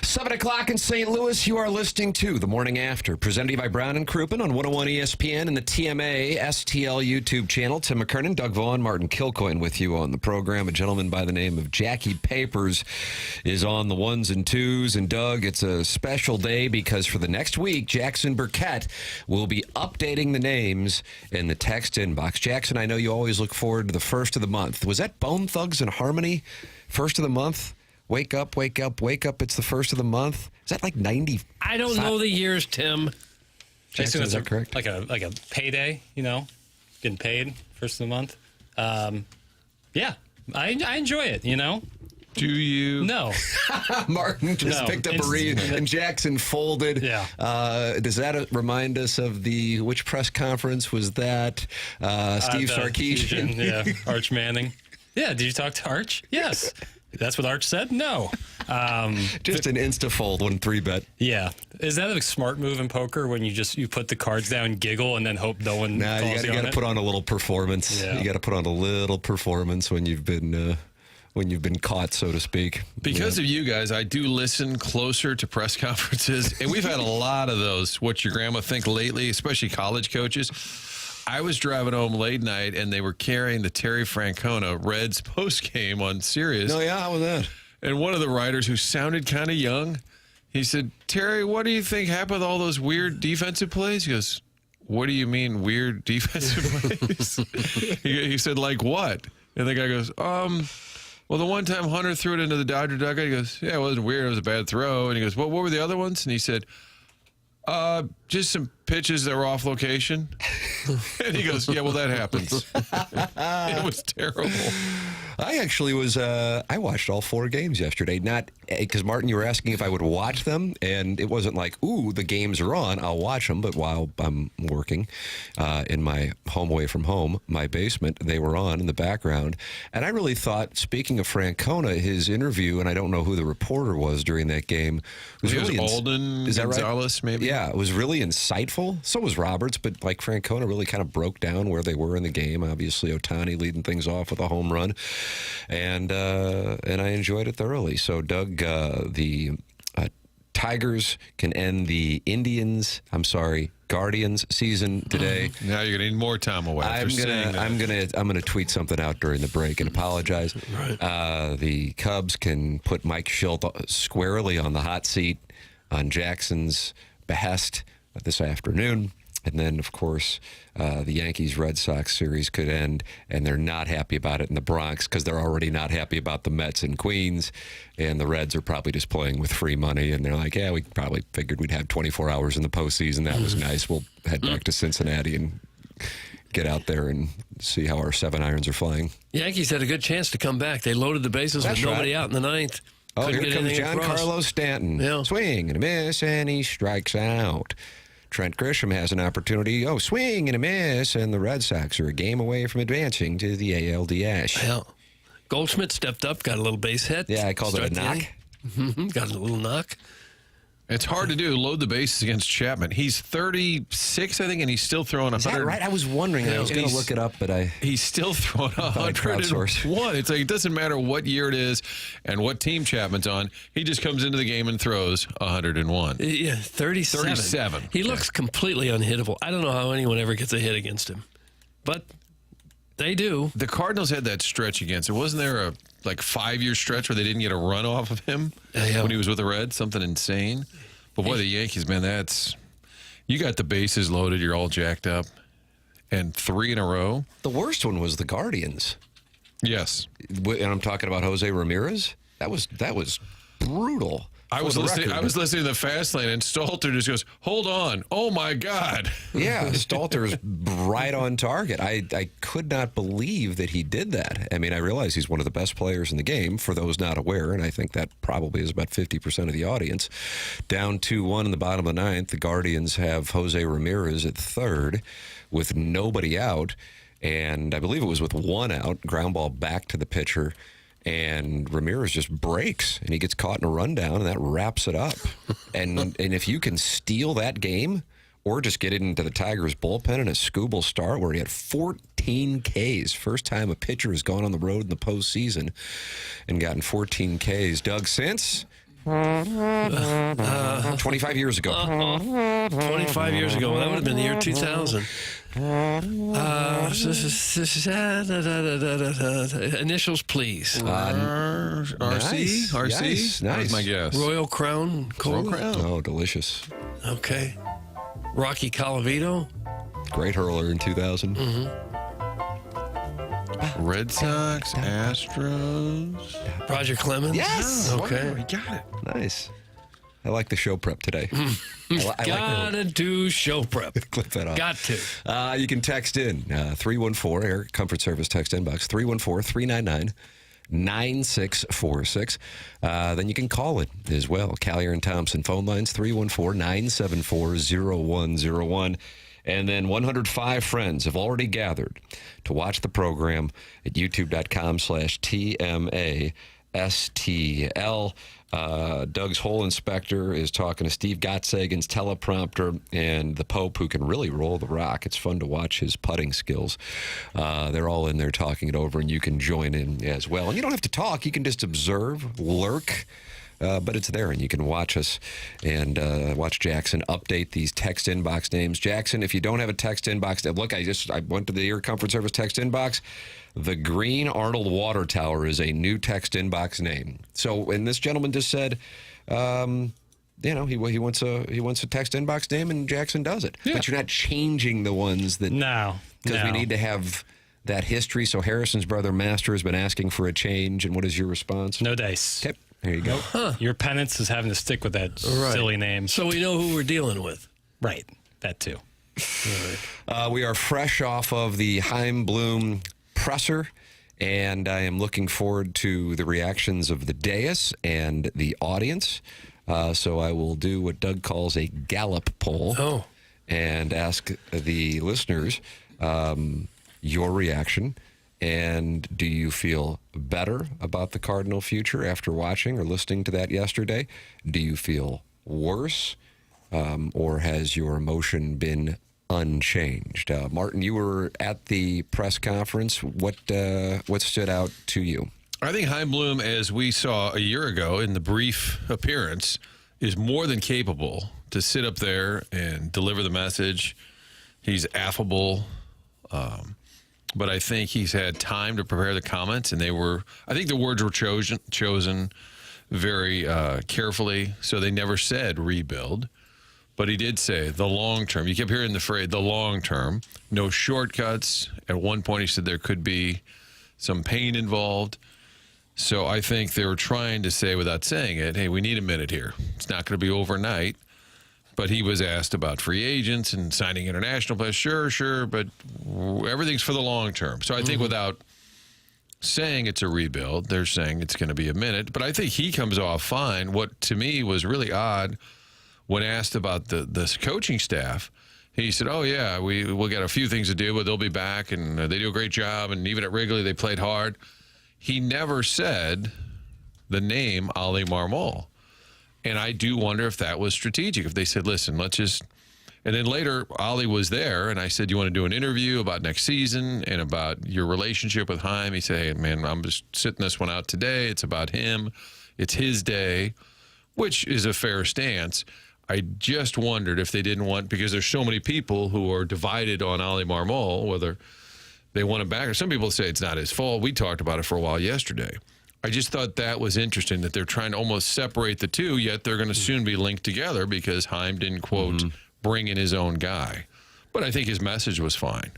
7 o'clock in St. Louis, you are listening to The Morning After, presented to you by Brown and Crouppen on 101 ESPN and the TMA STL YouTube channel. Tim McKernan, Doug Vaughn, Martin Kilcoyne with you on the program. A gentleman by the name of Jackie Papers is on the ones and twos. And Doug, it's a special day because for the next week, Jackson Burkett will be updating the names in the text inbox. Jackson, I know you always look forward to the first of the month. Was that Bone Thugs and Harmony, first of the month? Wake up, wake up, wake up. It's the first of the month. Is that like 90? I don't know the years, Tim. Jackson, is that correct? Like a payday, getting paid first of the month. Yeah, I enjoy it, Do you? No. Martin just picked up a read and Jackson folded. Yeah. Does that remind us of which press conference was that? Steve Sarkisian? Yeah, Arch Manning. Yeah, did you talk to Arch? Yes. That's what Arch said? No. Just an insta-fold, 3-bet. Yeah. Is that a smart move in poker when you put the cards down, giggle, and then hope no one calls you got to put on a little performance. Yeah. You got to put on a little performance when you've been caught, so to speak. Because of you guys, I do listen closer to press conferences, and we've had a lot of those, what your grandma think lately, especially college coaches. I was driving home late night, and they were carrying the Terry Francona Reds postgame on Sirius. Oh, yeah? How was that? And one of the writers, who sounded kind of young, he said, "Terry, what do you think happened with all those weird defensive plays?" He goes, "What do you mean weird defensive plays?" he said, "Like what?" And the guy goes, well, the one time Hunter threw it into the Dodger dugout, he goes, "Yeah, it wasn't weird. It was a bad throw." And he goes, "What were the other ones?" And he said, just some pitches that were off location." And he goes, "Yeah, well, that happens." It was terrible. I actually was, I watched all 4 games yesterday. Not, because Martin, you were asking if I would watch them, and it wasn't like, ooh, the games are on, I'll watch them. But while I'm working in my home away from home, my basement, they were on in the background. And I really thought, speaking of Francona, his interview, and I don't know who the reporter was during that game, was really Alden Gonzalez, maybe? Yeah, it was really insightful. So was Roberts, but like Francona really kind of broke down where they were in the game. Obviously, Ohtani leading things off with a home run. And I enjoyed it thoroughly. So, Doug, the Tigers can end the Guardians season today. Now you're gonna need more time away. I'm gonna tweet something out during the break and apologize. Right. The Cubs can put Mike Schilt squarely on the hot seat on Jackson's behest this afternoon. And then, of course, the Yankees-Red Sox series could end, and they're not happy about it in the Bronx because they're already not happy about the Mets in Queens, and the Reds are probably just playing with free money, and they're like, yeah, we probably figured we'd have 24 hours in the postseason. That was nice. We'll head back to Cincinnati and get out there and see how our 7-irons are flying. Yankees had a good chance to come back. They loaded the bases with nobody out in the 9th. Oh, Couldn't here get comes anything across. Giancarlo Stanton. Yeah. Swing and a miss, and he strikes out. Trent Grisham has an opportunity. Oh, swing and a miss, and the Red Sox are a game away from advancing to the ALDS. Well, Goldschmidt stepped up, got a little base hit. Yeah, I called it a knock. Got a little knock. It's hard to do, load the bases against Chapman. He's 36, I think, and he's still throwing 100. Is that right? I was wondering. I was going to look it up, but He's still throwing I crowdsourced. 101. It's like, it doesn't matter what year it is and what team Chapman's on. He just comes into the game and throws 101. Yeah, 37. 37. He looks completely unhittable. I don't know how anyone ever gets a hit against him. But they do. The Cardinals had that stretch against him. Wasn't there a 5-year stretch where they didn't get a run off of him when he was with the Reds? Something insane. But boy, the Yankees, man, you got the bases loaded. You're all jacked up. And 3 in a row. The worst one was the Guardians. Yes. And I'm talking about Jose Ramirez. That was brutal. I was listening to the Fast Lane, and Stalter just goes, "Hold on. Oh, my God." Yeah, Stalter's right on target. I could not believe that he did that. I mean, I realize he's one of the best players in the game, for those not aware, and I think that probably is about 50% of the audience. Down 2-1 in the bottom of the 9th, the Guardians have Jose Ramirez at third with nobody out, and I believe it was with 1 out, ground ball back to the pitcher. And Ramirez just breaks, and he gets caught in a rundown, and that wraps it up. And if you can steal that game, or just get it into the Tigers' bullpen in a Scooble start where he had 14 Ks. First time a pitcher has gone on the road in the postseason and gotten 14 Ks. Doug, since 25 years ago. 25 years ago. That would have been the year 2000. Initials, please. RC? Nice. RC? Nice. That was my guess. Royal Crown Cola. Royal Crown. Oh, delicious. Okay. Rocky Colavito. Great hurler in 2000. Red Sox, Astros. Roger Clemens. Yes. Okay. We got it. Nice. I like the show prep today. I Gotta do show prep. clip that off. Got to. You can text in 314 Air Comfort Service text inbox 314-399-9646. Then you can call it as well. Callier and Thompson phone lines 314-974-0101. And then 105 friends have already gathered to watch the program at youtube.com/TMASTL. Doug's Hole Inspector is talking to Steve Gottsagen's teleprompter and the Pope, who can really roll the rock. It's fun to watch his putting skills. They're all in there talking it over, and you can join in as well. And you don't have to talk. You can just observe, lurk. But it's there, and you can watch us and watch Jackson update these text inbox names. Jackson, if you don't have a text inbox, look, I went to the Air Comfort Service text inbox. The Green Arnold Water Tower is a new text inbox name. So, and this gentleman just said, he wants a text inbox name, and Jackson does it. Yeah. But you're not changing the ones that because we need to have that history. So Harrison's brother Master has been asking for a change, and what is your response? No dice. Okay. There you go. Your penance is having to stick with that silly name. So we know who we're dealing with. Right. That too. We are fresh off of the Chaim Bloom presser, and I am looking forward to the reactions of the dais and the audience. So I will do what Doug calls a Gallup poll and ask the listeners your reaction. And do you feel better about the Cardinal future after watching or listening to that yesterday? Do you feel worse? Or has your emotion been unchanged? Martin, you were at the press conference. What stood out to you? I think Chaim Bloom, as we saw a year ago in the brief appearance, is more than capable to sit up there and deliver the message. He's affable. But I think he's had time to prepare the comments, and I think the words were chosen very carefully, so they never said rebuild. But he did say the long term. You kept hearing the phrase, the long term, no shortcuts. At one point, he said there could be some pain involved. So I think they were trying to say, without saying it, hey, we need a minute here. It's not going to be overnight. But he was asked about free agents and signing international players. Sure, but everything's for the long term. So I think without saying it's a rebuild, they're saying it's going to be a minute. But I think he comes off fine. What to me was really odd when asked about the coaching staff, he said, oh, yeah, we'll get a few things to do, but they'll be back, and they do a great job. And even at Wrigley, they played hard. He never said the name Oli Marmol. And I do wonder if that was strategic. If they said, listen, let's just... And then later, Oli was there, and I said, you want to do an interview about next season and about your relationship with Chaim? He said, hey, man, I'm just sitting this one out today. It's about him. It's his day, which is a fair stance. I just wondered if they didn't want... Because there's so many people who are divided on Oli Marmol, whether they want him back. Or some people say it's not his fault. We talked about it for a while yesterday. I just thought that was interesting that they're trying to almost separate the two, yet they're going to soon be linked together because Chaim didn't, quote, bring in his own guy. But I think his message was fine.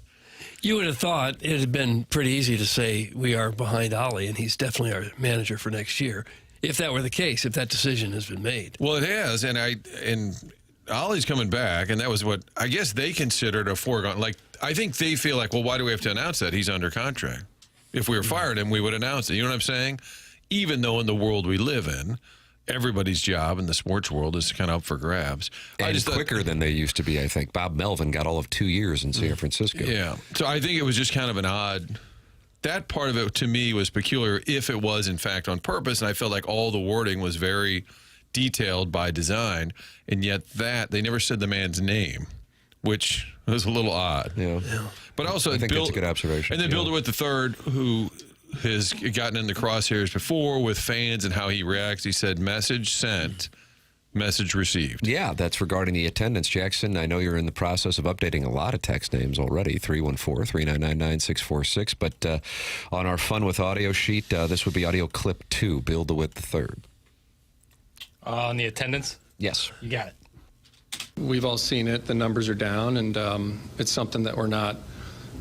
You would have thought it had been pretty easy to say we are behind Oli, and he's definitely our manager for next year, if that were the case, if that decision has been made. Well, it has, and Ollie's coming back, and that was what I guess they considered a foregone. Like, I think they feel like, well, why do we have to announce that? He's under contract. If we were fired him, we would announce it. You know what I'm saying? Even though in the world we live in, everybody's job in the sports world is kind of up for grabs. And I just quicker than they used to be, I think. Bob Melvin got all of 2 years in San Francisco. Yeah. So I think it was just kind of an odd... That part of it, to me, was peculiar if it was, in fact, on purpose. And I felt like all the wording was very detailed by design. And yet they never said the man's name, which was a little odd. Yeah. But also, I think that's a good observation. And then build it with the third, who has gotten in the crosshairs before with fans and how he reacts. He said, message sent, message received. Yeah, that's regarding the attendance. Jackson, I know you're in the process of updating a lot of text names already, 314-399-9646. But on our Fun with Audio sheet, this would be audio clip 2, Bill DeWitt III. On the attendance? Yes. You got it. We've all seen it. The numbers are down, and it's something that we're not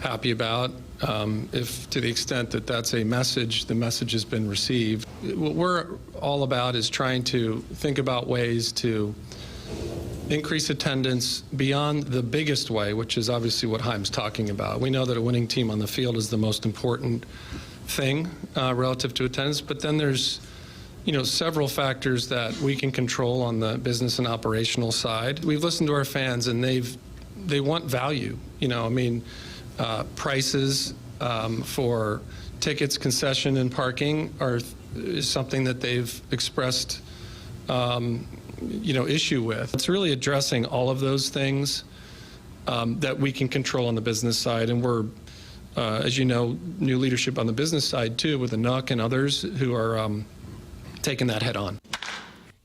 happy about. If to the extent that that's a message, the message has been received. What we're all about is trying to think about ways to increase attendance beyond the biggest way, which is obviously what Chaim's talking about. We know that a winning team on the field is the most important thing relative to attendance, but then there's several factors that we can control on the business and operational side. We've listened to our fans, and they want value. Prices for tickets, concession, and parking is something that they've expressed, issue with. It's really addressing all of those things that we can control on the business side, and we're, as you know, new leadership on the business side too, with the NUC and others who are taking that head on.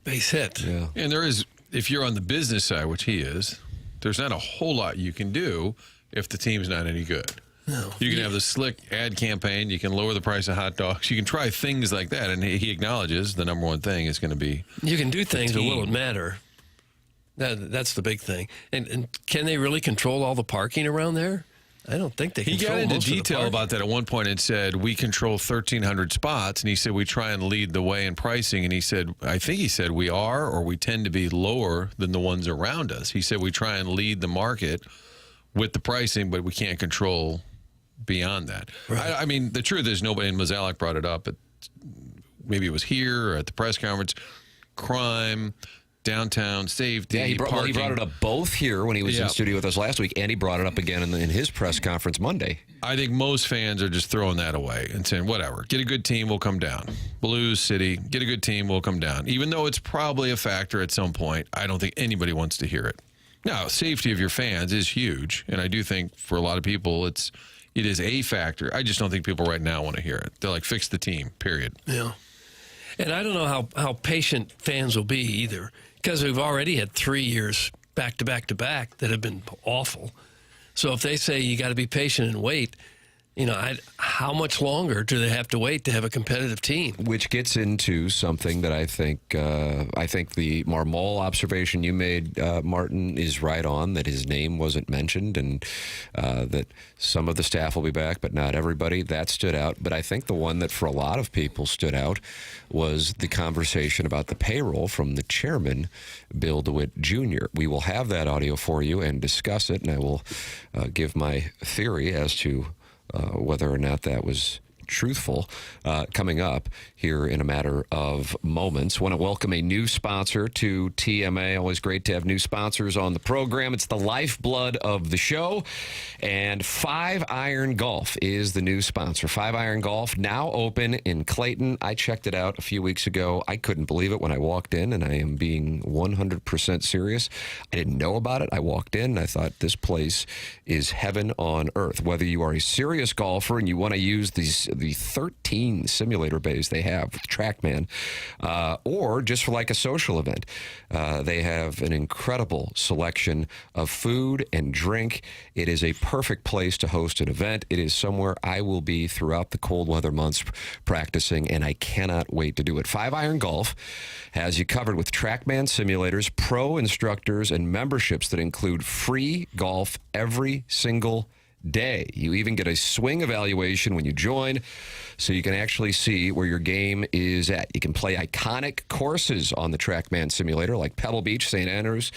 Base hit. Yeah. And there is, if you're on the business side, which he is, there's not a whole lot you can do if the team's not any good. No. You can have the slick ad campaign. You can lower the price of hot dogs. You can try things like that. And he acknowledges the number one thing is going to be You can do things, but will it team. matter? That's the big thing. And can they really control all the parking around there? I don't think they He control got into most of the detail parking. about that at one point and said, we control 1,300 spots. And he said, we try and lead the way in pricing. And he said, I think he said, we are, or we tend to be lower than the ones around us. He said, we try and lead the market with the pricing, but we can't control beyond that. Right. I mean, the truth is nobody, and Mazalek brought it up, maybe it was here or at the press conference, crime, downtown safety, Yeah, he brought it up both here when he was in studio with us last week, and he brought it up again in his press conference Monday. I think most fans are just throwing that away and saying, whatever, get a good team, we'll come down. Blues City, get a good team, we'll come down. Even though it's probably a factor at some point, I don't think anybody wants to hear it. Now, safety of your fans is huge, and I do think for a lot of people it is a factor. I just don't think people right now want to hear it. They're like, fix the team, period. Yeah. And I don't know how patient fans will be either, because we've already had 3 years back to back to back that have been awful. So if they say you got to be patient and wait, how much longer do they have to wait to have a competitive team? Which gets into something that I think the Marmol observation you made, Martin, is right on, that his name wasn't mentioned, and that some of the staff will be back, but not everybody. That stood out. But I think the one that for a lot of people stood out was the conversation about the payroll from the chairman, Bill DeWitt Jr. We will have that audio for you and discuss it, and I will give my theory as to whether or not that was truthful, coming up here in a matter of moments. Want to welcome a new sponsor to TMA. Always great to have new sponsors on the program. It's the lifeblood of the show, and 5 Iron Golf is the new sponsor. 5 Iron Golf, now open in Clayton. I checked it out a few weeks ago. I couldn't believe it when I walked in, and I am being 100% serious. I didn't know about it. I walked in, and I thought this place is heaven on earth. Whether you are a serious golfer and you want to use the 13 simulator bays they have with TrackMan, or just for like a social event. They have an incredible selection of food and drink. It is a perfect place to host an event. It is somewhere I will be throughout the cold weather months practicing, and I cannot wait to do it. 5 Iron Golf has you covered with TrackMan simulators, pro instructors, and memberships that include free golf every single day. You even get a swing evaluation when you join, so you can actually see where your game is at. You can play iconic courses on the TrackMan simulator like Pebble Beach, St. Andrews,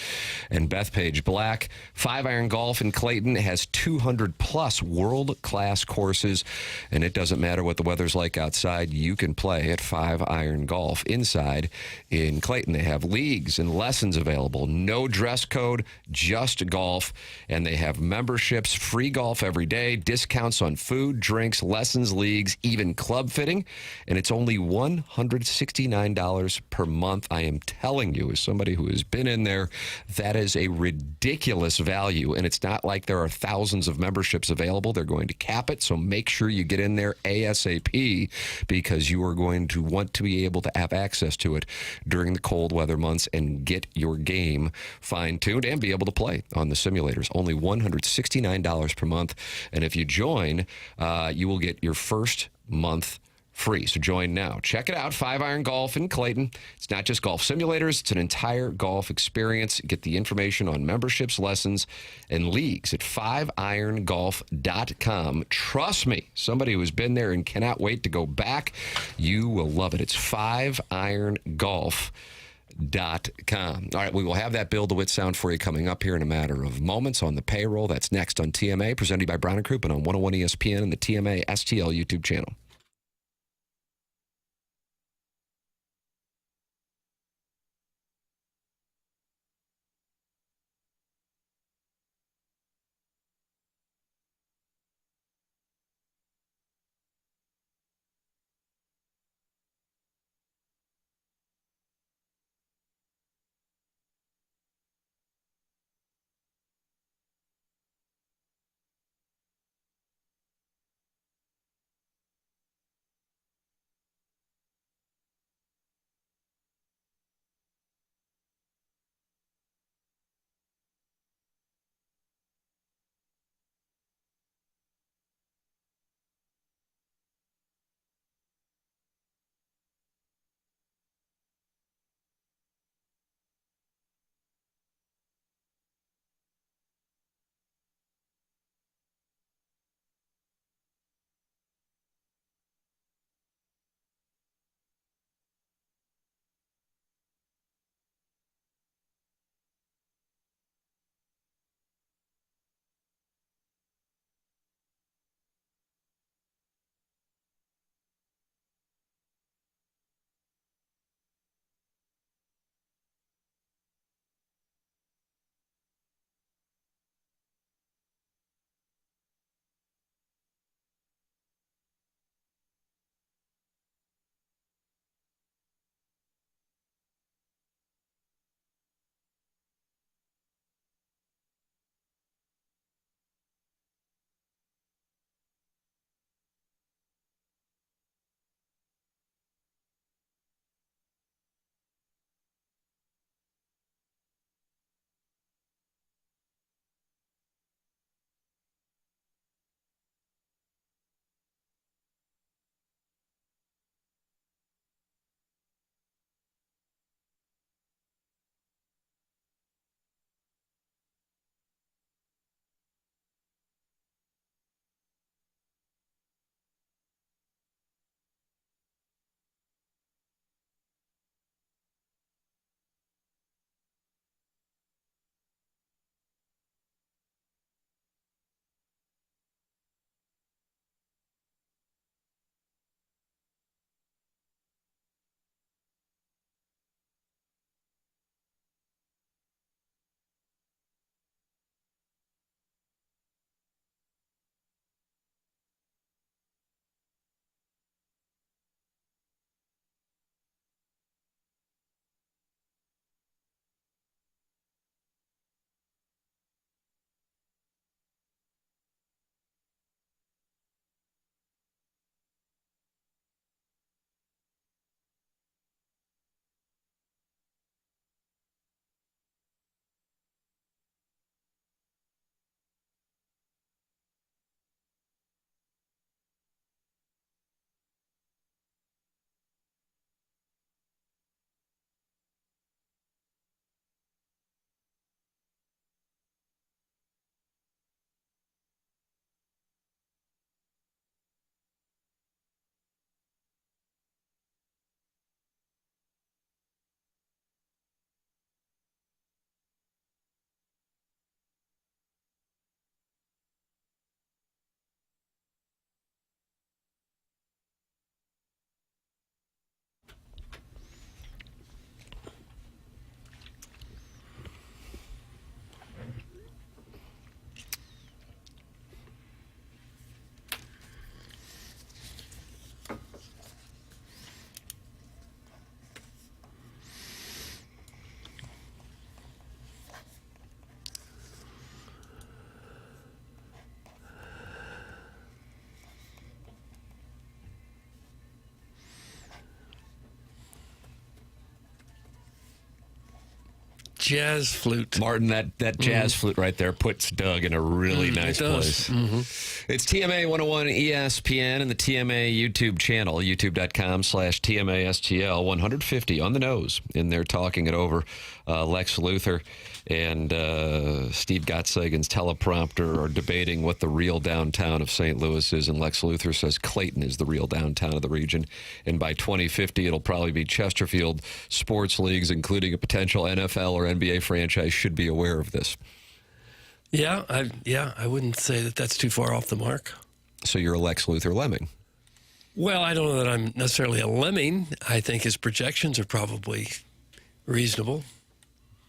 and Bethpage Black. 5 Iron Golf in Clayton has 200-plus world-class courses, and it doesn't matter what the weather's like outside. You can play at 5 Iron Golf inside in Clayton. They have leagues and lessons available. No dress code, just golf, and they have memberships, free golf golf every day, discounts on food, drinks, lessons, leagues, even club fitting, and it's only $169 per month. I am telling you, as somebody who has been in there, that is a ridiculous value, and it's not like there are thousands of memberships available. They're going to cap it, so make sure you get in there ASAP because you are going to want to be able to have access to it during the cold weather months and get your game fine-tuned and be able to play on the simulators. Only $169 per month, and if you join, you will get your first month free. So join now. Check it out. 5-Iron Golf in Clayton. It's not just golf simulators. It's an entire golf experience. Get the information on memberships, lessons, and leagues at 5irongolf.com. Trust me, somebody who has been there and cannot wait to go back, you will love it. It's 5irongolf.com. All right, we will have that Bill DeWitt sound for you coming up here in a matter of moments on the payroll. That's next on TMA, presented by Brown & Crouppen on 101 ESPN and the TMA STL YouTube channel. jazz flute. Martin, that jazz flute right there puts Doug in a really nice place. It's TMA 101 ESPN and the TMA YouTube channel, youtube.com/TMASTL 150 on the nose. In there talking it over, Lex Luthor and Steve Gottsagen's teleprompter are debating what the real downtown of St. Louis is, and Lex Luthor says Clayton is the real downtown of the region, and by 2050 it'll probably be Chesterfield. Sports leagues, including a potential NFL or NBA franchise, should be aware of this. Yeah, I wouldn't say that that's too far off the mark. So you're a Lex Luthor lemming. Well, I don't know that I'm necessarily a lemming. I think his projections are probably reasonable.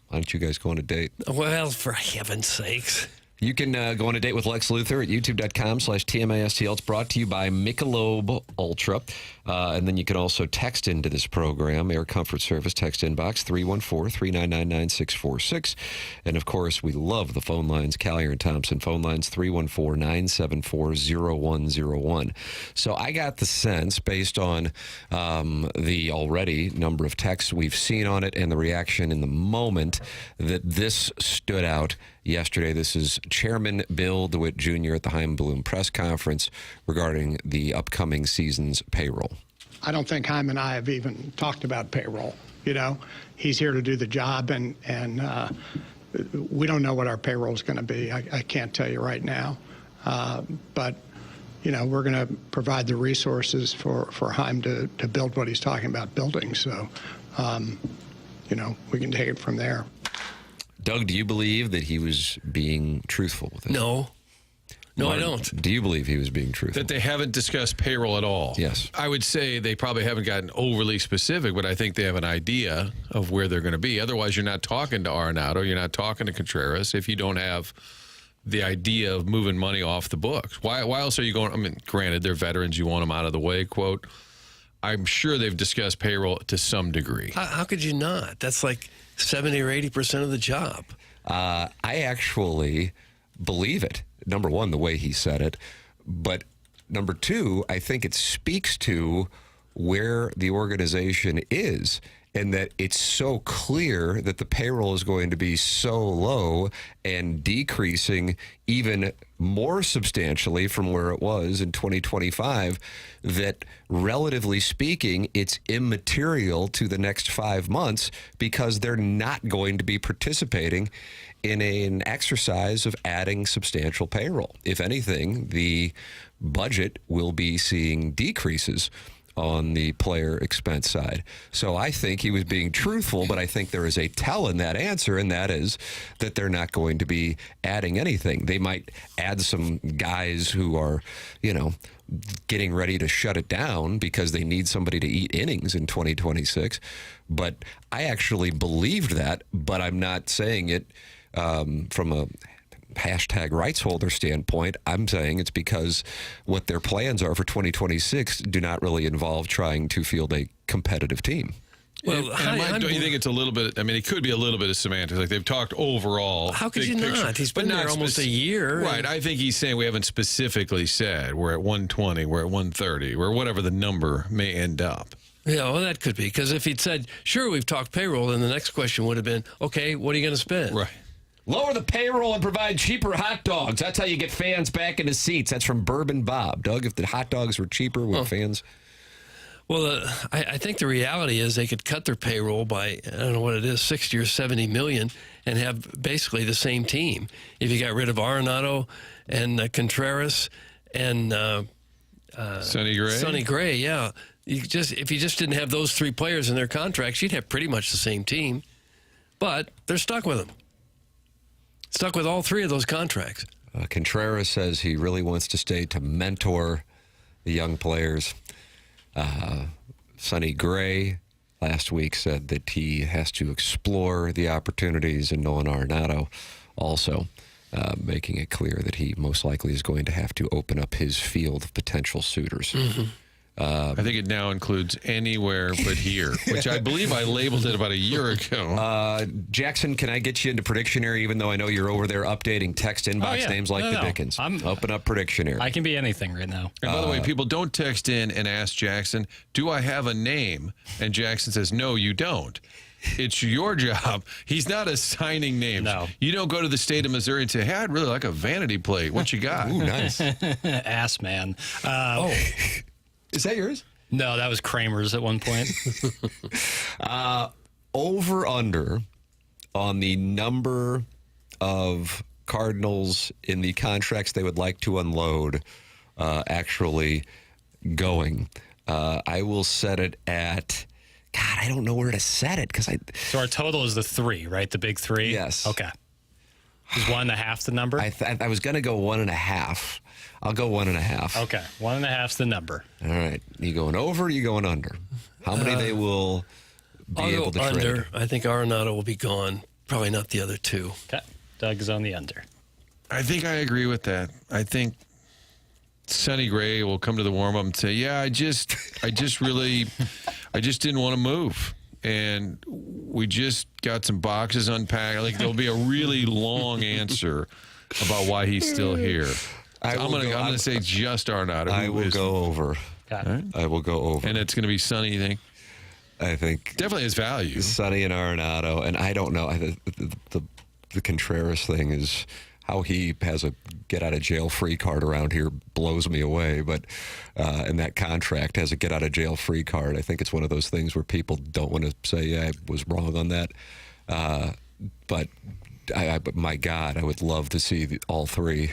Why don't you guys go on a date? Well, for heaven's sakes. You can go on a date with Lex Luthor at youtube.com/TMASTL. It's brought to you by Michelob Ultra. And then you can also text into this program, Air Comfort Service text inbox 314-399-9646. And of course, we love the phone lines, Callier and Thompson phone lines 314-974-0101. So I got the sense, based on the already number of texts we've seen on it and the reaction in the moment, that this stood out yesterday. This is Chairman Bill DeWitt Jr. at the Chaim Bloom press conference regarding the upcoming season's payroll. I don't think Chaim and I have even talked about payroll. You know, he's here to do the job, and we don't know what our payroll is going to be. I can't tell you right now. But, you know, we're going to provide the resources for Chaim to build what he's talking about building. So, you know, we can take it from there. Doug, do you believe that he was being truthful with it? No, Martin, I don't. Do you believe he was being truthful? That they haven't discussed payroll at all. Yes. I would say they probably haven't gotten overly specific, but I think they have an idea of where they're going to be. Otherwise, you're not talking to Arenado, you're not talking to Contreras if you don't have the idea of moving money off the books. Why else are you going? I mean, granted, they're veterans. You want them out of the way, quote. I'm sure they've discussed payroll to some degree. How could you not? That's like 70 or 80% of the job. I actually believe it. Number one, the way he said it. But number two, I think it speaks to where the organization is, and that it's so clear that the payroll is going to be so low and decreasing even more substantially from where it was in 2025, that relatively speaking, it's immaterial to the next 5 months because they're not going to be participating in an exercise of adding substantial payroll. If anything, the budget will be seeing decreases on the player expense side. So I think he was being truthful, but I think there is a tell in that answer, and that is that they're not going to be adding anything. They might add some guys who are, you know, getting ready to shut it down because they need somebody to eat innings in 2026. But I actually believed that, but I'm not saying it from a hashtag rights holder standpoint. I'm saying it's because what their plans are for 2026 do not really involve trying to field a competitive team. Well, don't you think it's a little bit? I mean, it could be a little bit of semantics. Like they've talked overall. How could big you picture, not? He's been but there not almost a year. Right. I think he's saying we haven't specifically said we're at 120, we're at 130, or whatever the number may end up. Yeah, well, that could be. Because if he'd said, sure, we've talked payroll, then the next question would have been, okay, what are you going to spend? Right. Lower the payroll and provide cheaper hot dogs. That's how you get fans back into seats. That's from Bourbon Bob. Doug, if the hot dogs were cheaper, would fans? Well, I think the reality is they could cut their payroll by, I don't know what it is, 60 or 70 million and have basically the same team. If you got rid of Arenado and Contreras and Sonny Gray? Sonny Gray, yeah. If you just didn't have those three players in their contracts, you'd have pretty much the same team. But they're stuck with them. Stuck with all three of those contracts. Contreras says he really wants to stay to mentor the young players. Sonny Gray last week said that he has to explore the opportunities, and Nolan Arenado also making it clear that he most likely is going to have to open up his field of potential suitors. Mm-hmm. I think it now includes anywhere but here, which I believe I labeled it about a year ago. Jackson, can I get you into Predictionary, even though I know you're over there updating text inbox names like the Dickens? Open up Predictionary. I can be anything right now. And by the way, people don't text in and ask Jackson, do I have a name? And Jackson says, no, you don't. It's your job. He's not assigning names. No. You don't go to the state of Missouri and say, hey, I'd really like a vanity plate. What you got? Ooh, nice. Ass man. Is that yours? No, that was Kramer's at one point. Over under on the number of Cardinals in the contracts they would like to unload actually going. I will set it at, God, I don't know where to set it because So our total is the 3, right? The big 3? Yes. Okay. Is 1.5 the number? I was going to go 1.5. I'll go 1.5. Okay. 1.5's the number. All right. You going over? You going under? How many they will be I'll able go to under. trade? I think Arenado will be gone. Probably not the other two. Okay. Doug is on the under. I think I agree with that. I think Sonny Gray will come to the warm-up and say, yeah, I just didn't want to move. And we just got some boxes unpacked. Like there'll be a really long answer about why he's still here. I'm gonna say just Arenado. I will go over. Okay. Right? I will go over. And it's going to be Sonny, you think? I think Definitely his value. Sonny and Arenado, and I don't know. The Contreras thing is how he has a get-out-of-jail-free card around here blows me away. But and that contract has a get-out-of-jail-free card. I think it's one of those things where people don't want to say, yeah, I was wrong on that. But my God, I would love to see all three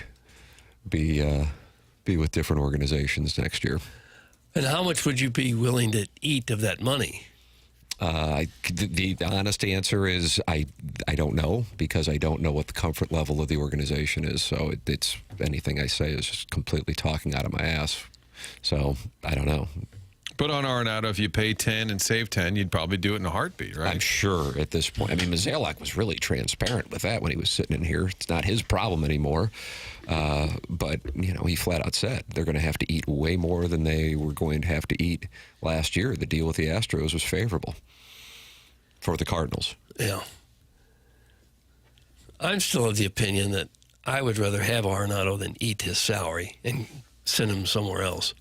be with different organizations next year. And how much would you be willing to eat of that money? The honest answer is I don't know because I don't know what the comfort level of the organization is. So it's anything I say is just completely talking out of my ass. So I don't know. But on Arenado, if you pay 10 and save 10, you'd probably do it in a heartbeat, right? I'm sure at this point. I mean, Mozeliak was really transparent with that when he was sitting in here. It's not his problem anymore. But, he flat out said they're going to have to eat way more than they were going to have to eat last year. The deal with the Astros was favorable for the Cardinals. Yeah. I'm still of the opinion that I would rather have Arenado than eat his salary and send him somewhere else.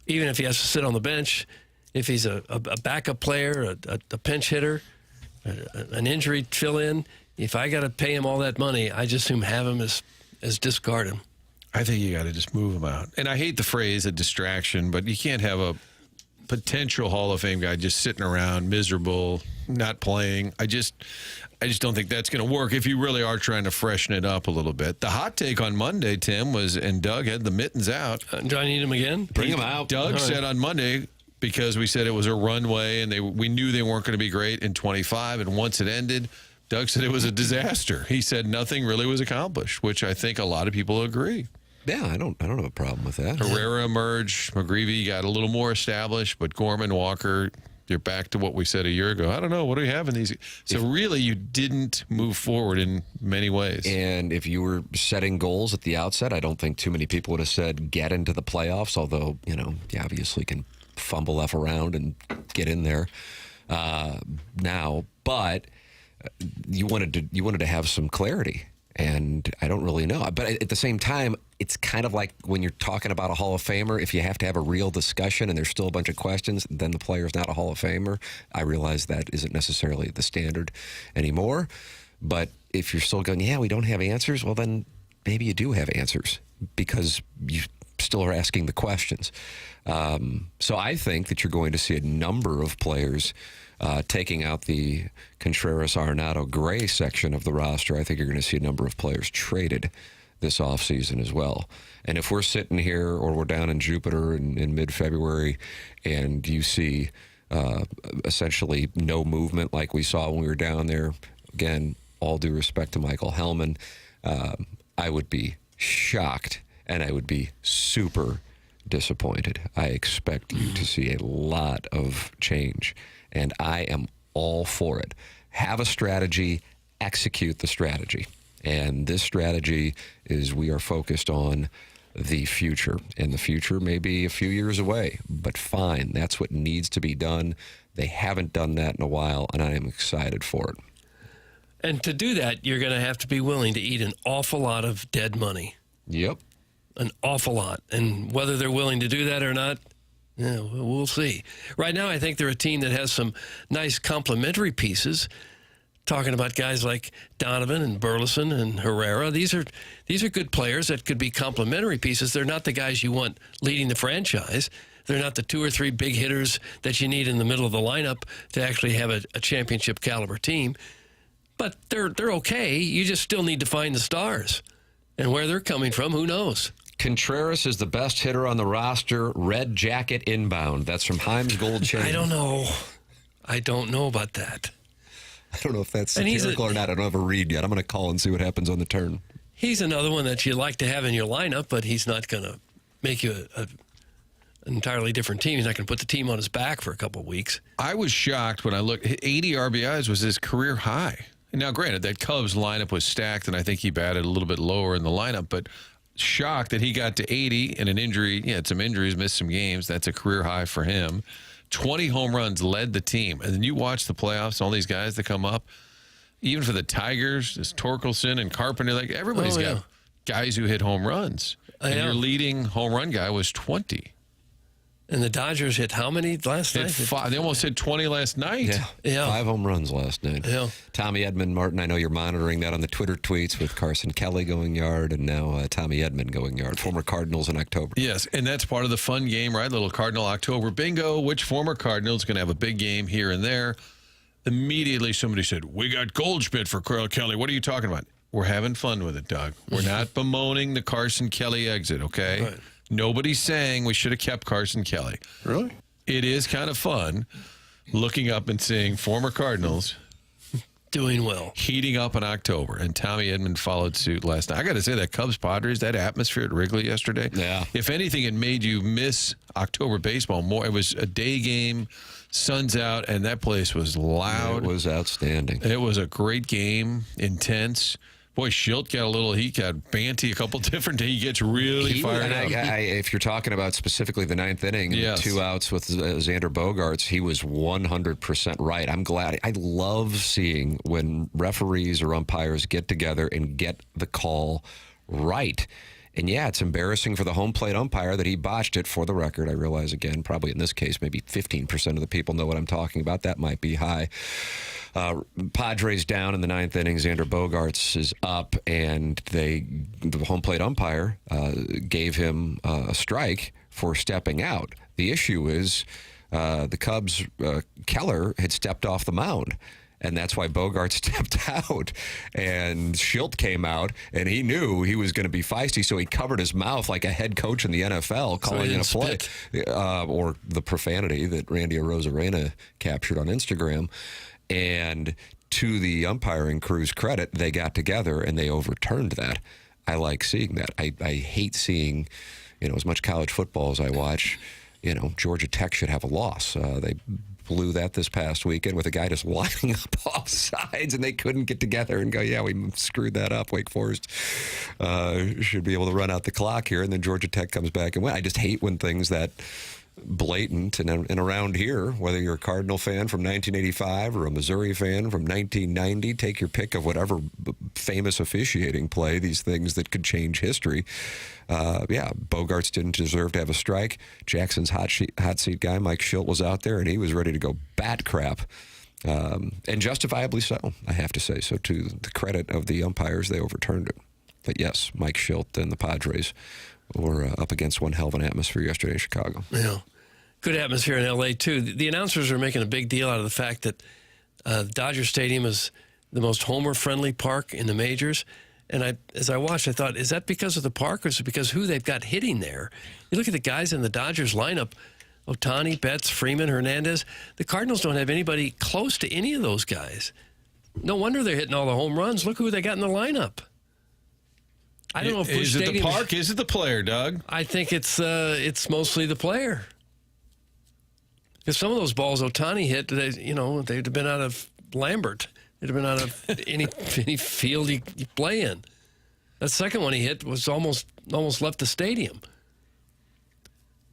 Even if he has to sit on the bench, if he's a backup player, a pinch hitter, an injury fill-in, if I got to pay him all that money, I just assume have him as discard him. I think you got to just move him out. And I hate the phrase a distraction, but you can't have a potential Hall of Fame guy just sitting around miserable, not playing. I just don't think that's going to work if you really are trying to freshen it up a little bit. The hot take on Monday, Tim, was, and Doug had the mittens out. Do I need him again? Bring him out. Doug said on Monday, because we said it was a runway and we knew they weren't going to be great in 25, and once it ended, Doug said it was a disaster. He said nothing really was accomplished, which I think a lot of people agree. Yeah, I don't have a problem with that. Herrera emerged. McGreevy got a little more established, but Gorman, Walker, you're back to what we said a year ago. I don't know. What do we have in these? So really, you didn't move forward in many ways. And if you were setting goals at the outset, I don't think too many people would have said get into the playoffs, although, you obviously can fumble F around and get in there now. But you wanted to have some clarity. And I don't really know. But at the same time, it's kind of like when you're talking about a Hall of Famer, if you have to have a real discussion and there's still a bunch of questions, then the player's not a Hall of Famer. I realize that isn't necessarily the standard anymore. But if you're still going, yeah, we don't have answers, well, then maybe you do have answers because you still are asking the questions. So I think that you're going to see a number of players taking out the Contreras, Arenado, Gray section of the roster. I think you're going to see a number of players traded this offseason as well. And if we're sitting here or we're down in Jupiter in mid-February and you see essentially no movement like we saw when we were down there, again, all due respect to Michael Hellman, I would be shocked and I would be super disappointed. I expect you to see a lot of change, and I am all for it. Have a strategy, execute the strategy. And this strategy is we are focused on the future, and the future may be a few years away, but fine. That's what needs to be done. They haven't done that in a while, and I am excited for it. And to do that, you're going to have to be willing to eat an awful lot of dead money. Yep. An awful lot. And whether they're willing to do that or not, Yeah, well, we'll see. Right now, I think they're a team that has some nice complementary pieces. Talking about guys like Donovan and Burleson and Herrera, these are good players that could be complementary pieces. They're not the guys you want leading the franchise. They're not the 2 or 3 big hitters that you need in the middle of the lineup to actually have a championship caliber team. But they're okay. You just still need to find the stars. And where they're coming from, who knows? Contreras is the best hitter on the roster. Red jacket inbound. That's from Heim's Gold Chain. I don't know. I don't know about that. I don't know if that's satirical or not. I don't have a read yet. I'm going to call and see what happens on the turn. He's another one that you like to have in your lineup, but he's not going to make you an entirely different team. He's not going to put the team on his back for a couple of weeks. I was shocked when I looked. 80 RBIs was his career high. Now, granted, that Cubs lineup was stacked, and I think he batted a little bit lower in the lineup, but shocked that he got to 80 and an injury. Yeah, some injuries, missed some games. That's a career high for him. 20 home runs, led the team. And then you watch the playoffs, all these guys that come up, even for the Tigers, this Torkelson and Carpenter, like everybody's got guys who hit home runs. And your leading home run guy was 20. And the Dodgers hit how many last night? 5. They almost hit 20 last night. Yeah. 5 home runs last night. Yeah. Tommy Edman, Martin, I know you're monitoring that on the Twitter tweets with Carson Kelly going yard and now Tommy Edman going yard, former Cardinals in October. Yes, and that's part of the fun game, right? Little Cardinal October bingo. Which former Cardinal is going to have a big game here and there? Immediately somebody said, we got Goldschmidt for Carl Kelly. What are you talking about? We're having fun with it, Doug. We're not bemoaning the Carson Kelly exit, okay? Right. Nobody's saying we should have kept Carson Kelly. Really? It is kind of fun looking up and seeing former Cardinals doing well, heating up in October, and Tommy Edman followed suit last night. I got to say, that Cubs-Padres, that atmosphere at Wrigley yesterday, if anything, it made you miss October baseball more. It was a day game, sun's out, and that place was loud. It was outstanding. It was a great game, intense. Boy, Schilt he got Banty a couple different days. He gets really fired up. If you're talking about specifically the 9th inning, 2 outs with Xander Bogaerts, he was 100% right. I'm glad. I love seeing when referees or umpires get together and get the call right. And yeah, it's embarrassing for the home plate umpire that he botched it. For the record, I realize, again, probably in this case, maybe 15% of the people know what I'm talking about. That might be high. Padres down in the 9th inning. Xander Bogaerts is up, and the home plate umpire gave him a strike for stepping out. The issue is the Cubs' Keller had stepped off the mound. And that's why Bogart stepped out, and Schilt came out, and he knew he was going to be feisty, so he covered his mouth like a head coach in the NFL calling in a play, or the profanity that Randy Arozarena captured on Instagram. And to the umpiring crew's credit, they got together and they overturned that. I like seeing that. I hate seeing, as much college football as I watch, Georgia Tech should have a loss. They blew that this past weekend with a guy just lining up off sides, and they couldn't get together and go, yeah, we screwed that up. Wake Forest should be able to run out the clock here, and then Georgia Tech comes back and win. I just hate when things that blatant, and around here, whether you're a Cardinal fan from 1985 or a Missouri fan from 1990, take your pick of whatever famous officiating play, these things that could change history. Bogaerts didn't deserve to have a strike. Jackson's hot seat guy, Mike Schilt, was out there, and he was ready to go bat crap. And justifiably so, I have to say. So to the credit of the umpires, they overturned it. But yes, Mike Schilt and the Padres were up against one hell of an atmosphere yesterday in Chicago. Yeah. Good atmosphere in L.A., too. The announcers are making a big deal out of the fact that Dodger Stadium is the most homer-friendly park in the majors. And as I watched, I thought, is that because of the park, or is it because who they've got hitting there? You look at the guys in the Dodgers lineup, Ohtani, Betts, Freeman, Hernandez. The Cardinals don't have anybody close to any of those guys. No wonder they're hitting all the home runs. Look who they got in the lineup. I don't know if is it the park? Is it the player, Doug? I think it's mostly the player. Because some of those balls Ohtani hit, they'd have been out of Lambert. They'd have been out of any field you play in. That second one he hit was almost left the stadium.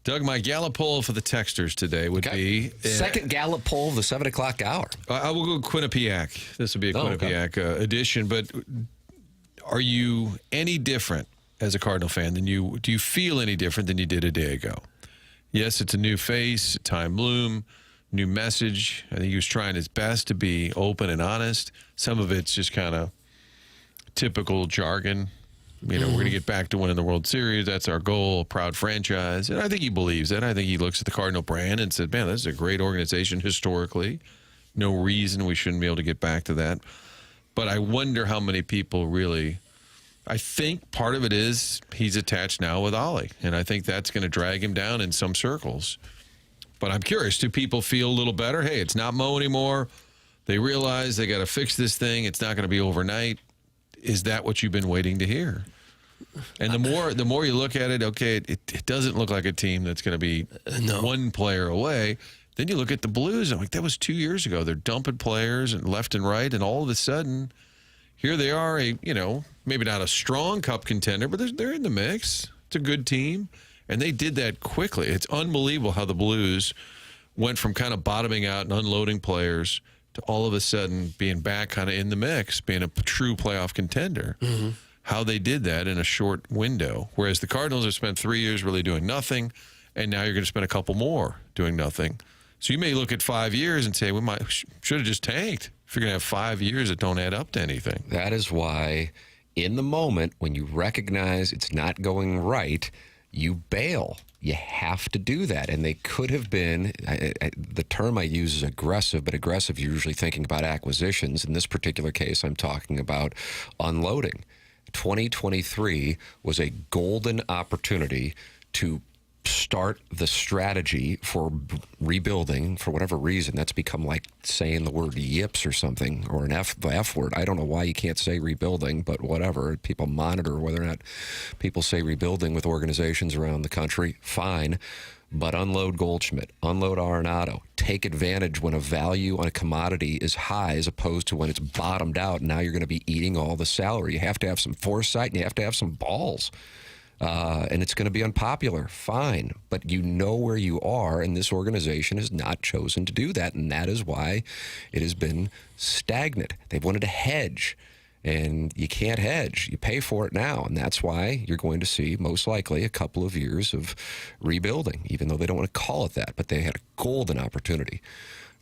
Doug, my Gallup poll for the texters today would be... Second Gallup poll of the 7 o'clock hour. I will go Quinnipiac. This would be a Quinnipiac edition, but... Are you any different as a Cardinal fan do you feel any different than you did a day ago? Yes, it's a new face, Chaim Bloom, new message. I think he was trying his best to be open and honest. Some of it's just kind of typical jargon. We're going to get back to winning the World Series. That's our goal, proud franchise. And I think he believes it. I think he looks at the Cardinal brand and said, man, this is a great organization historically. No reason we shouldn't be able to get back to that. But I wonder how many people really, I think part of it is he's attached now with Oli. And I think that's going to drag him down in some circles. But I'm curious, do people feel a little better? Hey, it's not Mo anymore. They realize they got to fix this thing. It's not going to be overnight. Is that what you've been waiting to hear? And the more you look at it, okay, it doesn't look like a team that's going to be one player away. Then you look at the Blues, and I'm like, that was 2 years ago. They're dumping players and left and right, and all of a sudden, here they are, maybe not a strong cup contender, but they're in the mix. It's a good team, and they did that quickly. It's unbelievable how the Blues went from kind of bottoming out and unloading players to all of a sudden being back kind of in the mix, being a true playoff contender. Mm-hmm. How they did that in a short window. Whereas the Cardinals have spent 3 years really doing nothing, and now you're going to spend a couple more doing nothing. So you may look at 5 years and say, we should have just tanked if you're going to have 5 years that don't add up to anything. That is why in the moment when you recognize it's not going right, you bail. You have to do that. And they could have been, the term I use is aggressive, but aggressive, you're usually thinking about acquisitions. In this particular case, I'm talking about unloading. 2023 was a golden opportunity to start the strategy for rebuilding. For whatever reason, that's become like saying the word yips or something, or the F word. I don't know why you can't say rebuilding, but whatever. People monitor whether or not people say rebuilding with organizations around the country. Fine. But unload Goldschmidt, unload Arenado, take advantage when a value on a commodity is high as opposed to when it's bottomed out. Now you're going to be eating all the salary. You have to have some foresight and you have to have some balls. And it's going to be unpopular. Fine. But you know where you are, and this organization has not chosen to do that. And that is why it has been stagnant. They've wanted to hedge. And you can't hedge. You pay for it now. And that's why you're going to see, most likely, a couple of years of rebuilding, even though they don't want to call it that. But they had a golden opportunity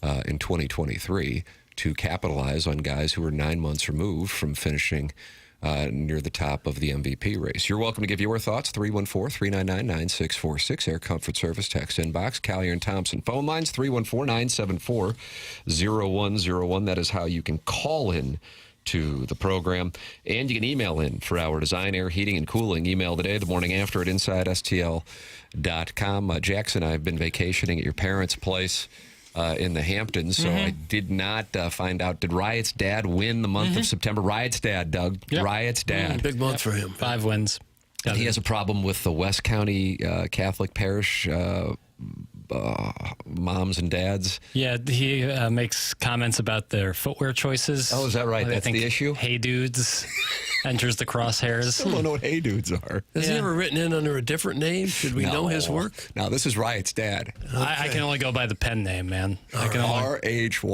in 2023 to capitalize on guys who were 9 months removed from finishing near the top of the MVP race. You're welcome to give your thoughts. 314-399-9646. Air Comfort Service text inbox. Collier and Thompson phone lines. 314-974-0101. That is how you can call in to the program. And you can email in for our Design Air Heating and Cooling email today, the morning after at InsideSTL.com. Jackson, I've been vacationing at your parents' place in the Hamptons, so I did not find out. Did Riot's dad win the month of September? Riot's dad, Doug. Yep. Riot's dad. Big month for him. 5 wins. He has a problem with the West County Catholic Parish moms and dads. Yeah, he makes comments about their footwear choices. Oh, is that right? That's the issue? Hey Dudes enters the crosshairs. I don't know what Hey Dudes are. Has he ever written in under a different name? Should we know his work? No, this is Riot's dad. I can only go by the pen name, man. RHYATT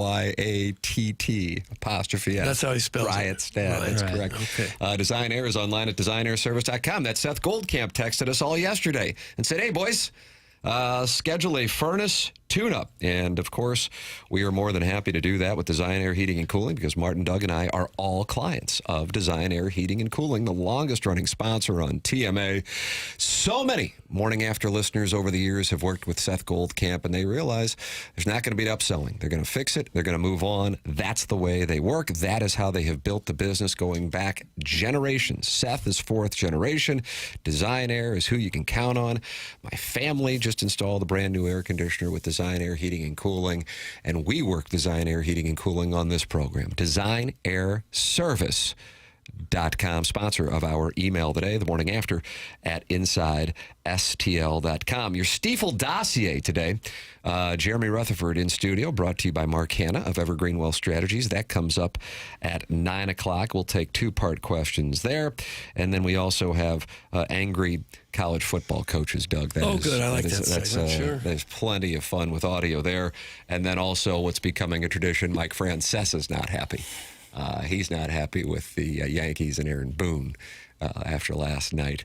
'. That's how he spells Riot's it. dad. Right. That's Right. correct. Okay. Design Air is online at designairservice.com. That Seth Goldcamp texted us all yesterday and said, hey, boys, schedule a furnace tune-up. And, of course, we are more than happy to do that with Design Air Heating and Cooling because Martin, Doug, and I are all clients of Design Air Heating and Cooling, the longest-running sponsor on TMA. So many Morning After listeners over the years have worked with Seth Goldcamp, and they realize there's not going to be upselling. They're going to fix it. They're going to move on. That's the way they work. That is how they have built the business going back generations. Seth is 4th generation. Design Air is who you can count on. My family just installed a brand new air conditioner with Design Air Heating and Cooling, and we work Design Air Heating and Cooling on this program. DesignAirService.com, sponsor of our email today, the morning after at InsideSTL.com. Your Stiefel dossier today, Jeremy Rutherford in studio, brought to you by Mark Hanna of Evergreen Wealth Strategies. That comes up at 9 o'clock. We'll take 2-part questions there. And then we also have angry college football coaches, Doug. Good. I like that segment, sure. There's plenty of fun with audio there. And then also what's becoming a tradition, Mike Francesa's not happy. He's not happy with the Yankees and Aaron Boone after last night.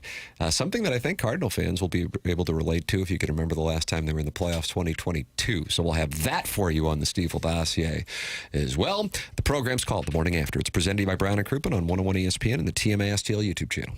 Something that I think Cardinal fans will be able to relate to if you can remember the last time they were in the playoffs, 2022. So we'll have that for you on the Stiefel dossier as well. The program's called The Morning After. It's presented to you by Brown and Crouppen on 101 ESPN and the TMA STL YouTube channel.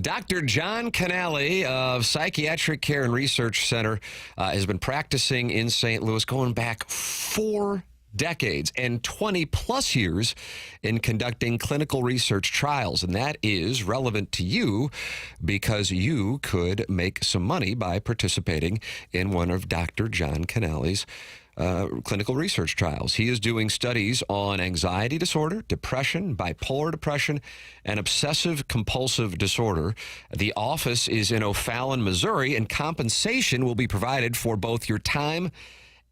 Dr. John Canale of Psychiatric Care and Research Center has been practicing in St. Louis going back 4 decades and 20 plus years in conducting clinical research trials. And that is relevant to you because you could make some money by participating in one of Dr. John Canale's clinical research trials. He is doing studies on anxiety disorder, depression, bipolar depression, and obsessive compulsive disorder. The office is in O'Fallon, Missouri, and compensation will be provided for both your time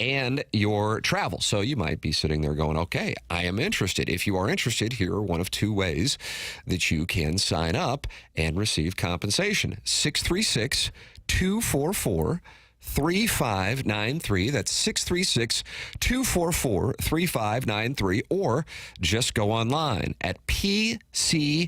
and your travel. So you might be sitting there going, okay, I am interested. If you are interested, here are one of 2 ways that you can sign up and receive compensation. 636-244 3593. That's 636-244-3593. Or just go online at pcrc-stl.com.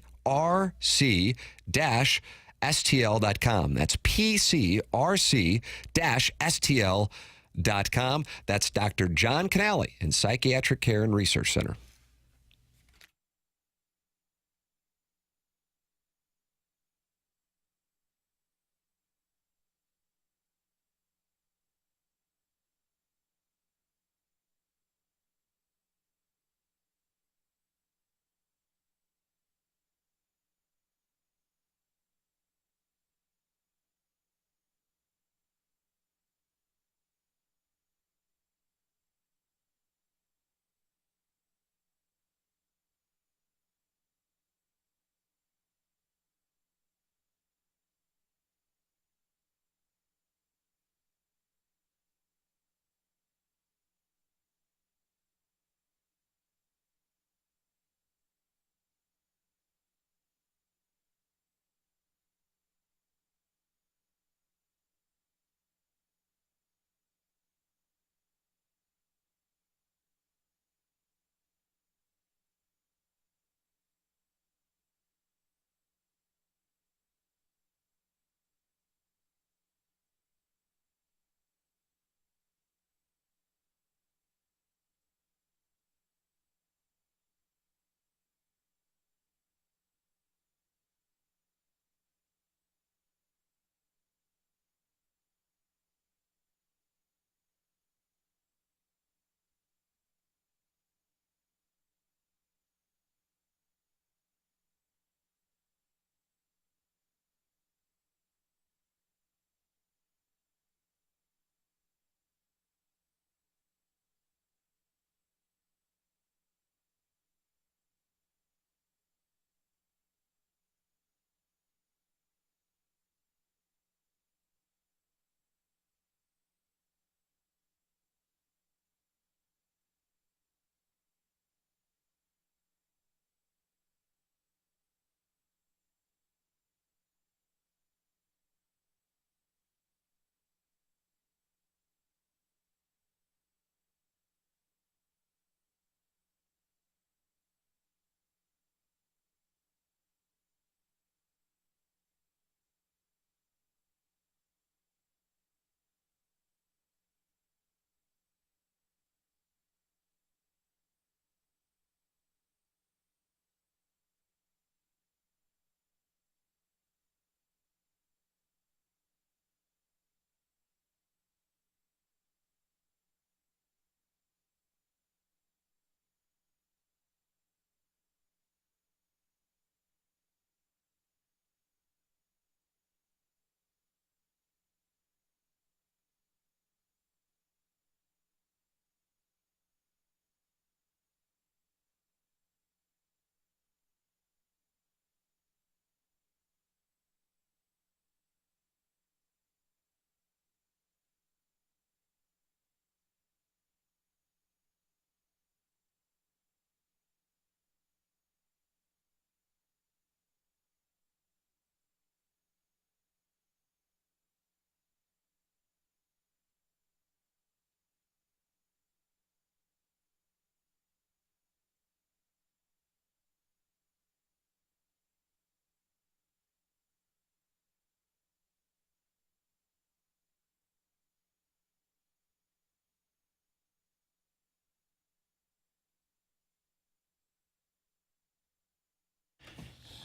That's pcrc-stl.com. That's Dr. John Canale in Psychiatric Care and Research Center.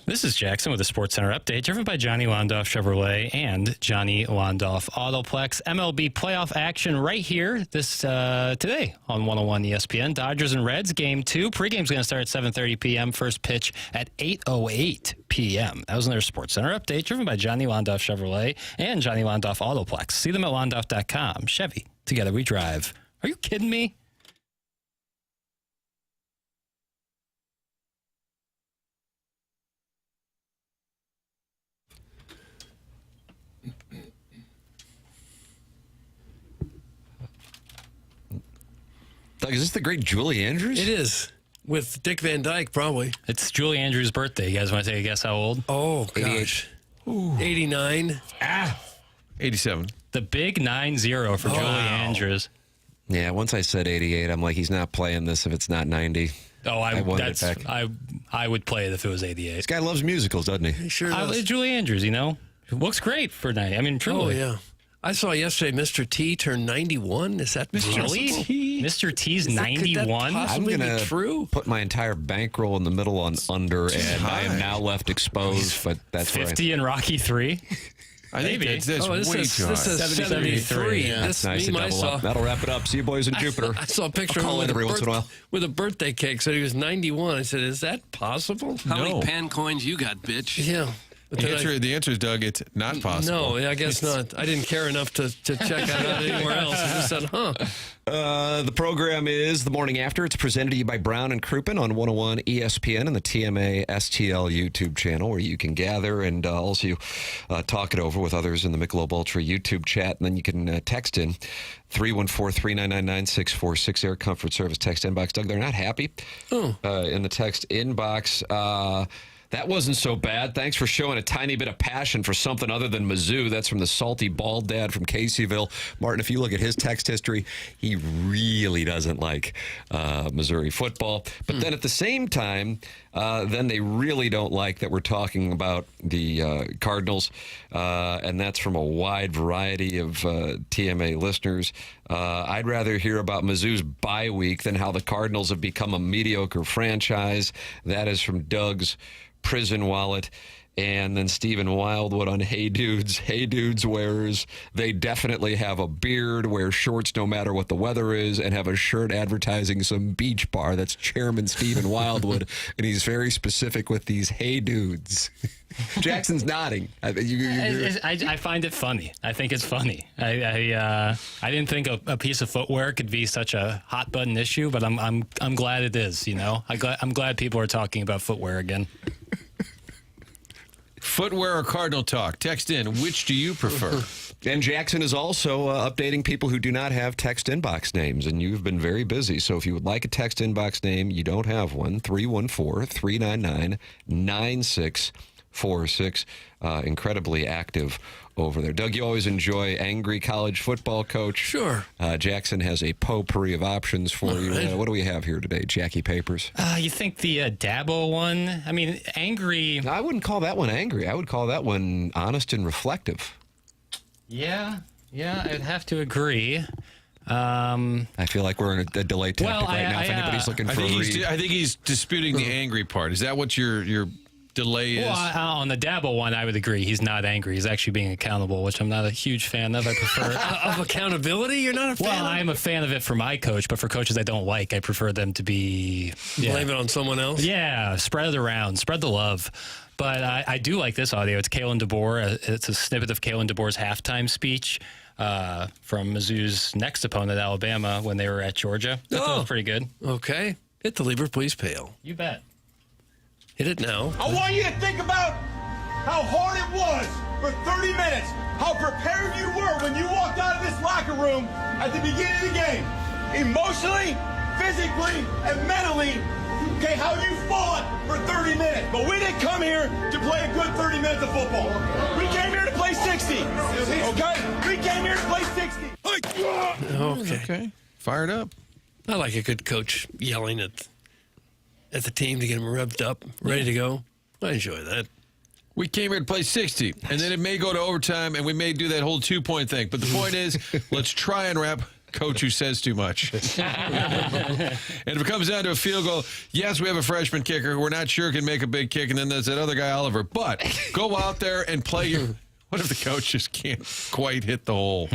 This is Jackson with a Sports Center update, driven by Johnny Londoff Chevrolet and Johnny Londoff Autoplex. MLB playoff action right here this today on 101 ESPN. Dodgers and Reds, Game 2. Pregame's going to start at 7:30 p.m. First pitch at 8:08 p.m. That was another Sports Center update, driven by Johnny Londoff Chevrolet and Johnny Londoff Autoplex. See them at londoff.com. Chevy, together we drive. Are you kidding me? Doug, is this the great Julie Andrews? It is. With Dick Van Dyke, probably. It's Julie Andrews' birthday. You guys want to take a guess how old? Oh, gosh. 89. 87. The big 9-0 for Julie Andrews. Yeah, once I said 88, I'm like, he's not playing this if it's not 90. Oh, I wanted it back. I would play it if it was 88. This guy loves musicals, doesn't he? He sure does. Julie Andrews, you know, looks great for 90. I mean, Oh, truly. yeah. I saw yesterday Mr. T turned 91. Is that Really? Mr. T's 91? I'm Possibly going to true. put my entire bankroll in the middle on under, and I am now left exposed, but that's 50 in Rocky 3? I think Maybe. that's Oh, this way is too high. 73. Yeah. This nice to meme I double saw. up. That'll wrap it up. See you boys in Jupiter. I saw a picture I'll call of in him every once in a while. with a birthday cake. Said he was 91. I said, "Is that possible?" How No. many pan coins you got, bitch? Yeah. But then The answer is, Doug, it's not possible. no, I guess not. I didn't care enough to check out anywhere else. I just said, "Huh." The program is The Morning After. It's presented to you by Brown and Crouppen on 101 ESPN and the TMA STL YouTube channel, where you can gather and also talk it over with others in the Michelob Ultra YouTube chat. And then you can text in 314-399-9646, Air Comfort Service text inbox. Doug, they're not happy in the text inbox. That wasn't so bad. Thanks for showing a tiny bit of passion for something other than Mizzou. That's from the salty bald dad from Caseyville. Martin, if you look at his text history, he really doesn't like Missouri football. But then at the same time, then they really don't like that we're talking about the Cardinals. And that's from a wide variety of TMA listeners. I'd rather hear about Mizzou's bye week than how the Cardinals have become a mediocre franchise. That is from Doug's prison wallet. And then Stephen Wildwood on Hey Dudes wearers. They definitely have a beard, wear shorts no matter what the weather is, and have a shirt advertising some beach bar. That's Chairman Stephen Wildwood, and he's very specific with these Hey Dudes. Jackson's nodding. I find it funny. I think it's funny. I didn't think a piece of footwear could be such a hot button issue, but I'm glad it is. You know, I'm glad people are talking about footwear again. Footwear or Cardinal talk? Text in. Which do you prefer? And Jackson is also updating people who do not have text inbox names, and you've been very busy. So if you would like a text inbox name, you don't have one, 314-399-9646. Incredibly active over there. Doug, you always enjoy angry college football coach. Sure. Jackson has a potpourri of options for you. right. What do we have here today? Jackie Papers? You think the Dabo one? I mean, angry. I wouldn't call that one angry. I would call that one honest and reflective. Yeah, I'd have to agree. I feel like we're in a delay tactic right now. If anybody's looking for a read. I think he's disputing the angry part. Is that what your delay is? Well, on the Dabo one, I would agree. He's not angry. He's actually being accountable, which I'm not a huge fan of. I prefer Of accountability? You're not a fan Well, of? I'm a fan of it for my coach, but for coaches I don't like, I prefer them to be Blame it on someone else? Yeah, spread it around, spread the love. But I do like this audio. It's Kalen DeBoer. It's a snippet of Kalen DeBoer's halftime speech from Mizzou's next opponent, Alabama, when they were at Georgia. I thought it was pretty good. Okay. Hit the lever, please, Pale. You bet. Hit it now. I want you to think about how hard it was for 30 minutes, how prepared you were when you walked out of this locker room at the beginning of the game. Emotionally, physically, and mentally, okay, how you fought for 30 minutes. But we didn't come here to play a good 30 minutes of football. We came here to play 60, okay? We came here to play 60. Okay. Fired up. I like a good coach yelling at the team to get them revved up, ready to go. I enjoy that. We came here to play 60, and then it may go to overtime, and we may do that whole 2-point thing. But the point is, let's try and wrap coach who says too much. And if it comes down to a field goal, yes, we have a freshman kicker. We're not sure can make a big kick. And then there's that other guy, Oliver. But go out there and play your... What if the coach just can't quite hit the hole?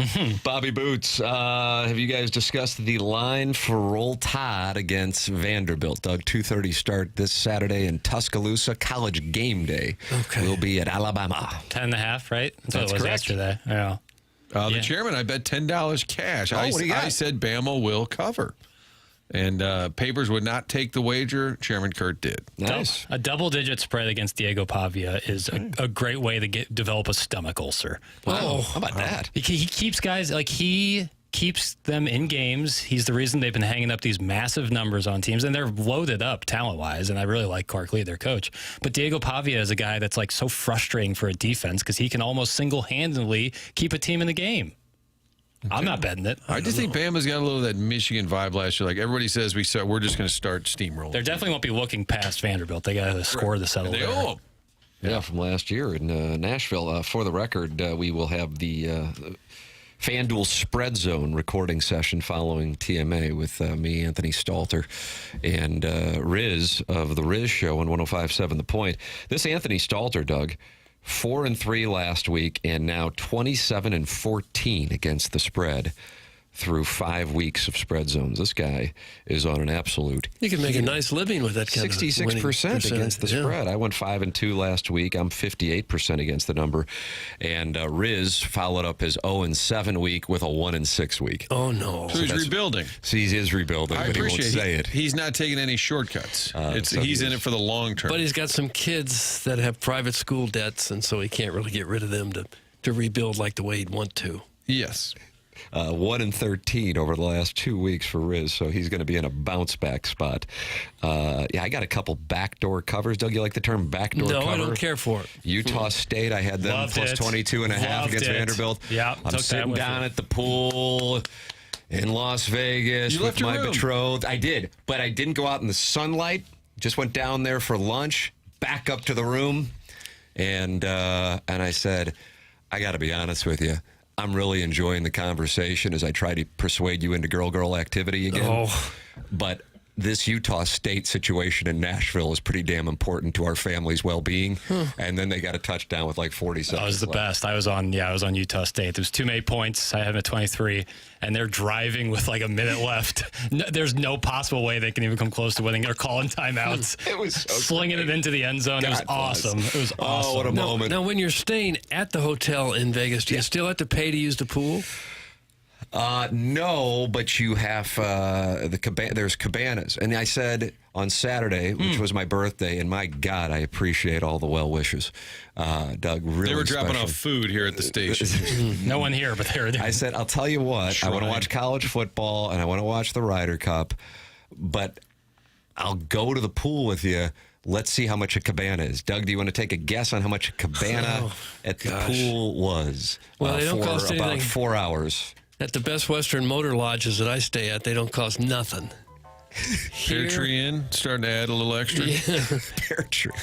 Bobby Boots, have you guys discussed the line for Roll Tide against Vanderbilt? Doug, 2:30 start this Saturday in Tuscaloosa. College game day will be at Alabama. 10.5, right? That's what it was correct. yesterday. Yeah. The chairman, I bet $10 cash. What do you got? I said Bama will cover. And papers would not take the wager. Chairman Kurt did. Nice. A double-digit spread against Diego Pavia is a great way to develop a stomach ulcer. Wow. How about that? He keeps guys, like, he keeps them in games. He's the reason they've been hanging up these massive numbers on teams, and they're loaded up talent-wise, and I really like Clark Lee, their coach. But Diego Pavia is a guy that's, like, so frustrating for a defense because he can almost single-handedly keep a team in the game. I'm not betting it. I just think Bama's got a little of that Michigan vibe last year. Like everybody says, we're just going to start steamrolling. They definitely won't be looking past Vanderbilt. They got to score to settle They there. owe 'em. Yeah, from last year in Nashville. For the record, we will have the FanDuel Spread Zone recording session following TMA with me, Anthony Stalter, and Riz of the Riz Show on 105.7 The Point. This Anthony Stalter, Doug, 4-3 last week, and now 27-14 against the spread through 5 weeks of spread zones. This guy is on an absolute. You can make a nice living with that kind of 66% against the yeah. spread. I went 5-2 last week. I'm 58% against the number. And Riz followed up his 0-7 week with a 1-6 week. Oh, no. So he's rebuilding. So he is rebuilding, I but he won't appreciate say it. He's not taking any shortcuts. He's in it for the long term. But he's got some kids that have private school debts, and so he can't really get rid of them to rebuild like the way he'd want to. Yes. 1-13 over the last 2 weeks for Riz, so he's going to be in a bounce back spot. Yeah, I got a couple backdoor covers. Doug, you like the term backdoor cover? No, I don't care for it. Utah State, I had them Loved plus it. 22.5 Loved against it. Vanderbilt. Yeah, I'm took that sitting with down you. at the pool in Las Vegas You with left your my room. betrothed. I did, but I didn't go out in the sunlight. Just went down there for lunch, back up to the room, and I said, I got to be honest with you. I'm really enjoying the conversation as I try to persuade you into girl activity again. Oh. But this Utah State situation in Nashville is pretty damn important to our family's well-being. And then they got a touchdown with like 40 seconds That was the left. best. I was on Utah State. There was too many points. I had them at 23, and they're driving with like a minute left. No, there's no possible way they can even come close to winning. They're calling timeouts. It was so slinging great. it into the end zone. It was God bless. awesome. It was awesome. Oh, what a moment. Now, when you're staying at the hotel in Vegas, do you still have to pay to use the pool? No, but you have there's cabanas. And I said on Saturday, which was my birthday, and my God, I appreciate all the well wishes. Doug, really They were dropping special. off food here at the station. No one here, but they're there. I said, I'll tell you what, I want to Shrine. watch college football and I want to watch the Ryder Cup, but I'll go to the pool with you. Let's see how much a cabana is. Doug, do you want to take a guess on how much a cabana at the pool was? Well, they don't for cost about anything. 4 hours. At the Best Western Motor Lodges that I stay at, they don't cost nothing. Pear Tree Inn, starting to add a little extra. Pear tree.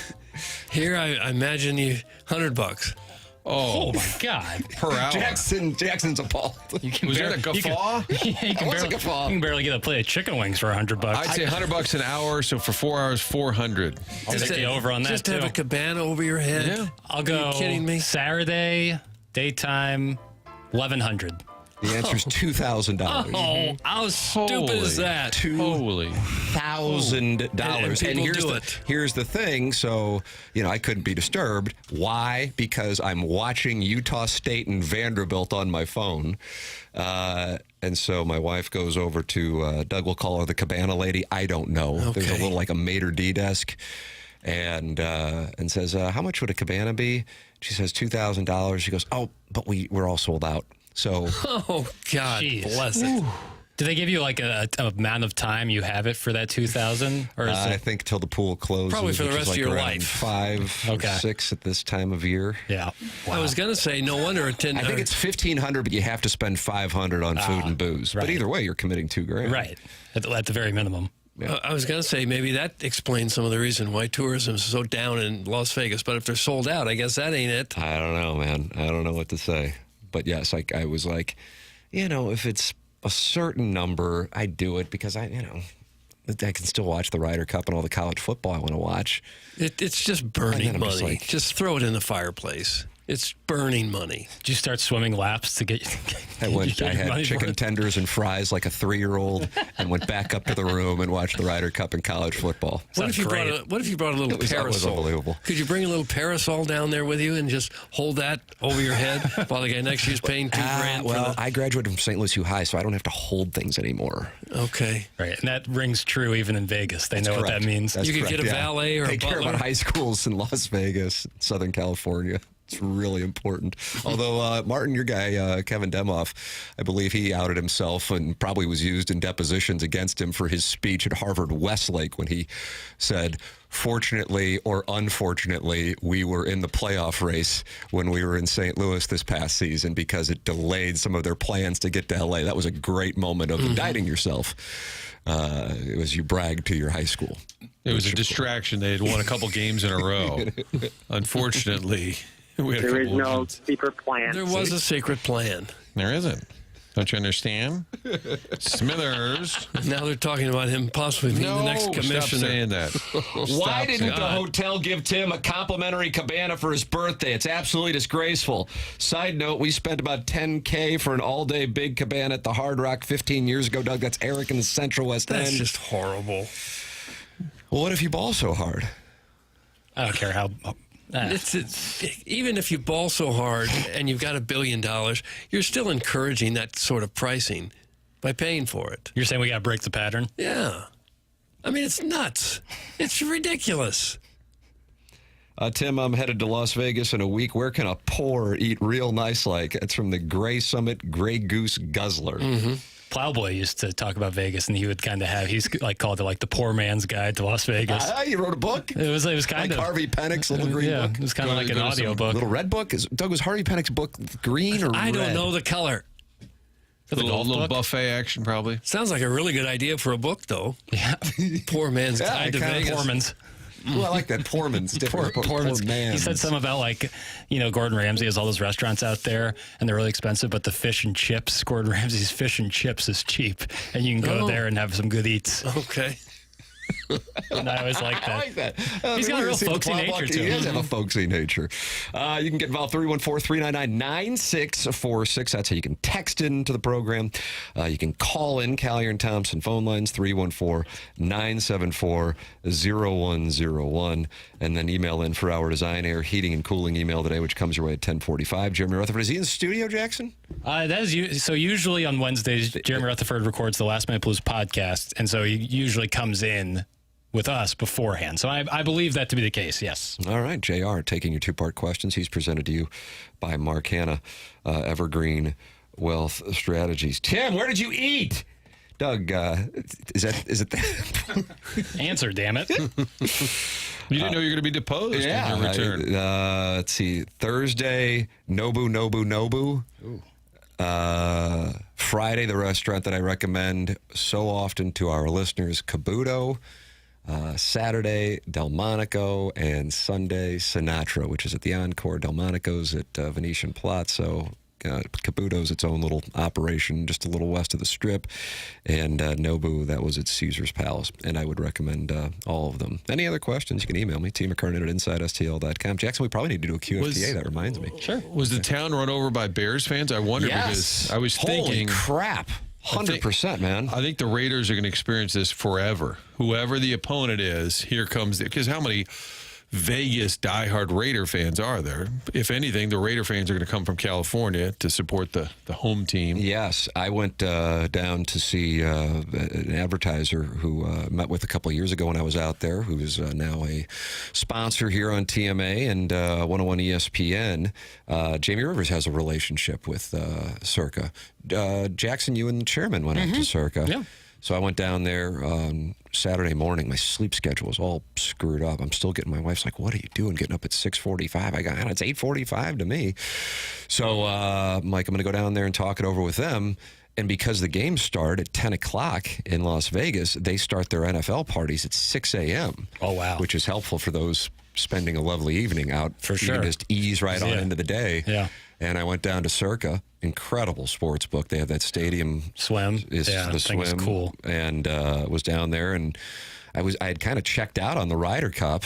Here, I imagine you $100. Oh my God! Per hour. Jackson's appalled. You can Was that a guffaw? You can, was a barely, guffaw. you can barely get a plate of chicken wings for $100. I'd say $100 an hour, so for 4 hours, 400. I'll take the over on that Just to have too. a cabana over your head. Yeah. I'll go. Are you kidding me? Saturday daytime, 1,100. The answer is $2,000. Oh, how stupid is that? Holy. $2,000. And people here's do the, it. here's the thing. So, I couldn't be disturbed. Why? Because I'm watching Utah State and Vanderbilt on my phone. And so my wife goes over to, Doug will call her the cabana lady. I don't know. There's a Okay. little like a maitre d' desk. And says, how much would a cabana be? She says $2,000. She goes, oh, but we're all sold out. So Oh, God Jeez. bless it. Do they give you like a amount of time you have it for that 2,000, or is I it? think till the pool closes. Probably for the which is rest of like your around life. 5 Okay. or 6 at this time of year. Yeah. I was going to say, no wonder it didn't. I think it's $1,500, but you have to spend $500 on food and booze. But right. either way, you're committing $2,000. Right at the very minimum. I was going to say maybe that explains some of the reason why tourism is so down in Las Vegas. But if they're sold out, I guess that ain't it. I don't know, man. I don't know what to say. But yes, I was like, if it's a certain number, I do it because I can still watch the Ryder Cup and all the college football I want to watch. It's just burning just money. like- Just throw it in the fireplace. It's burning money. Did you start swimming laps to get? I had chicken tenders and fries like a 3-year-old, and went back up to the room and watched the Ryder Cup and college football. What if you brought a little That was parasol? unbelievable. Could you bring a little parasol down there with you and just hold that over your head while the guy next to you is paying $2,000? Well, I graduated from St. Louis U High, so I don't have to hold things anymore. Okay. Right, and that rings true even in Vegas. They know Correct. what that means. That's You could correct, get a valet or a They care butler. about high schools in Las Vegas, Southern California. It's really important. Although, Martin, your guy, Kevin Demoff, I believe he outed himself and probably was used in depositions against him for his speech at Harvard Westlake when he said, fortunately or unfortunately, we were in the playoff race when we were in St. Louis this past season because it delayed some of their plans to get to L.A. That was a great moment of indicting yourself. It was you bragged to your high school. It was a distraction. They had won a couple games in a row. Unfortunately, we had a There is couple no wins. secret plan. There was a secret plan. There isn't. Don't you understand? Smithers. Now they're talking about him possibly being the next commissioner. Stop saying that. Why didn't the God. hotel give Tim a complimentary cabana for his birthday? It's absolutely disgraceful. Side note, we spent about $10K for an all-day big cabana at the Hard Rock 15 years ago, Doug. That's Eric in the Central West End. That's just horrible. Well, what if you ball so hard? I don't care how. It's even if you ball so hard and you've got $1 billion, you're still encouraging that sort of pricing by paying for it. You're saying we got to break the pattern? Yeah. I mean, it's nuts. It's ridiculous. Tim, I'm headed to Las Vegas in a week. Where can a poor eat real nice like? It's from the Gray Summit Gray Goose Guzzler. Plowboy used to talk about Vegas, and he would kind of have, he's like called it like the poor man's guide to Las Vegas. You wrote a book? It was kind Like of Harvey Pennick's little green yeah, book? it was kind of like an Go to audio some book. Little red book? Doug, was Harvey Pennick's book green or red? I don't know the color. The golf little book? buffet action, probably. Sounds like a really good idea for a book, though. Yeah, Poor man's Yeah, guide to kinda Vegas. poor man's. Ooh, I like that. Poor man's different. Poor man. He said something about like, Gordon Ramsay has all those restaurants out there and they're really expensive, but the fish and chips, Gordon Ramsay's fish and chips is cheap, and you can go there and have some good eats. Okay. And I always like that. I like that. He's got a real folksy nature to He him. does have a folksy nature. You can get involved 314-399-9646. That's how you can text into the program. You can call in Callier and Thompson phone lines 314-974-0101, and then email in for our design, air, heating, and cooling email today, which comes your way at 10:45. Jeremy Rutherford, is he in the studio, Jackson? That is so. Usually on Wednesdays, Jeremy Rutherford records the Last Minute Blues podcast, and so he usually comes in with us beforehand. So I believe that to be the case. Yes. All right, JR, taking your two-part questions. He's presented to you by Mark Hanna, Evergreen Wealth Strategies. Tim, where did you eat? Doug, is it that? Answer, damn it. You didn't know you were going to be deposed in your return. Let's see. Thursday, Nobu. Friday, the restaurant that I recommend so often to our listeners, Cabuto. Saturday, Delmonico, and Sunday, Sinatra, which is at the Encore. Delmonico's at Venetian Palazzo. Cabuto's its own little operation just a little west of the Strip. And Nobu, that was at Caesar's Palace. And I would recommend all of them. Any other questions, you can email me, McKernan at InsideSTL.com. Jackson, we probably need to do a QFTA. That reminds me. Sure. Was the town run over by Bears fans? I wonder because I was Holy thinking. crap. 100%, man. I think the Raiders are going to experience this forever. Whoever the opponent is, here comes because how many Vegas diehard Raider fans are there? If anything, the Raider fans are going to come from California to support the home team. Yes, I went down to see an advertiser who met with a couple of years ago when I was out there, who is now a sponsor here on TMA and 101 ESPN. Jamie Rivers has a relationship with Circa. Jackson, you and the chairman went out to Circa. Yeah. So I went down there Saturday morning. My sleep schedule was all screwed up. I'm still getting, my wife's like, what are you doing getting up at 6:45? I got, it's 8:45 to me. So I'm like, I'm going to go down there and talk it over with them. And because the games start at 10 o'clock in Las Vegas, they start their NFL parties at 6 a.m. Oh, wow. Which is helpful for those spending a lovely evening out. For You sure. can just ease right on into the day. Yeah. And I went down to Circa, incredible sports book. They have that stadium Swim. Is Yeah, the I think it's swim, cool. and was down there, and I had kind of checked out on the Ryder Cup,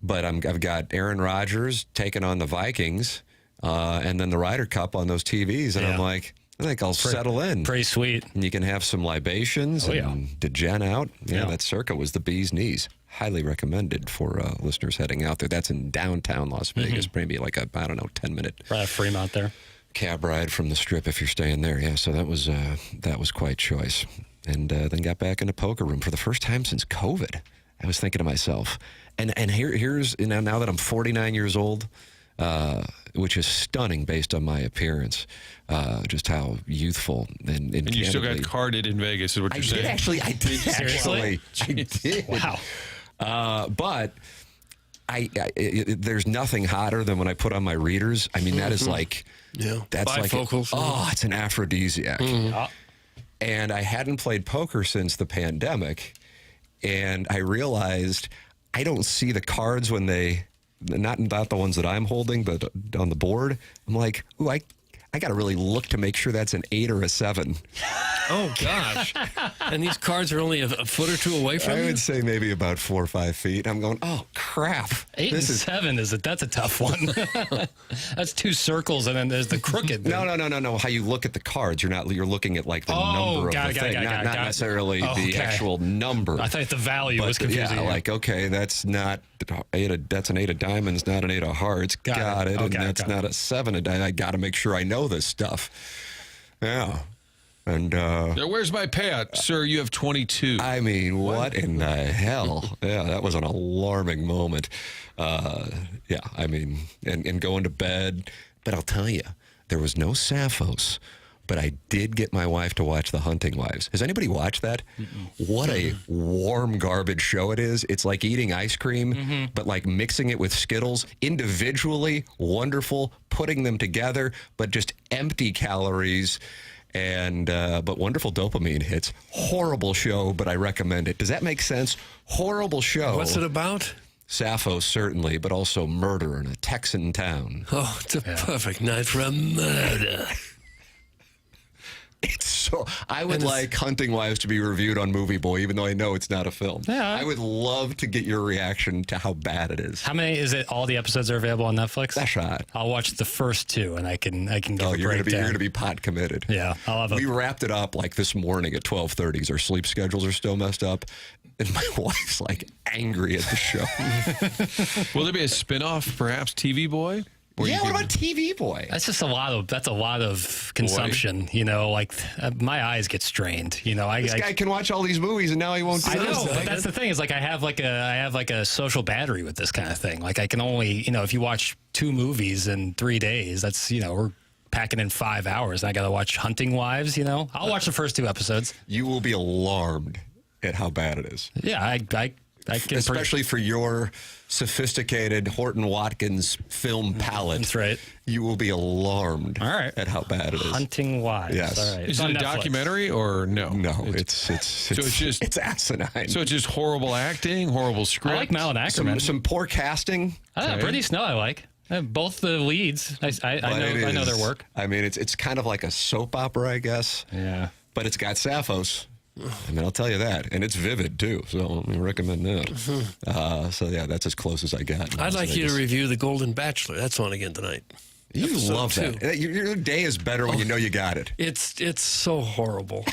but I've got Aaron Rodgers taking on the Vikings, and then the Ryder Cup on those TVs, and I'm like, I think I'll settle in. Pretty sweet. And you can have some libations and degen out. Yeah, that circa was the bee's knees. Highly recommended for listeners heading out there. That's in downtown Las Vegas. Maybe like a, 10-minute Right at Fremont there. cab ride from the Strip if you're staying there. Yeah, so that was quite choice. And then got back into poker room for the first time since COVID. I was thinking to myself, and here's now that I'm 49 years old, which is stunning based on my appearance, just how youthful and you still got candidly- carded in Vegas, is what you're saying. I did Seriously? actually. I did. Wow. But there's nothing hotter than when I put on my readers. I mean, that is like, that's Bifocals. It's an aphrodisiac. And I hadn't played poker since the pandemic, and I realized I don't see the cards when they, not the ones that I'm holding, but on the board. I'm like, ooh, I got to really look to make sure that's an 8 or a 7. Oh, gosh. And these cards are only a foot or two away from I you? would say maybe about 4 or 5 feet. I'm going, oh, crap. 8 and 7 that's a tough one. That's 2 circles, and then there's the crooked. No. How you look at the cards, you're looking at like the number of the thing, not necessarily the actual number. I thought the value was confusing. Yeah, like, okay, that's not that's an 8 of diamonds, not an 8 of hearts. Got it. Okay, and that's not a 7 of diamonds. I got to make sure I know this stuff. Yeah. And Now, where's my payout? Sir, you have 22. I mean, what in the hell? Yeah, that was an alarming moment. Yeah, I mean, and going to bed. But I'll tell you, there was no Sappho's, but I did get my wife to watch The Hunting Wives. Has anybody watched that? What a warm garbage show it is. It's like eating ice cream, but like mixing it with Skittles. Individually, wonderful. Putting them together, but just empty calories. And but wonderful dopamine hits. Horrible show, but I recommend it. Does that make sense? Horrible show. What's it about? Sappho, certainly, but also murder in a Texan town. Oh, it's a perfect night for a murder. It's so. I would like Hunting Wives to be reviewed on Movie Boy, even though I know it's not a film. Yeah. I would love to get your reaction to how bad it is. How many is it? All the episodes are available on Netflix? That's right. I'll watch the first 2, and I can give a You're breakdown. gonna be pot committed. Yeah, I'll have We wrapped it up like this morning at 12:30 because our sleep schedules are still messed up, and my wife's like angry at the show. Will there be a spin-off, perhaps, TV Boy? Yeah, what about TV Boy? That's just a lot of consumption. You know, like my eyes get strained. You know, This guy can watch all these movies and now he won't do I know, this. but that's the thing is like I have like a social battery with this kind of thing. Like I can only, if you watch 2 movies in 3 days, that's, we're packing in 5 hours. And I got to watch Hunting Wives, I'll watch the first 2 episodes. You will be alarmed at how bad it is. Yeah, I can especially for your sophisticated Horton Watkins film palette. That's right. You will be alarmed All right. at how bad it is. Hunting Wives. Yes. All right. Is it a documentary or no? No, it's it's asinine. So it's just horrible acting, horrible script. I like Malin Ackerman. some poor casting. Brittany Snow I like. Both the leads. I know their work. I mean, it's kind of like a soap opera, I guess. Yeah. But it's got Sappho's. I mean, I'll tell you that. And it's vivid, too. So I recommend that. So, yeah, that's as close as I got. I'd like you to review The Golden Bachelor. That's on again tonight. You Episode love 2. that. Your day is better when you know you got it. It's so horrible.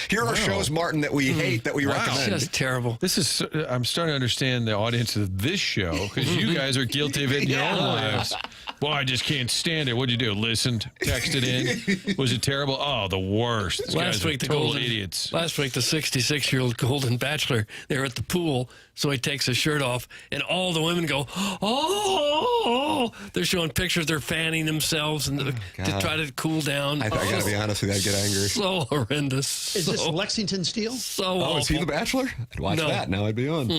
Here are shows, Martin, that we hate, that we recommend. It's just terrible. This is. I'm starting to understand the audience of this show because you guys are guilty of it in your own lives. Well, I just can't stand it. What'd you do? Listened, texted in. Was it terrible? Oh, the worst. These guys are total idiots. Last week, the 66-year-old Golden Bachelor, they were at the pool, so he takes his shirt off, and all the women go, oh! They're showing pictures. They're fanning themselves and to try to cool down. I got to be honest with you, I'd get angry. So horrendous. Is this Lexington Steel? So Oh, is he The Bachelor? I'd watch that. Now I'd be on.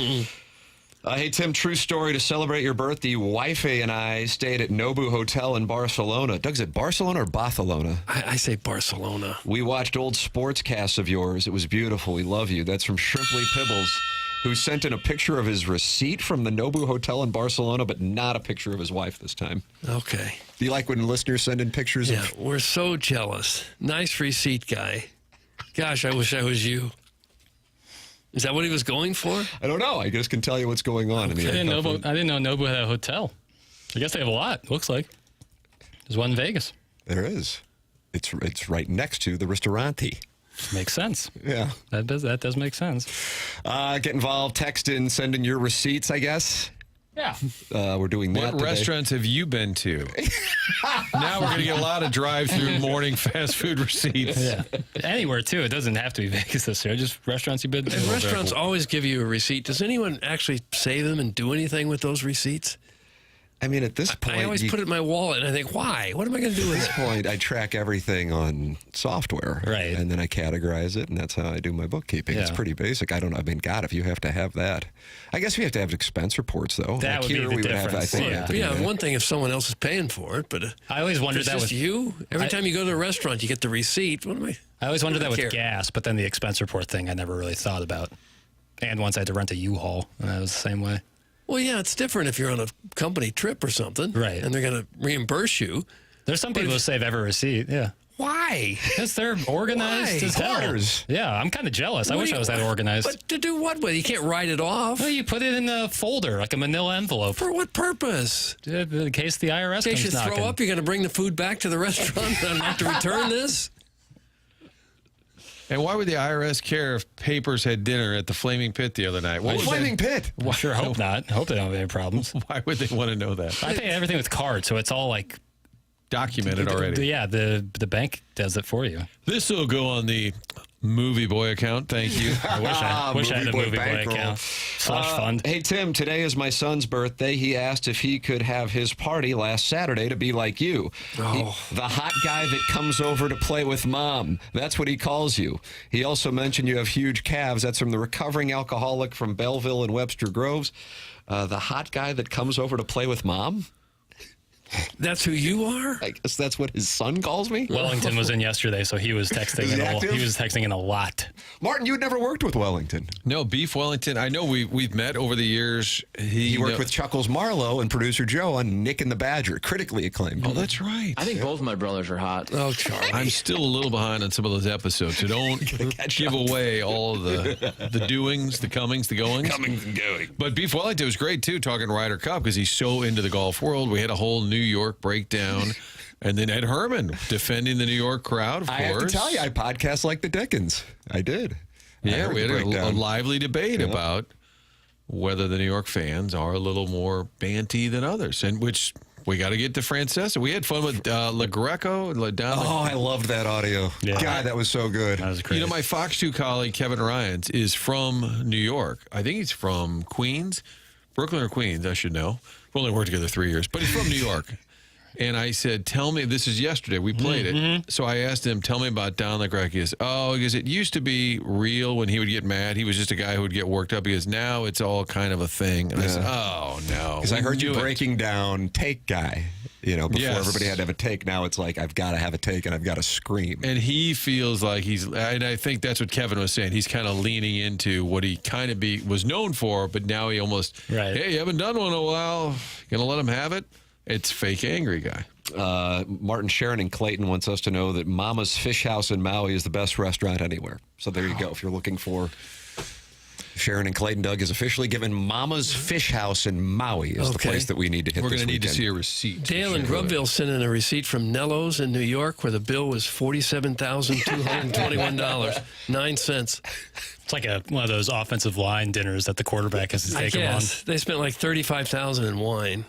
Hey, Tim, true story. To celebrate your birthday, wifey and I stayed at Nobu Hotel in Barcelona. Doug, is it Barcelona or Barcelona? I say Barcelona. We watched old sports casts of yours. It was beautiful. We love you. That's from Shrimply Pibbles. who sent in a picture of his receipt from the Nobu Hotel in Barcelona, but not a picture of his wife this time. Okay. Do you like when listeners send in pictures Yeah, of... we're so jealous. Nice receipt guy. Gosh, I wish I was you. Is that what he was going for? I don't know. I just can tell you what's going on in the I didn't know Nobu had a hotel. I guess they have a lot, looks like. There's one in Vegas. There is. It's right next to the Ristorante. Makes sense. Yeah. That does make sense. Get involved, text in, send in your receipts, I guess. Yeah. We're doing that What today. restaurants have you been to? Now we're going to get a lot of drive-through morning fast food receipts. Yeah. Anywhere, too. It doesn't have to be Vegas this year. Just restaurants you've been to. And restaurants always give you a receipt. Does anyone actually save them and do anything with those receipts? I mean, at this point... I always put it in my wallet, and I think, why? What am I going to do with At it? this point, I track everything on software. Right. And then I categorize it, and that's how I do my bookkeeping. It's Yeah. pretty basic. God, if you have to have that. I guess we have to have expense reports, though. That would be the we would have, I difference. think, Yeah. Anthony, Yeah, that. one thing if someone else is paying for it, but I always if wondered it's that just with you. Every time you go to a restaurant, you get the receipt. What am I? I always wondered that with care. gas, but then the expense report thing I never really thought about. And once I had to rent a U-Haul, and that was the same way. Well, yeah, it's different if you're on a company trip or something, Right. And they're going to reimburse you. There's some people who save every receipt, yeah. Why? Because they're organized Why? as hell. Hoarders. Yeah, I'm kind of jealous. I What wish do I you- was that organized. But to do what with? You can't write it off. Well, you put it in a folder, like a manila envelope. For what purpose? In case the IRS In case you comes knocking. throw up, you're going to bring the food back to the restaurant and have to return this? And why would the IRS care if Papers had dinner at the Flaming Pit the other night? What was Flaming Pit. I sure hope not. I hope they don't have any problems. that? Why would they want to know that? I pay everything with cards, so it's all like... Documented already. Yeah, the bank does it for you. This will go on the Movie Boy account. Thank you. I wish I had a Movie Boy movie boy bankroll. account. Slush fund. Hey, Tim, today is my son's birthday. He asked if he could have his party last Saturday to be like you. The hot guy that comes over to play with mom. That's what he calls you. He also mentioned you have huge calves. That's from the recovering alcoholic from Belleville and Webster Groves. The hot guy that comes over to play with mom? That's who you are? I guess that's what his son calls me? Wellington was in yesterday, so he was texting Is he in active? he was texting in a lot. Martin, you had never worked with Wellington. No, Beef Wellington. I know we've met over the years. He worked with Chuckles Marlowe and producer Joe on Nick and the Badger, critically acclaimed. Oh, that's right. I think both my brothers are hot. Oh, Charlie. I'm still a little behind on some of those episodes, so don't give away all of the doings, the comings, the goings. Comings and going. But Beef Wellington was great, too, talking Ryder Cup, because he's so into the golf world. We had a whole New York breakdown. And then Ed Herman defending the New York crowd, of course. I have to tell you, I podcast like the Dickens. I did. Yeah, heard we had the a breakdown. lively debate about whether the New York fans are a little more banty than others, and which we got to get to Francesa. We had fun with Le Greco down Oh, I loved that audio. Yeah. God, that was so good. That was crazy. You know, my Fox 2 colleague, Kevin Ryans, is from New York. I think he's from Queens, Brooklyn or Queens, I should know. We only worked together 3 years, but he's from New York. And I said, tell me, this is yesterday, we played it. So I asked him, tell me about Don LeGrec. He goes, because it used to be real when he would get mad. He was just a guy who would get worked up. He goes, now it's all kind of a thing. And I said, oh, no. Because I we heard you knew it. breaking down take guy. You know, before Yes. everybody had to have a take. Now it's like, I've got to have a take and I've got to scream. And he feels like and I think that's what Kevin was saying. He's kind of leaning into what he kind of was known for, but now he almost, Right. hey, you haven't done one in a while. Gonna let him have it? It's fake angry guy. Martin Sharon in Clayton wants us to know that Mama's Fish House in Maui is the best restaurant anywhere. So there you go. If you're looking for Sharon and Clayton, Doug is officially given Mama's Fish House in Maui is the Okay. place that we need to hit We're this going to need to weekend. see a receipt. Dale in Grubville sent in a receipt from Nello's in New York where the bill was $47,221.09. It's like one of those offensive line dinners that the quarterback has to I take them on. guess they spent like $35,000 in wine.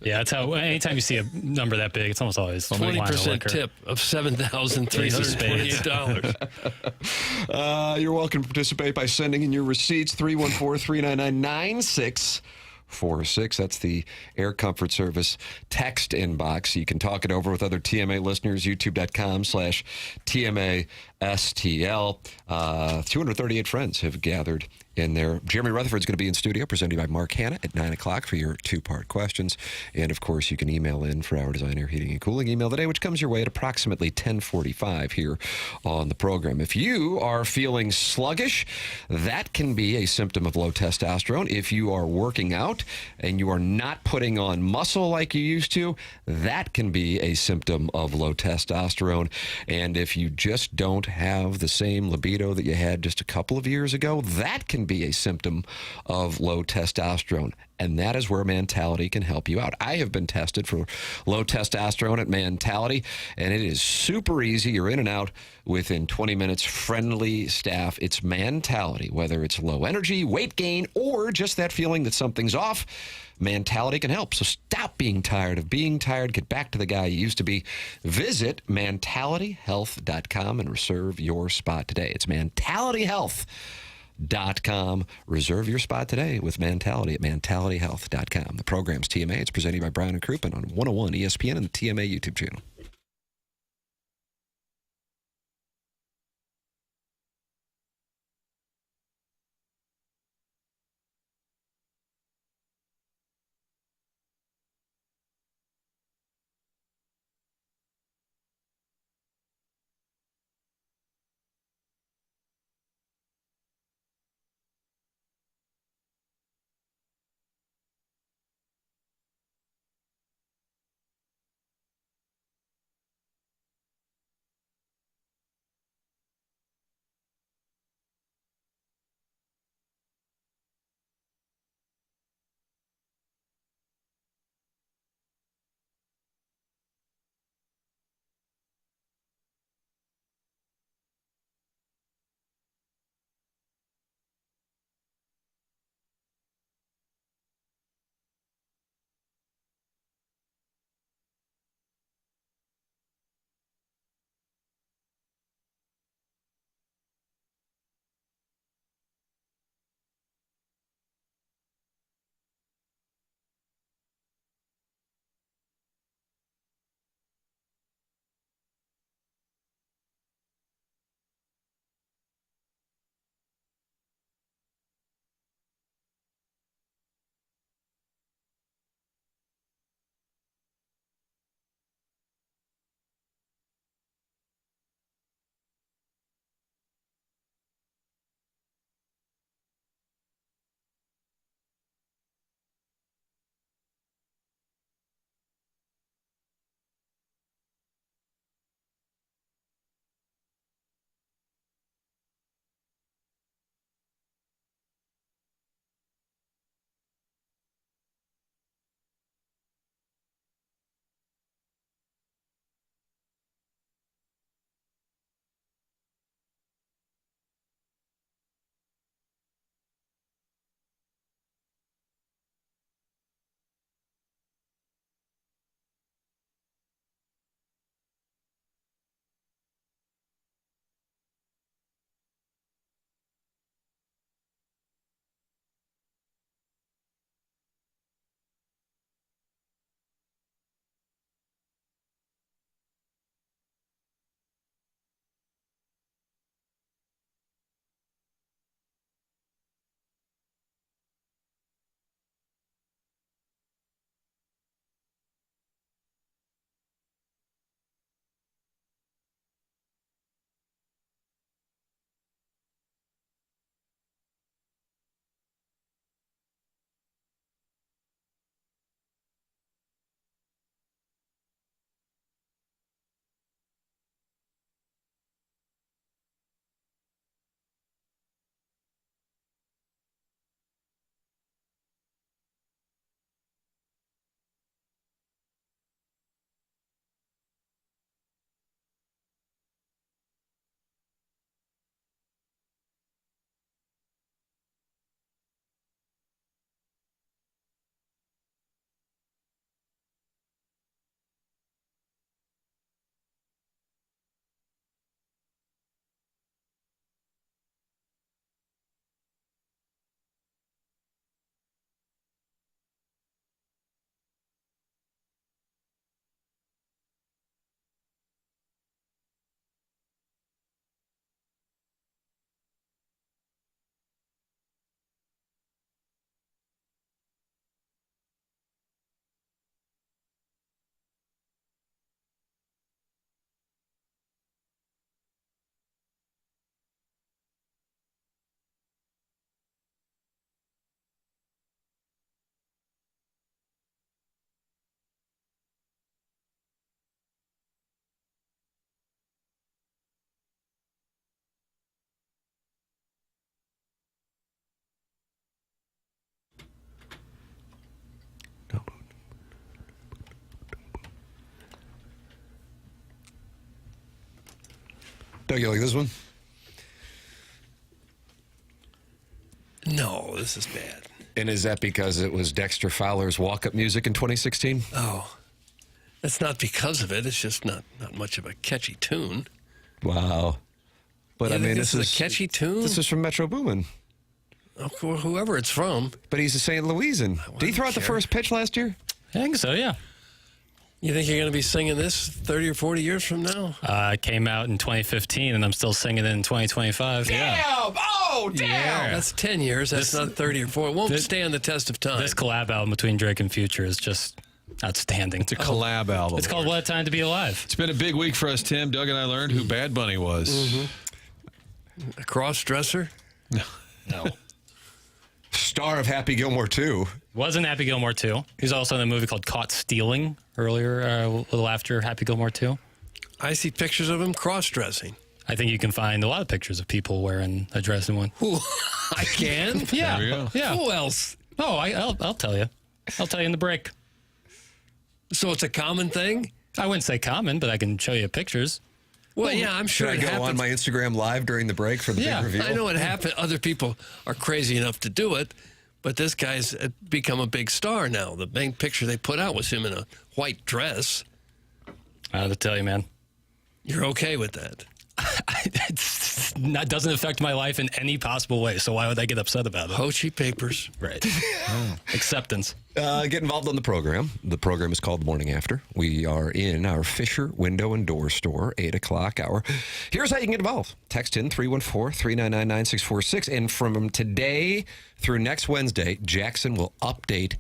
Yeah, that's how. Anytime you see a number that big, it's almost always wine or 20% liquor. tip of $7,328. You're welcome to participate by sending in your receipts, 314-399-9646. That's the Air Comfort Service text inbox. You can talk it over with other TMA listeners, youtube.com/TMA STL. 238 friends have gathered in there. Jeremy Rutherford's going to be in studio, presented by Mark Hanna at 9 o'clock for your two-part questions. And, of course, you can email in for our Design Air Heating and Cooling email today, which comes your way at approximately 10:45 here on the program. If you are feeling sluggish, that can be a symptom of low testosterone. If you are working out and you are not putting on muscle like you used to, that can be a symptom of low testosterone. And if you just don't have the same libido that you had just a couple of years ago, that can be a symptom of low testosterone. And that is where Mentality can help you out. I have been tested for low testosterone at Mentality, and it is super easy. You're in and out within 20 minutes. Friendly staff. It's Mentality. Whether it's low energy, weight gain, or just that feeling that something's off, Mentality can help. So stop being tired of being tired. Get back to the guy you used to be. Visit mentalityhealth.com and reserve your spot today. It's mentalityhealth.com. Reserve your spot today with Mentality at mentalityhealth.com. The program's TMA. It's presented by Brown and Crouppen on 101 ESPN and the TMA YouTube channel. Don't you like this one? No, this is bad. And is that because it was Dexter Fowler's walk-up music in 2016? Oh, that's not because of it. It's just not much of a catchy tune. Wow. But You I think mean, this is a catchy tune? This is from Metro Boomin. Whoever it's from. But he's a St. Louisan. Did he throw out the first pitch last year? I think so, yeah. You think you're going to be singing this 30 or 40 years from now? It came out in 2015, and I'm still singing it in 2025. Damn! Yeah. Oh, damn! Yeah. That's 10 years. That's not 30 or 40. It won't stand the test of time. This collab album between Drake and Future is just outstanding. It's a collab album. It's called What a Time to Be Alive. It's been a big week for us, Tim. Doug and I learned who Bad Bunny was. A cross-dresser? No. Star of Happy Gilmore 2. Wasn't Happy Gilmore 2. He's also in a movie called Caught Stealing earlier, a little after Happy Gilmore 2. I see pictures of him cross-dressing. I think you can find a lot of pictures of people wearing a dress in one. Who? I can? Yeah. There we go. Yeah. Who else? Oh, I'll tell you. I'll tell you in the break. So it's a common thing? I wouldn't say common, but I can show you pictures. Well, yeah, I'm sure Should I it go happens. on my Instagram live during the break for the Yeah, big reveal? I know it happened. Other people are crazy enough to do it, but this guy's become a big star now. The main picture they put out was him in a white dress. I have to tell you, man. You're okay with that? It doesn't affect my life in any possible way, so why would I get upset about it? Hochi papers. Right. Acceptance. Get involved on the program. The program is called The Morning After. We are in our Fisher Window and Door Store, 8 o'clock hour. Here's how you can get involved. Text in 314-399-9646. And from today through next Wednesday, Jackson will update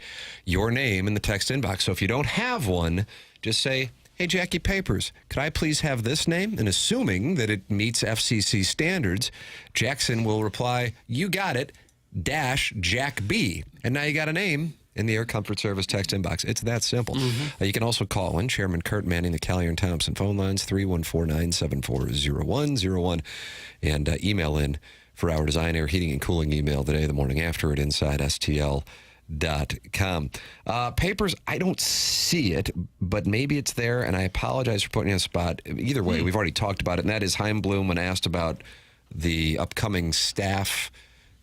your name in the text inbox. So if you don't have one, just say, hey, Jackie Papers, could I please have this name? And assuming that it meets FCC standards, Jackson will reply, you got it, Jack B. And now you got a name in the Air Comfort Service text inbox. It's that simple. You can also call in. Chairman Kurt manning the Callier and Thompson phone lines, 314-974-0101. And email in for our design, air, heating, and cooling email today, the morning after at InsideSTL.com. Papers, I don't see it, but maybe it's there, and I apologize for putting you on the spot. Either way, we've already talked about it, and that is Chaim Bloom when asked about the upcoming staff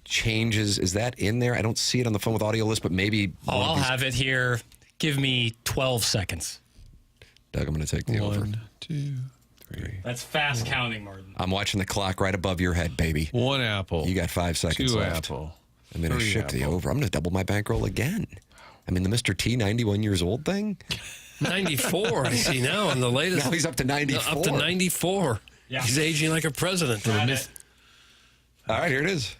changes. Is that in there? I don't see it on the phone with audio list, but maybe... I'll have it here. Give me 12 seconds. Doug, I'm going to take the over. 1, 2, 3. That's fast counting, Martin. I'm watching the clock right above your head, baby. 1 apple. You got 5 seconds 2 left. apple. I'm going to 3 ship the apple. over. I'm going to double my bankroll again. I mean, the Mr. T, 91 years old thing? 94, I see now on the latest. Now he's up to 94. Up to 94. Yeah. He's aging like a president. All right, here it is.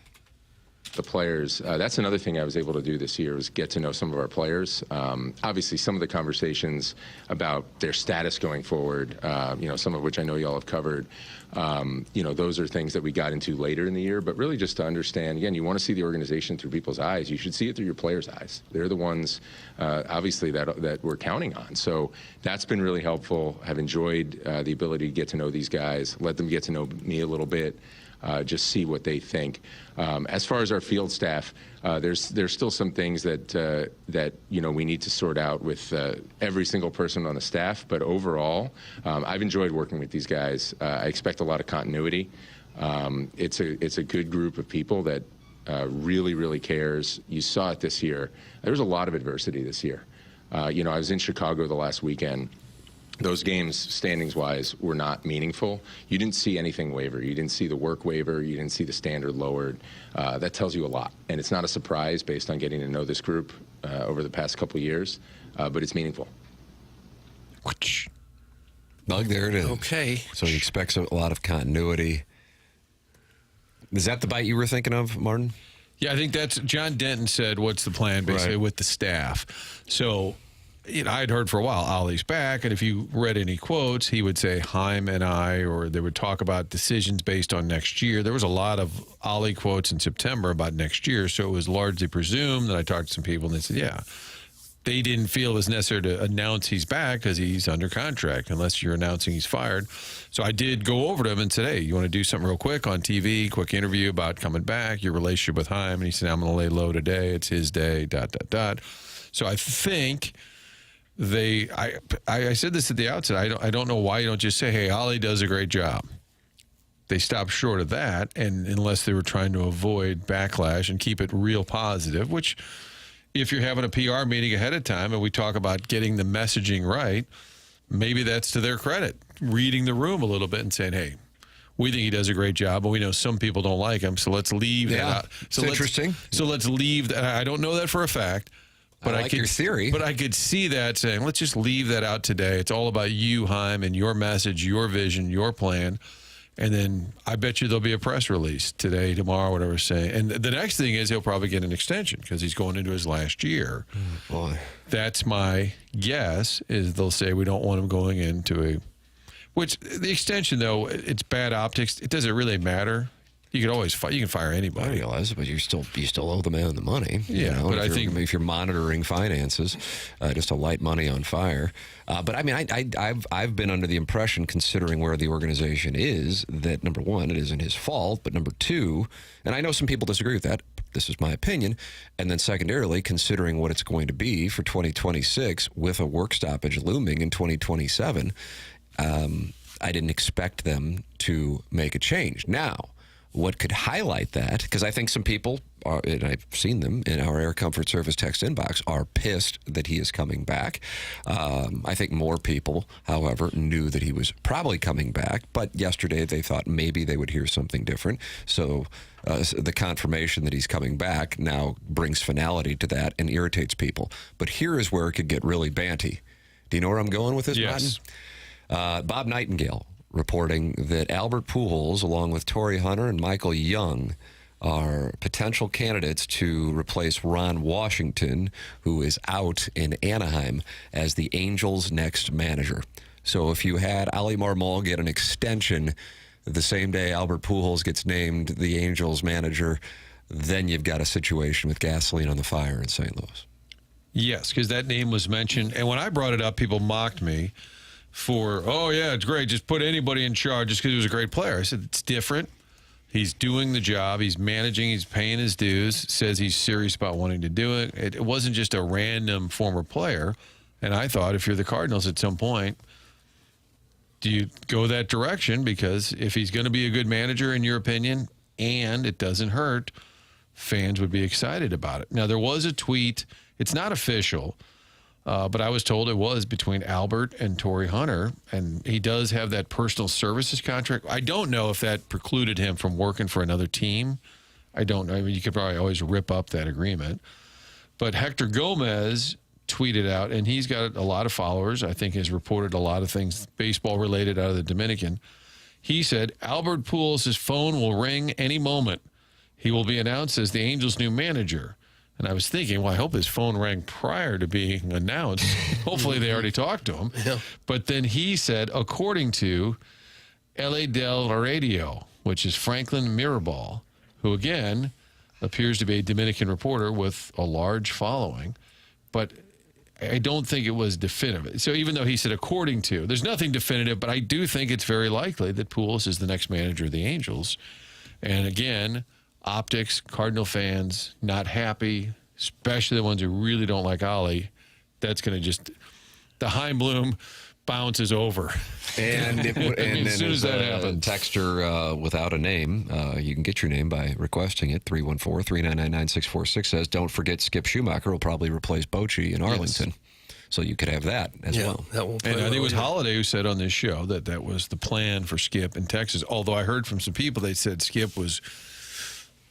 The players, that's another thing I was able to do this year, was get to know some of our players. Obviously, some of the conversations about their status going forward, some of which I know you all have covered, those are things that we got into later in the year. But really just to understand, again, you want to see the organization through people's eyes. You should see it through your players' eyes. They're the ones, obviously, that we're counting on. So that's been really helpful. I've enjoyed the ability to get to know these guys, let them get to know me a little bit. Just see what they think. As far as our field staff, there's still some things that we need to sort out with every single person on the staff. But overall, I've enjoyed working with these guys. I expect a lot of continuity. It's a good group of people that really, really cares. You saw it this year. There was a lot of adversity this year. I was in Chicago the last weekend. Those games, standings-wise, were not meaningful. You didn't see anything waver. You didn't see the work waver. You didn't see the standard lowered. That tells you a lot. And it's not a surprise based on getting to know this group over the past couple of years, but it's meaningful. Doug, there it is. Okay. So he expects a lot of continuity. Is that the bite you were thinking of, Martin? Yeah, I think that's John Denton said, what's the plan basically with the staff? So, I'd heard for a while, Oli's back, and if you read any quotes, he would say Chaim and I, or they would talk about decisions based on next year. There was a lot of Oli quotes in September about next year, so it was largely presumed. And I talked to some people, and they said, yeah, they didn't feel it was necessary to announce he's back because he's under contract, unless you're announcing he's fired. So I did go over to him and said, hey, you want to do something real quick on TV, quick interview about coming back, your relationship with Chaim? And he said, I'm going to lay low today. It's his day, ... So I think... I said this at the outset. I don't know why you don't just say, hey, Oli does a great job. they stopped short of that, and unless they were trying to avoid backlash and keep it real positive, which if you're having a PR meeting ahead of time and we talk about getting the messaging right, maybe that's to their credit, reading the room a little bit and saying, hey, we think he does a great job, but we know some people don't like him, so let's leave that out. So it's interesting. So let's leave that. I don't know that for a fact, but I like your theory. But I could see that saying, let's just leave that out today. It's all about you, Chaim, and your message, your vision, your plan. And then I bet you there'll be a press release today, tomorrow, whatever it's saying. And the next thing is he'll probably get an extension because he's going into his last year. Oh, boy. That's my guess, is they'll say we don't want him going into a... Which, the extension, though, it's bad optics. It doesn't really matter. You can always you can fire anybody. I realize, but you still owe the man the money. Yeah, but I think if you're monitoring finances, just to light money on fire. But I mean, I've been under the impression, considering where the organization is, that number one, it isn't his fault, but number two, and I know some people disagree with that. This is my opinion. And then secondarily, considering what it's going to be for 2026 with a work stoppage looming in 2027, I didn't expect them to make a change. Now, what could highlight that, because I think some people, and I've seen them in our Air Comfort Service text inbox, are pissed that he is coming back. I think more people, however, knew that he was probably coming back, but yesterday they thought maybe they would hear something different. So the confirmation that he's coming back now brings finality to that and irritates people. But here is where it could get really banty. Do you know where I'm going with this, yes. Martin? Bob Nightingale reporting that Albert Pujols, along with Torrey Hunter and Michael Young, are potential candidates to replace Ron Washington, who is out in Anaheim, as the Angels' next manager. So if you had Oli Marmol get an extension the same day Albert Pujols gets named the Angels' manager, then you've got a situation with gasoline on the fire in St. Louis. Yes, because that name was mentioned. And when I brought it up, people mocked me for, oh, yeah, it's great. Just put anybody in charge just because he was a great player. I said, it's different. He's doing the job. He's managing. He's paying his dues. Says he's serious about wanting to do it. It wasn't just a random former player. And I thought, if you're the Cardinals at some point, do you go that direction? Because if he's going to be a good manager, in your opinion, and it doesn't hurt, fans would be excited about it. Now, there was a tweet. It's not official. But I was told it was between Albert and Torrey Hunter, and he does have that personal services contract. I don't know if that precluded him from working for another team. I don't know. I mean, you could probably always rip up that agreement. But Hector Gomez tweeted out, and he's got a lot of followers. I think has reported a lot of things baseball-related out of the Dominican. He said, Albert Pujols' phone will ring any moment. He will be announced as the Angels' new manager. And I was thinking, well, I hope his phone rang prior to being announced. Hopefully they already talked to him. Yeah. But then he said, according to LA del Radio, which is Franklin Mirabal, who, again, appears to be a Dominican reporter with a large following. But I don't think it was definitive. So even though he said according to, there's nothing definitive, but I do think it's very likely that Pujols is the next manager of the Angels. And again, optics, Cardinal fans not happy, especially the ones who really don't like Oli. That's going to just, the Chaim Bloom bounce is over. And, as soon as that happens. Texter without a name, you can get your name by requesting it. 314-399-9646 says, don't forget Skip Schumacher will probably replace Bochy in Arlington. Yes. So you could have that as well. That will and I think it was Holiday who said on this show that that was the plan for Skip in Texas. Although I heard from some people, they said Skip was,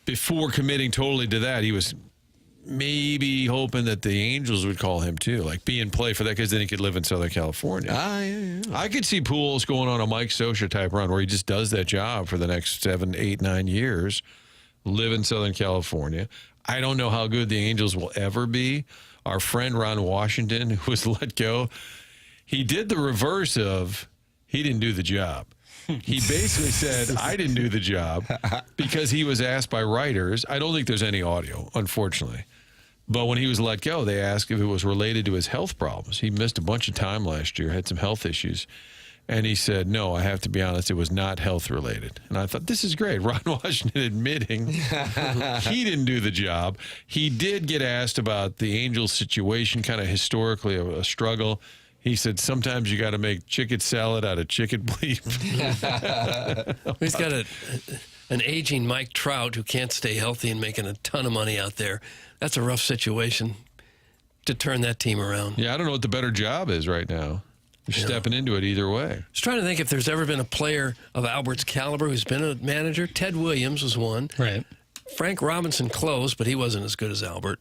before committing totally to that, he was maybe hoping that the Angels would call him too, like be in play for that, because then he could live in Southern California. Yeah. I could see Pujols going on a Mike Scioscia type run where he just does that job for the next 7, 8, 9 years, live in Southern California. I don't know how good the Angels will ever be. Our friend Ron Washington, who was let go, he did the reverse of, he didn't do the job. He basically said, I didn't do the job, because he was asked by writers. I don't think there's any audio, unfortunately. But when he was let go, they asked if it was related to his health problems. He missed a bunch of time last year, had some health issues. And he said, no, I have to be honest, it was not health related. And I thought, this is great. Ron Washington admitting he didn't do the job. He did get asked about the Angels situation, kind of historically a struggle. He said sometimes you got to make chicken salad out of chicken bleep. He's got an aging Mike Trout who can't stay healthy and making a ton of money out there. That's a rough situation to turn that team around. Yeah, I don't know what the better job is right now. You're stepping into it either way. I was trying to think if there's ever been a player of Albert's caliber who's been a manager. Ted Williams was one. Right. Frank Robinson close, but he wasn't as good as Albert.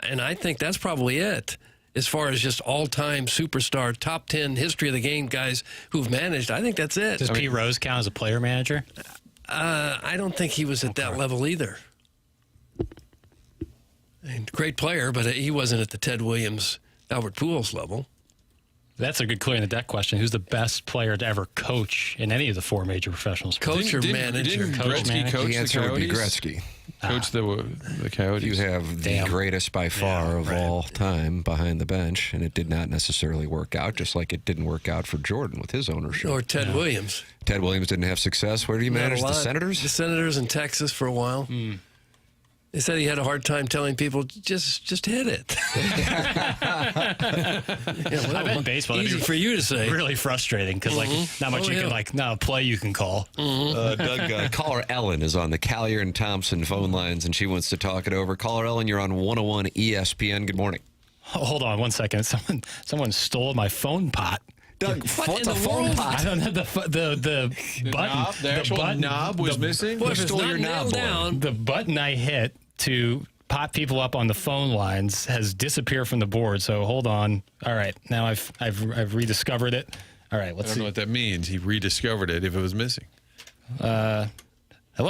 And I think that's probably it. As far as just all-time superstar, top 10 history of the game guys who've managed, I think that's it. Does Pete Rose count as a player manager? I don't think he was at that level either. Great player, but he wasn't at the Ted Williams, Albert Pujols level. That's a good clearing the deck question. Who's the best player to ever coach in any of the four major professional sports? Coach or manager? Didn't Coach, Gretzky manager. coach The the answer would be Coyotes? Gretzky. Coach the Coyotes. You have the Damn. greatest by far of right. all time behind the bench, and it did not necessarily work out, just like it didn't work out for Jordan with his ownership. Or Ted Williams. Ted Williams didn't have success. Where did he Not a manage? The lot. Senators? The Senators in Texas for a while. They said he had a hard time telling people, just hit it. I bet in baseball that'd Easy be for you to say. really frustrating because not much you can not a play you can call. Caller Ellen is on the Collier and Thompson phone lines, and she wants to talk it over. Caller Ellen, you're on 101 ESPN. Good morning. Hold on one second. Someone stole my phone pot. Doug, what's a phone pot? I don't know the button. knob, the actual button, knob was missing? Boy, if it's stole not your knob, nailed boy? down, The button I hit to pop people up on the phone lines has disappeared from the board. So hold on. All right, now I've rediscovered it. All right, I let's don't know see. what that means. He rediscovered it if it was missing. Hello,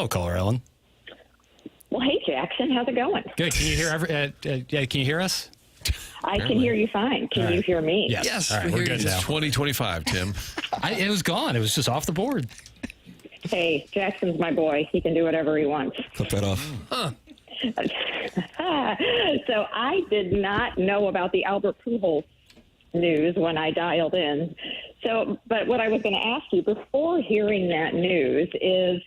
caller Ellen. Well, hey, Jackson, how's it going? Good. Can you hear? Can you hear us? I can hear you fine. Can you hear me? Yes, All right, we we're hear good you. now. 2025, Tim. It was gone. It was just off the board. Hey, Jackson's my boy. He can do whatever he wants. Clip that off. So I did not know about the Albert Pujols news when I dialed in. So, but what I was going to ask you before hearing that news is,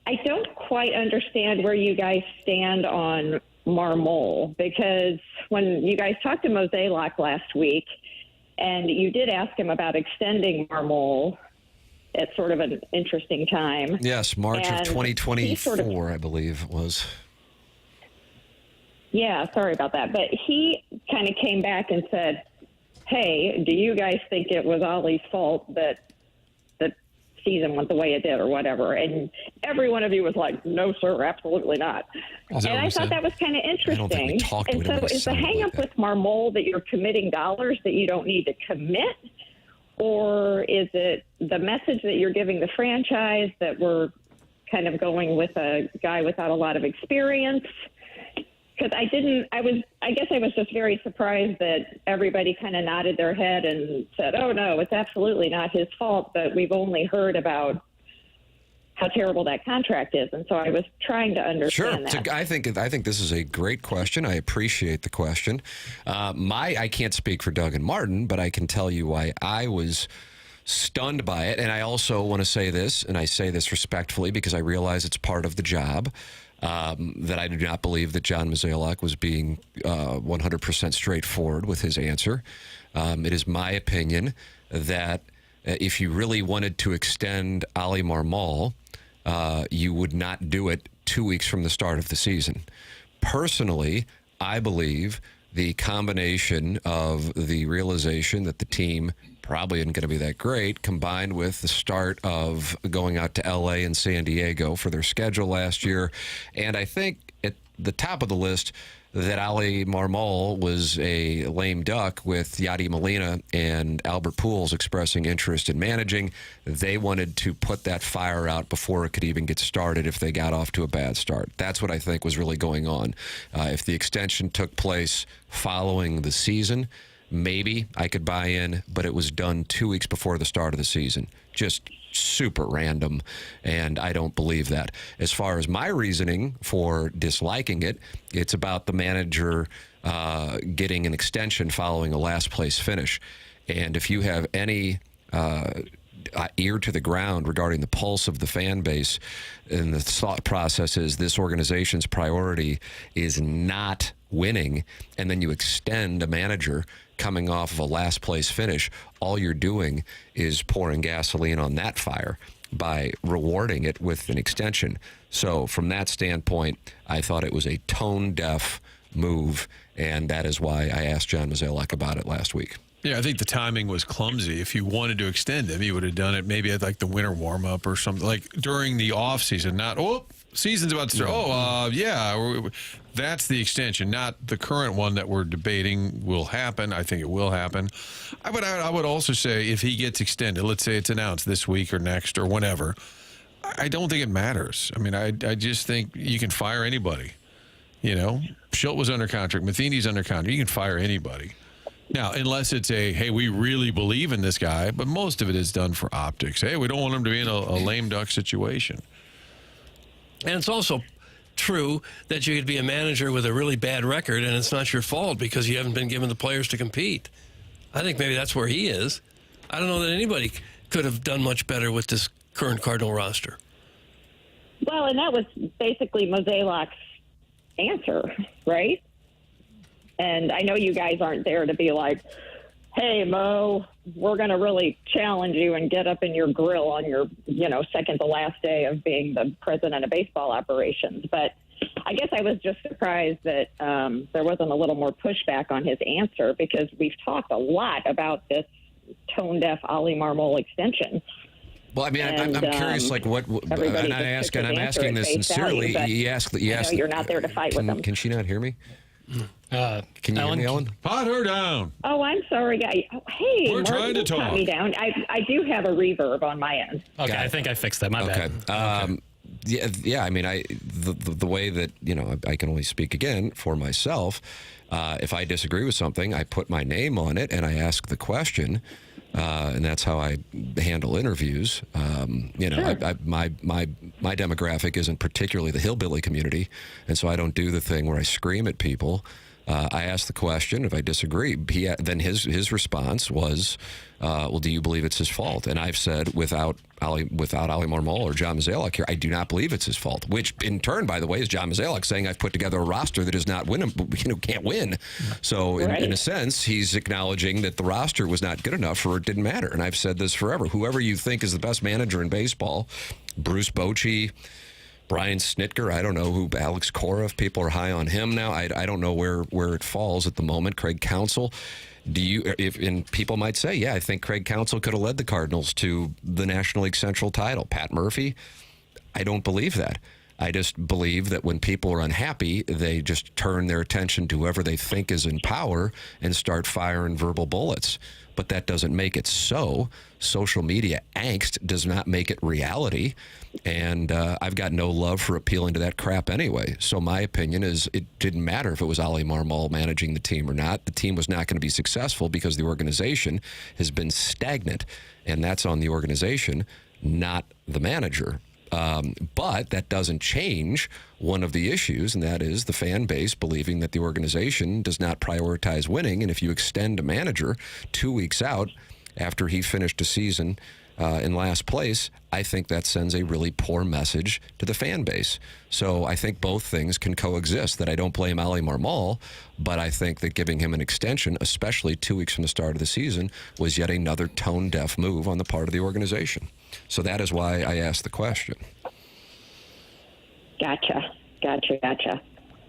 I don't quite understand where you guys stand on Marmol, because when you guys talked to Mozeliak last week, and you did ask him about extending Marmol at sort of an interesting time. Yes, March of And 2024, he sort of- I believe it was. Yeah, sorry about that. But he kind of came back and said, hey, do you guys think it was Oli's fault that the season went the way it did or whatever? And every one of you was like, no, sir, absolutely not. Is that And what I we thought said? that was kind of don't think we interesting. talked to And it. so It is the sounded hang like up that. with Marmol that you're committing dollars that you don't need to commit? Or is it the message that you're giving the franchise that we're kind of going with a guy without a lot of experience? Because I guess I was just very surprised that everybody kind of nodded their head and said, oh, no, it's absolutely not his fault, but we've only heard about how terrible that contract is. And so I was trying to understand Sure. that. I think this is a great question. I appreciate the question. I can't speak for Doug and Martin, but I can tell you why I was stunned by it. And I also want to say this, and I say this respectfully because I realize it's part of the job, that I do not believe that John Mozeliak was being 100% straightforward with his answer. It is my opinion that if you really wanted to extend Oli Marmol, you would not do it 2 weeks from the start of the season. Personally, I believe the combination of the realization that the team probably isn't going to be that great, combined with the start of going out to L.A. and San Diego for their schedule last year, and I think at the top of the list that Oli Marmol was a lame duck with Yadi Molina and Albert Pujols expressing interest in managing. They wanted to put that fire out before it could even get started if they got off to a bad start. That's what I think was really going on. If the extension took place following the season, maybe I could buy in, but it was done 2 weeks before the start of the season. Just super random, and I don't believe that. As far as my reasoning for disliking it, it's about the manager getting an extension following a last place finish. And if you have any ear to the ground regarding the pulse of the fan base, and the thought process is this organization's priority is not winning, and then you extend a manager coming off of a last place finish, all you're doing is pouring gasoline on that fire by rewarding it with an extension. So from that standpoint, I thought it was a tone-deaf move, and that is why I asked John Mozeliak about it last week. Yeah, I think the timing was clumsy. If you wanted to extend him, you would have done it maybe at like the winter warm-up or something, like during the off season, not, season's about to start. That's the extension, not the current one that we're debating will happen. I think it will happen. I would also say if he gets extended, let's say it's announced this week or next or whenever, I don't think it matters. I mean, I just think you can fire anybody. You know, Schilt was under contract. Matheny's under contract. You can fire anybody. Now, unless it's hey, we really believe in this guy, but most of it is done for optics. Hey, we don't want him to be in a lame duck situation. And it's also true that you could be a manager with a really bad record and it's not your fault because you haven't been given the players to compete. I think maybe that's where he is. I don't know that anybody could have done much better with this current Cardinal roster. Well, and that was basically Mozeliak's answer, right? And I know you guys aren't there to be like, hey, Mo, we're going to really challenge you and get up in your grill on your, second to last day of being the president of baseball operations. But I guess I was just surprised that there wasn't a little more pushback on his answer, because we've talked a lot about this tone-deaf Oli Marmol extension. Well, I mean, I'm curious, like what, and I'm asking this sincerely. You're not there to fight with them. Can she not hear me? Can you hear me, Ellen? Pot her down. Oh, I'm sorry, guys. Hey, we're trying to talk. Pot me down. I do have a reverb on my end. Okay, I think I fixed that. My bad. Okay. Yeah. I mean, the way that I can only speak again for myself. If I disagree with something, I put my name on it and I ask the question. And that's how I handle interviews. Sure. My demographic isn't particularly the hillbilly community, and so I don't do the thing where I scream at people. I ask the question. If I disagree, then his response was, "Well, do you believe it's his fault?" And I've said, without Oli Marmol or John Mozeliak here, I do not believe it's his fault. Which, in turn, by the way, is John Mozeliak saying I've put together a roster that is not can't win. So, in a sense, he's acknowledging that the roster was not good enough, or it didn't matter. And I've said this forever: whoever you think is the best manager in baseball, Bruce Bochy, Brian Snitker, I don't know who, Alex Cora, if people are high on him now. I don't know where it falls at the moment. Craig Counsell. And people might say, yeah, I think Craig Counsell could have led the Cardinals to the National League Central title. Pat Murphy, I don't believe that. I just believe that when people are unhappy, they just turn their attention to whoever they think is in power and start firing verbal bullets. But that doesn't make it so. Social media angst does not make it reality. And I've got no love for appealing to that crap anyway. So my opinion is it didn't matter if it was Oli Marmol managing the team or not. The team was not going to be successful because the organization has been stagnant. And that's on the organization, not the manager. But that doesn't change one of the issues, and that is the fan base believing that the organization does not prioritize winning. And if you extend a manager 2 weeks out after he finished a season in last place, I think that sends a really poor message to the fan base. So I think both things can coexist, that I don't blame Oli Marmol, but I think that giving him an extension, especially 2 weeks from the start of the season, was yet another tone-deaf move on the part of the organization. So that is why I asked the question. Gotcha.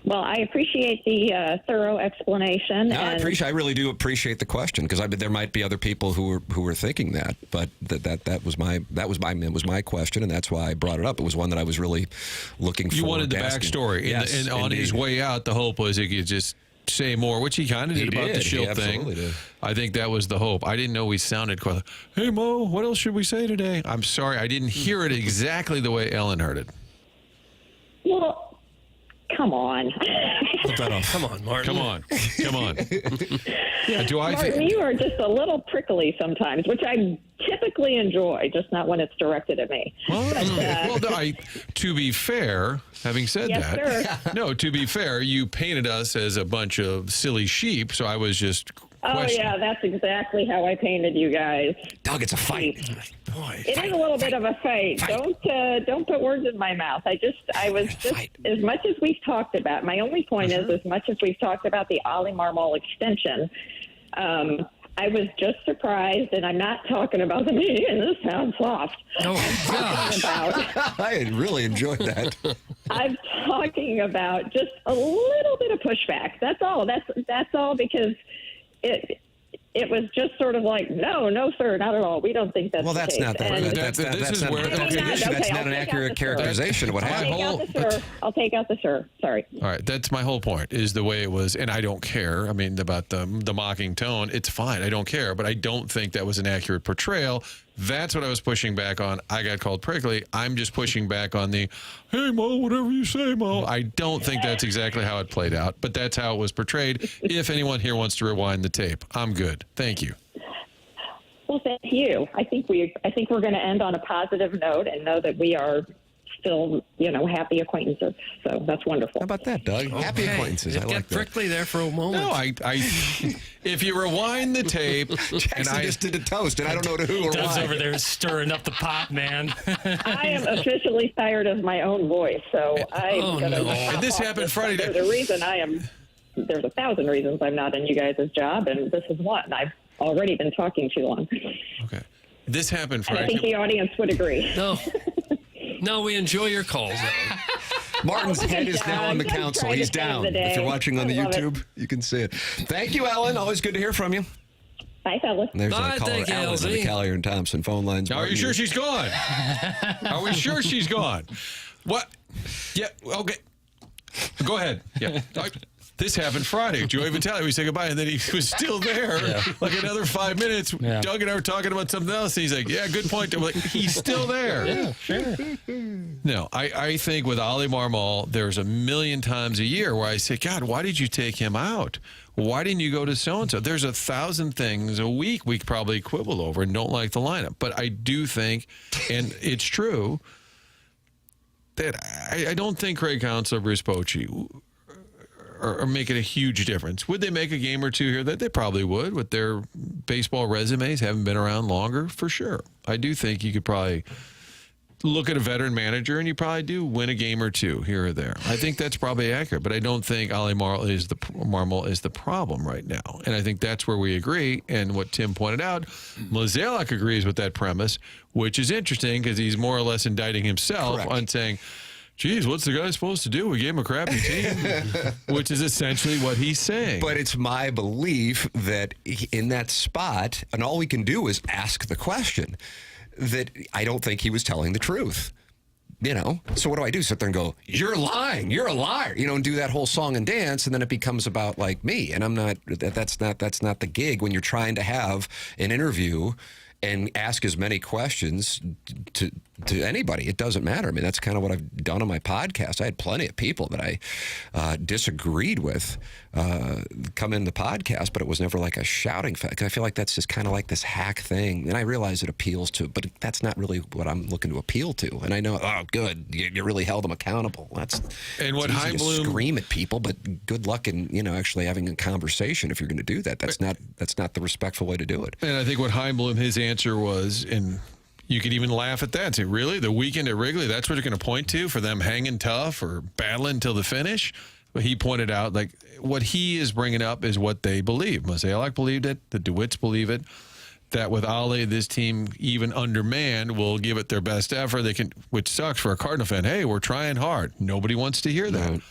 Well, I appreciate the thorough explanation. No, I really do appreciate the question, because there might be other people who were thinking that, but that was my question, and that's why I brought it up. It was one that I was really looking for. You wanted the backstory, yes, and on his way out, the hope was he could just say more, which he kind of did about the Schilt thing. Did. I think that was the hope. I didn't know we sounded quite. Hey Mo, what else should we say today? I'm sorry, I didn't hear it exactly the way Ellen heard it. Well, come on. Come on, Martin. Come on. Martin, you are just a little prickly sometimes, which I typically enjoy, just not when it's directed at me. To be fair, having said yes, that, sir. no, to be fair, you painted us as a bunch of silly sheep, so I was just Oh, yeah, that's exactly how I painted you guys. Doug, it's a fight. Boy, It is a little bit of a fight. Don't put words in my mouth. As much as we've talked about, my only point is, as much as we've talked about the Oli Marmol extension, I was just surprised, and I'm not talking about the media, and this sounds soft. Oh, gosh. I really enjoyed that. I'm talking about just a little bit of pushback. That's all. That's all, because it was just sort of like, no, sir, not at all. We don't think that's Well, that's the not case. that's not an accurate characterization of what happened. I'll take out the sir. Sorry. All right, that's my whole point, is the way it was, and I don't care. I mean, about the mocking tone, it's fine. I don't care, but I don't think that was an accurate portrayal. That's what I was pushing back on. I got called prickly. I'm just pushing back on the, hey, Mo, whatever you say, Mo. I don't think that's exactly how it played out, but that's how it was portrayed. If anyone here wants to rewind the tape, I'm good. Thank you. Well, thank you. I think we're going to end on a positive note and know that we are still, happy acquaintances. So that's wonderful. How about that, Doug? Okay. Happy acquaintances. I It like got that. prickly there for a moment. No, if you rewind the tape, Jackson just did a toast, and I don't know to who or Doug's why. over there stirring up the pot, man. I am officially tired of my own voice, so I'm going to. And this happened Friday. There's a reason there's 1,000 reasons I'm not in you guys' job, and this is one. I've already been talking too long. Okay. This happened And I Friday. think the audience would agree. No, we enjoy your calls, Ellen. Martin's head is now on the council. He's down. If you're watching on the YouTube, you can see it. Thank you, Ellen. Always good to hear from you. Bye, fellas. And there's Bye, a caller, thank you, Ellen, on the LZ. Collier and Thompson phone lines. Are you sure she's gone? Are we sure she's gone? What? Yeah, okay. Go ahead. Yeah. This happened Friday. Joey Vitale, we said goodbye, and then he was still there like another 5 minutes. Yeah. Doug and I were talking about something else, and he's like, yeah, good point. I'm like, he's still there. Yeah, sure. No, I think with Oli Marmol, there's a million times a year where I say, God, why did you take him out? Why didn't you go to so-and-so? There's 1,000 things a week we could probably quibble over and don't like the lineup. But I do think, and it's true, that I don't think Craig Counsell or Bruce Bochy are making a huge difference. Would they make a game or two here? That they probably would, with their baseball resumes, haven't been around longer, for sure. I do think you could probably look at a veteran manager and you probably do win a game or two here or there. I think that's probably accurate, but I don't think Oli Marmol is the problem right now. And I think that's where we agree. And what Tim pointed out, Mozeliak agrees with that premise, which is interesting because he's more or less indicting himself on saying, geez, what's the guy supposed to do? We gave him a crappy team, which is essentially what he's saying. But it's my belief that in that spot, and all we can do is ask the question, that I don't think he was telling the truth. So what do I do? Sit there and go, you're lying, you're a liar, and do that whole song and dance, and then it becomes about like me, and I'm not. That's not the gig when you're trying to have an interview and ask as many questions to anybody. It doesn't matter. I mean, that's kind of what I've done on my podcast. I had plenty of people that I disagreed with come in the podcast, but it was never like a shouting fact. I feel like that's just kind of like this hack thing. And I realize it appeals to, but that's not really what I'm looking to appeal to. And I know, oh, good, you really held them accountable. And what easy Chaim to Bloom scream at people, but good luck in actually having a conversation if you're going to do that. That's not the respectful way to do it. And I think what Chaim Bloom, his answer was, and you could even laugh at that and say, really? The weekend at Wrigley, that's what you're going to point to for them hanging tough or battling till the finish? But he pointed out, like, what he is bringing up is what they believe. Mozeliak believed it. The DeWitts believe it. That with Oli, this team, even undermanned, will give it their best effort. They can, which sucks for a Cardinal fan. Hey, we're trying hard. Nobody wants to hear that. Right.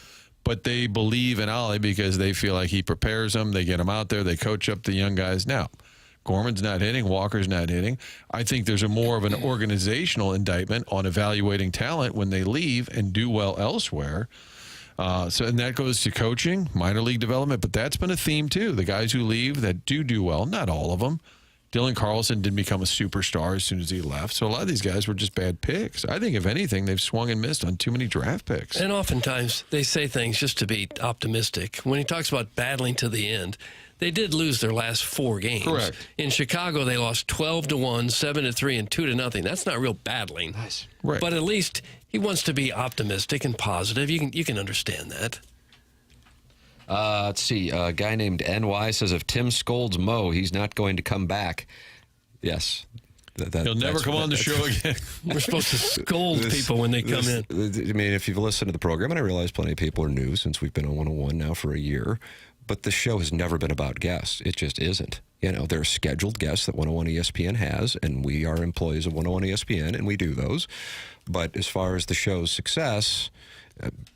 But they believe in Oli because they feel like he prepares them. They get them out there. They coach up the young guys. Now, Gorman's not hitting. Walker's not hitting. I think there's a more of an organizational indictment on evaluating talent when they leave and do well elsewhere. And that goes to coaching, minor league development, but that's been a theme too. The guys who leave that do well, not all of them. Dylan Carlson didn't become a superstar as soon as he left. So a lot of these guys were just bad picks. I think, if anything, they've swung and missed on too many draft picks. And oftentimes they say things just to be optimistic. When he talks about battling to the end, they did lose their last 4 games. Correct. In Chicago, they lost 12-1, 7-3, and 2-0. That's not real battling. Nice. Right. But at least he wants to be optimistic and positive. You can understand that. Let's see. A guy named NY says if Tim scolds Mo, he's not going to come back. Yes. He'll never come on the show again. We're supposed to scold people when they come in. I mean, if you've listened to the program, and I realize plenty of people are new since we've been on 101 now for a year, but the show has never been about guests. It just isn't. You know, there are scheduled guests that 101 ESPN has, and we are employees of 101 ESPN, and we do those. But as far as the show's success,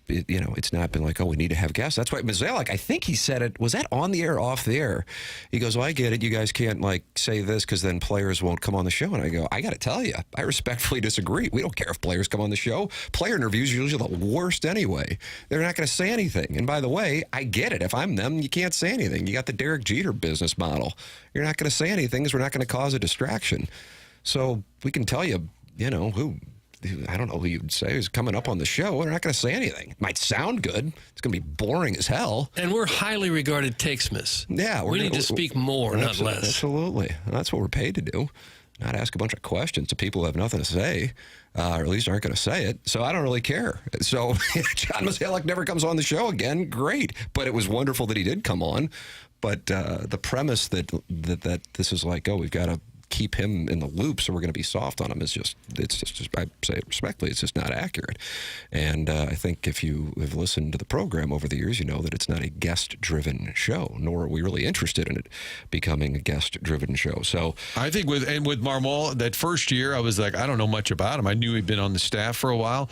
it's not been like, oh, we need to have guests. That's why Mazalek, I think he said it, was that on the air or off the air? He goes, well, I get it. You guys can't, say this because then players won't come on the show. And I go, I got to tell you, I respectfully disagree. We don't care if players come on the show. Player interviews are usually the worst anyway. They're not going to say anything. And by the way, I get it. If I'm them, you can't say anything. You got the Derek Jeter business model. You're not going to say anything because we're not going to cause a distraction. So we can tell you, who... I don't know who you'd say is coming up on the show. We're not going to say anything. It might sound good. It's going to be boring as hell. And we're highly regarded takesmiths. Yeah. We need to speak more, not less. Absolutely. That's what we're paid to do. Not ask a bunch of questions to people who have nothing to say, or at least aren't going to say it. So I don't really care. So John Mazalek never comes on the show again. Great. But it was wonderful that he did come on. But the premise that this is like, oh, we've got to keep him in the loop, so we're going to be soft on him it's just I say it respectfully, it's just not accurate. And I think if you have listened to the program over the years, you know that it's not a guest-driven show, nor are we really interested in it becoming a guest-driven show. So I think with Marmol, that first year, I was like, I don't know much about him. I knew he'd been on the staff for a while.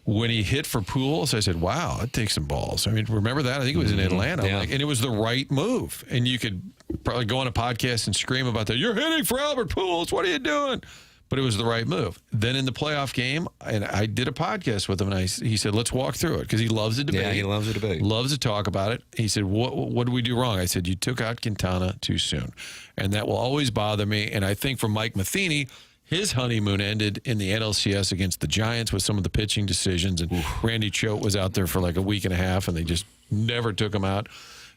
When he hit for Pujols, I said, wow, it takes some balls. I mean, remember that? I think it was in Atlanta. Yeah. And it was the right move. And you could probably go on a podcast and scream about that. You're hitting for Albert Pujols. What are you doing? But it was the right move. Then in the playoff game, and I did a podcast with him, and he said, let's walk through it, because he loves a debate. Yeah, he loves a debate. Loves to talk about it. He said, what did we do wrong? I said, you took out Quintana too soon. And that will always bother me. And I think for Mike Matheny, his honeymoon ended in the NLCS against the Giants with some of the pitching decisions. And Randy Choate was out there for like a week and a half, and they just never took him out.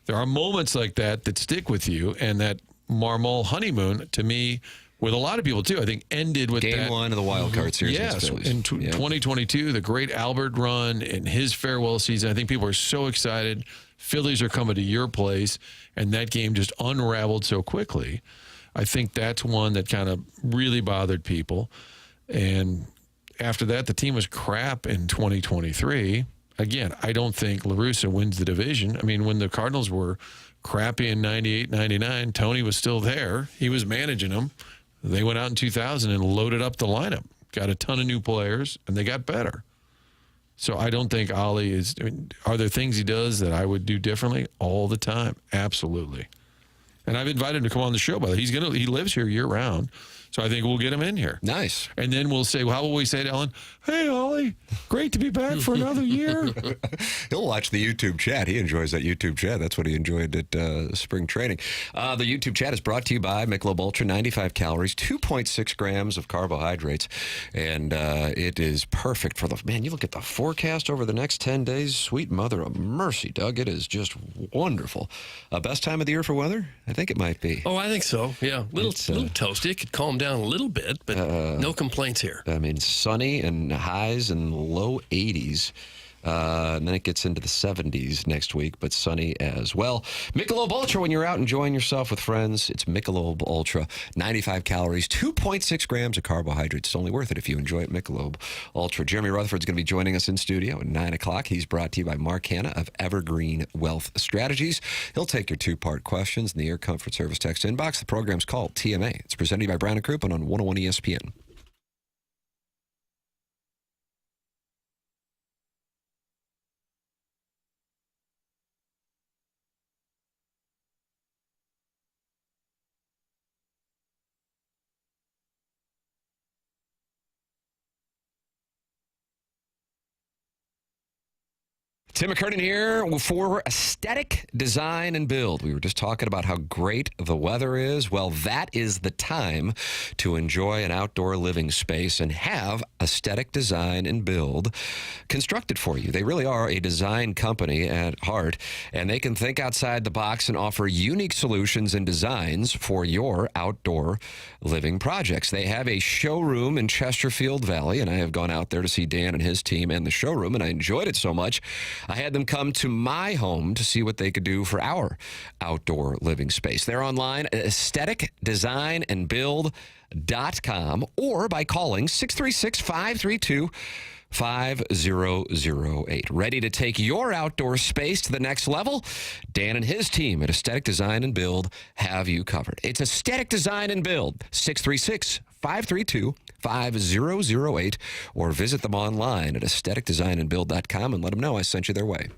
There are moments like that stick with you. And that Marmol honeymoon, to me, with a lot of people too, I think ended with Game 1 of the wild card series. Yes, in 2022, the great Albert run and his farewell season. I think people are so excited. Phillies are coming to your place, and that game just unraveled so quickly. I think that's one that kind of really bothered people. And after that, the team was crap in 2023. Again, I don't think La Russa wins the division. I mean, when the Cardinals were crappy in 98, 99, Tony was still there. He was managing them. They went out in 2000 and loaded up the lineup, got a ton of new players, and they got better. So I don't think Oli is, are there things he does that I would do differently? All the time. Absolutely. And I've invited him to come on the show, but he lives here year round. So I think we'll get him in here. Nice. And then we'll say, well, how will we say to Ellen, hey, Oli, great to be back for another year. He'll watch the YouTube chat. He enjoys that YouTube chat. That's what he enjoyed at spring training. The YouTube chat is brought to you by Michelob Ultra, 95 calories, 2.6 grams of carbohydrates. And it is perfect for man, you look at the forecast over the next 10 days. Sweet mother of mercy, Doug. It is just wonderful. Best time of the year for weather? I think it might be. Oh, I think so. Yeah. Little toasty. It could calm down a little bit, but no complaints here. I mean, sunny and highs in the low 80s. And then it gets into the 70s next week, but sunny as well. Michelob Ultra, when you're out enjoying yourself with friends, it's Michelob Ultra. 95 calories, 2.6 grams of carbohydrates. It's only worth it if you enjoy it, Michelob Ultra. Jeremy Rutherford's going to be joining us in studio at 9 o'clock. He's brought to you by Mark Hanna of Evergreen Wealth Strategies. He'll take your two-part questions in the Air Comfort Service text inbox. The program's called TMA. It's presented by Brown & Crouppen on 101 ESPN. Tim McKernan here for Aesthetic Design and Build. We were just talking about how great the weather is. Well, that is the time to enjoy an outdoor living space and have Aesthetic Design and Build constructed for you. They really are a design company at heart, and they can think outside the box and offer unique solutions and designs for your outdoor living projects. They have a showroom in Chesterfield Valley, and I have gone out there to see Dan and his team and the showroom, and I enjoyed it so much. I had them come to my home to see what they could do for our outdoor living space. They're online at aestheticdesignandbuild.com or by calling 636-532-5008. Ready to take your outdoor space to the next level? Dan and his team at Aesthetic Design and Build have you covered. It's Aesthetic Design and Build, 636-532-5008, or visit them online at aestheticdesignandbuild.com and let them know I sent you their way.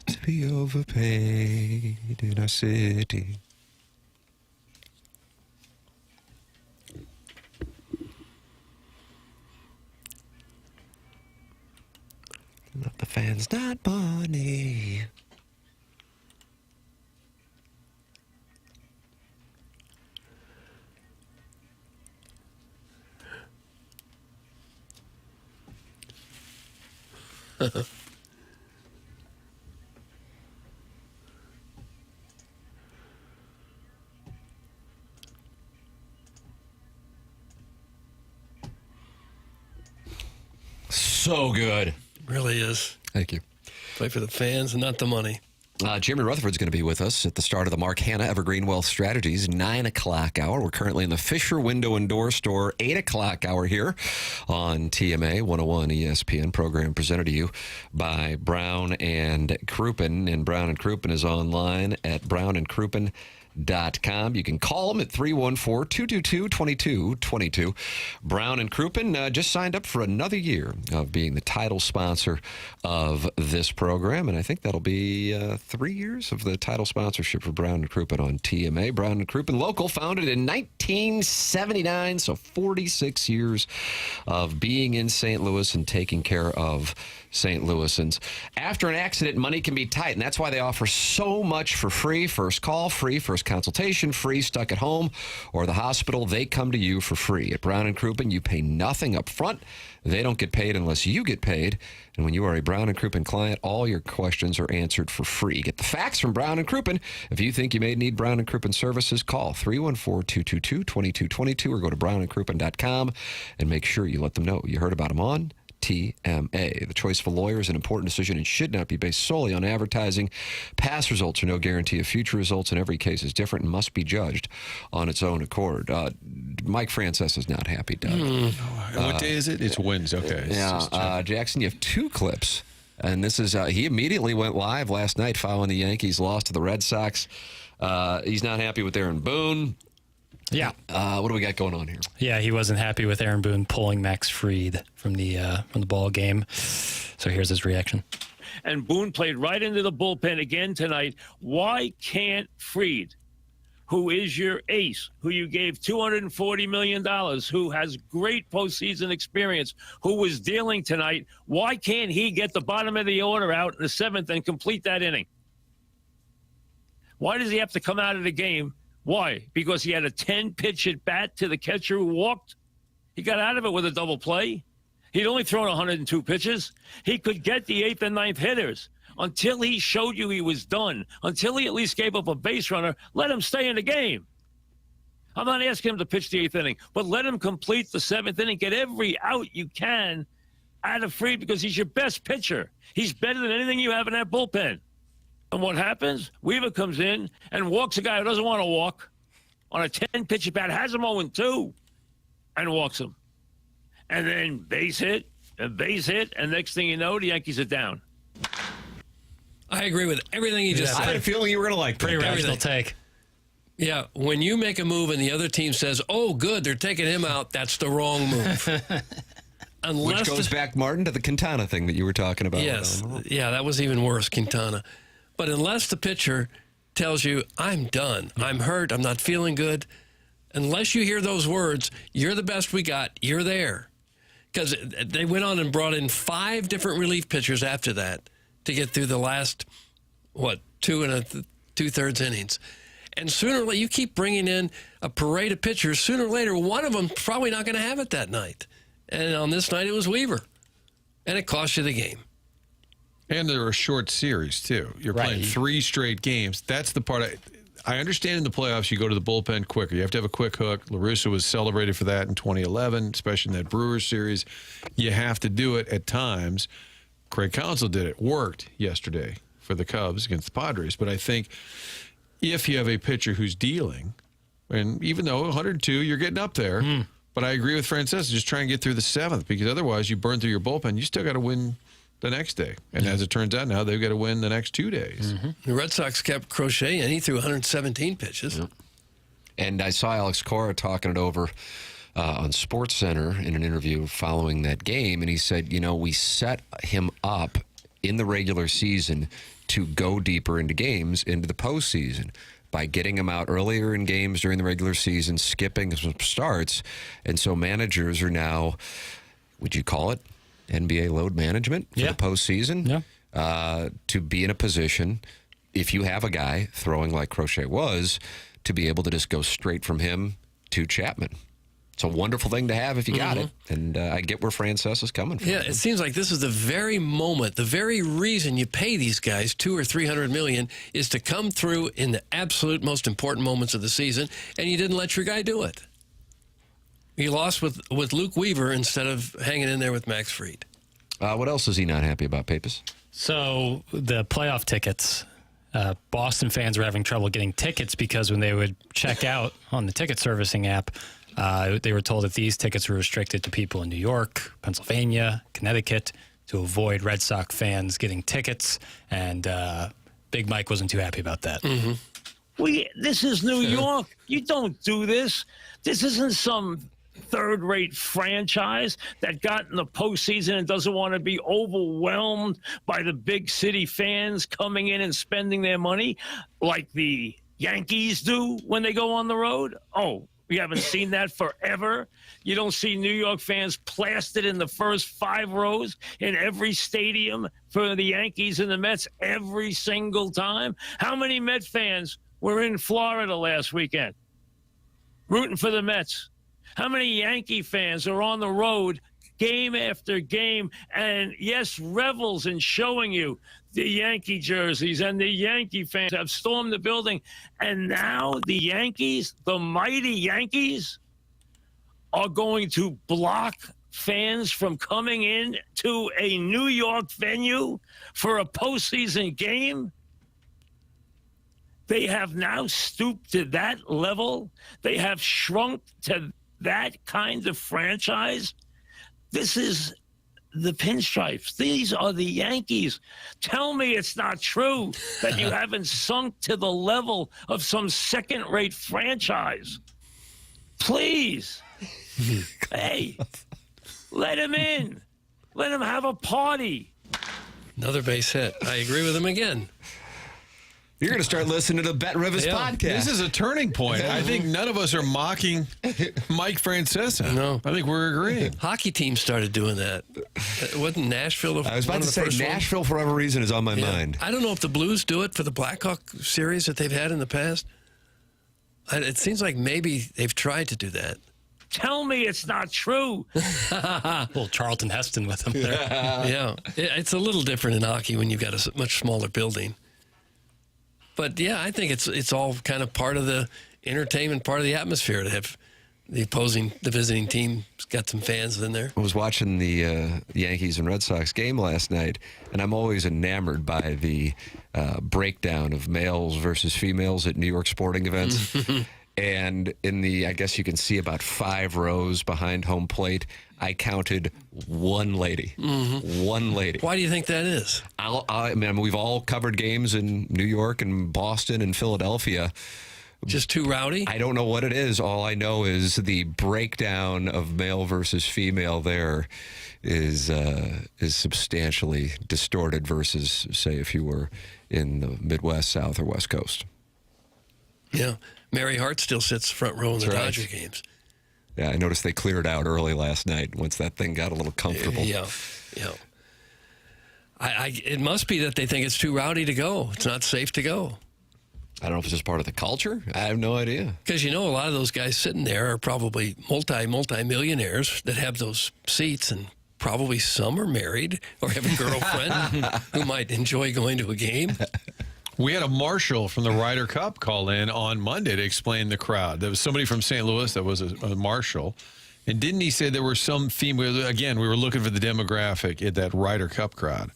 To be overpaid in our city. Not the fans, not money. So good. Really is. Thank you. Play for the fans and not the money. Jimmy Rutherford's going to be with us at the start of the Mark Hanna Evergreen Wealth Strategies 9 o'clock hour. We're currently in the Fisher Window and Door Store 8 o'clock hour here on TMA 101 ESPN, program presented to you by Brown and Crouppen. And Brown and Crouppen is online at brownandcrouppen.com. You can call them at 314-222-2222. Brown and Crouppen just signed up for another year of being the title sponsor of this program, and I think that'll be 3 years of the title sponsorship for Brown and Crouppen on TMA. Brown and Crouppen, local, founded in 1979, so 46 years of being in St. Louis and taking care of St. Louisans. After an accident, money can be tight, and that's why they offer so much for free. First call, free. First consultation, free. Stuck at home or the hospital, they come to you for free. At Brown & Crouppen, you pay nothing up front. They don't get paid unless you get paid. And when you are a Brown & Crouppen client, all your questions are answered for free. Get the facts from Brown & Crouppen. If you think you may need Brown & Crouppen services, call 314-222-2222 or go to brownandcrouppen.com and make sure you let them know you heard about them on TMA. The choice of a lawyer is an important decision and should not be based solely on advertising. Past results are no guarantee of future results, and every case is different and must be judged on its own accord. Mike Francesa is not happy, Doug. What day is it? It's Wednesday. Okay. Yeah, Jackson, you have two clips. And this is, he immediately went live last night following the Yankees' loss to the Red Sox. He's not happy with Aaron Boone. Yeah. What do we got going on here? Yeah, he wasn't happy with Aaron Boone pulling Max Fried from the ball game. So here's his reaction. And Boone played right into the bullpen again tonight. Why can't Fried, who is your ace, who you gave $240 million, who has great postseason experience, who was dealing tonight, why can't he get the bottom of the order out in the seventh and complete that inning? Why does he have to come out of the game? Why? Because he had a 10-pitch at bat to the catcher who walked? He got out of it with a double play. He'd only thrown 102 pitches. He could get the 8th and 9th hitters. Until he showed you he was done, until he at least gave up a base runner, let him stay in the game. I'm not asking him to pitch the 8th inning, but let him complete the 7th inning. Get every out you can out of Fried because he's your best pitcher. He's better than anything you have in that bullpen. And what happens? Weaver comes in and walks a guy who doesn't want to walk on a 10-pitch at bat, has him 0-2, and walks him. And then base hit, and next thing you know, the Yankees are down. I agree with everything you just said. I had a feeling you were going to like Pretty that. rational take. Yeah, when you make a move and the other team says, oh, good, they're taking him out, that's the wrong move. Which goes back, Martin, to the Quintana thing that you were talking about. Yes, yeah, that was even worse, Quintana. But unless the pitcher tells you, I'm done, I'm hurt, I'm not feeling good, unless you hear those words, you're the best we got, you're there. Because they went on and brought in 5 different relief pitchers after that to get through the last, 2 2/3 innings. And sooner or later, you keep bringing in a parade of pitchers, sooner or later, one of them probably not going to have it that night. And on this night, it was Weaver. And it cost you the game. And they're a short series, too. You're playing 3 straight games. That's the part I understand in the playoffs you go to the bullpen quicker. You have to have a quick hook. La Russa was celebrated for that in 2011, especially in that Brewers series. You have to do it at times. Craig Counsell did it. Worked yesterday for the Cubs against the Padres. But I think if you have a pitcher who's dealing, and even though 102, you're getting up there. But I agree with Francesa. Just try and get through the 7th, because otherwise you burn through your bullpen. You still got to win the next day. And as it turns out now, they've got to win the next 2 days. The Red Sox kept Crochet, and he threw 117 pitches. Yep. And I saw Alex Cora talking it over on SportsCenter in an interview following that game, and he said, we set him up in the regular season to go deeper into games into the postseason by getting him out earlier in games during the regular season, skipping some starts. And so managers are now, would you call it NBA load management for the postseason? To be in a position, if you have a guy throwing like Crochet was, to be able to just go straight from him to Chapman. It's a wonderful thing to have if you got it. And I get where Francesa's coming from. Yeah, it seems like this is the very moment, the very reason you pay these guys $200 or $300 million is to come through in the absolute most important moments of the season, and you didn't let your guy do it. You lost with Luke Weaver instead of hanging in there with Max Fried. What else is he not happy about, Papis? So the playoff tickets, Boston fans were having trouble getting tickets because when they would check out on the ticket servicing app, they were told that these tickets were restricted to people in New York, Pennsylvania, Connecticut, to avoid Red Sox fans getting tickets. And Big Mike wasn't too happy about that. This is New York. You don't do this. This isn't some third-rate franchise that got in the postseason and doesn't want to be overwhelmed by the big city fans coming in and spending their money like the Yankees do when they go on the road. Oh, we haven't seen that forever. You don't see New York fans plastered in the first 5 rows in every stadium for the Yankees and the Mets every single time. How many Met fans were in Florida last weekend rooting for the Mets? How many Yankee fans are on the road game after game and, yes, revels in showing you the Yankee jerseys, and the Yankee fans have stormed the building. And now the Yankees, the mighty Yankees, are going to block fans from coming in to a New York venue for a postseason game? They have now stooped to that level. They have shrunk to that kind of franchise. This is the Pinstripes. These are the Yankees. Tell me it's not true that you haven't sunk to the level of some second-rate franchise. Please. Hey, let him in. Let him have a party. Another base hit. I agree with him again. You're going to start listening to the Bet Rivers podcast. This is a turning point. I think none of us are mocking Mike Francesa. No. I think we're agreeing. Hockey teams started doing that. Wasn't Nashville? I was about to say Nashville, for whatever reason, is on my mind. I don't know if the Blues do it for the Blackhawk series that they've had in the past. It seems like maybe they've tried to do that. Tell me it's not true. Little Charlton Heston with him there. Yeah. It's a little different in hockey when you've got a much smaller building. But, yeah, I think it's all kind of part of the entertainment, part of the atmosphere to have the visiting team got some fans in there. I was watching the Yankees and Red Sox game last night, and I'm always enamored by the breakdown of males versus females at New York sporting events. And I guess you can see about 5 rows behind home plate, I counted one lady. One lady. Why do you think that is? I mean, we've all covered games in New York and Boston and Philadelphia. Just too rowdy? I don't know what it is. All I know is the breakdown of male versus female there is substantially distorted versus, say, if you were in the Midwest, South, or West Coast. Yeah. Mary Hart still sits front row in the Dodger games. Yeah, I noticed they cleared out early last night once that thing got a little comfortable. Yeah. It must be that they think it's too rowdy to go. It's not safe to go. I don't know if it's just part of the culture. I have no idea. Because, a lot of those guys sitting there are probably multi-millionaires that have those seats, and probably some are married or have a girlfriend who might enjoy going to a game. We had a marshal from the Ryder Cup call in on Monday to explain the crowd. There was somebody from St. Louis that was a marshal. And didn't he say there were some female? Again, we were looking for the demographic at that Ryder Cup crowd.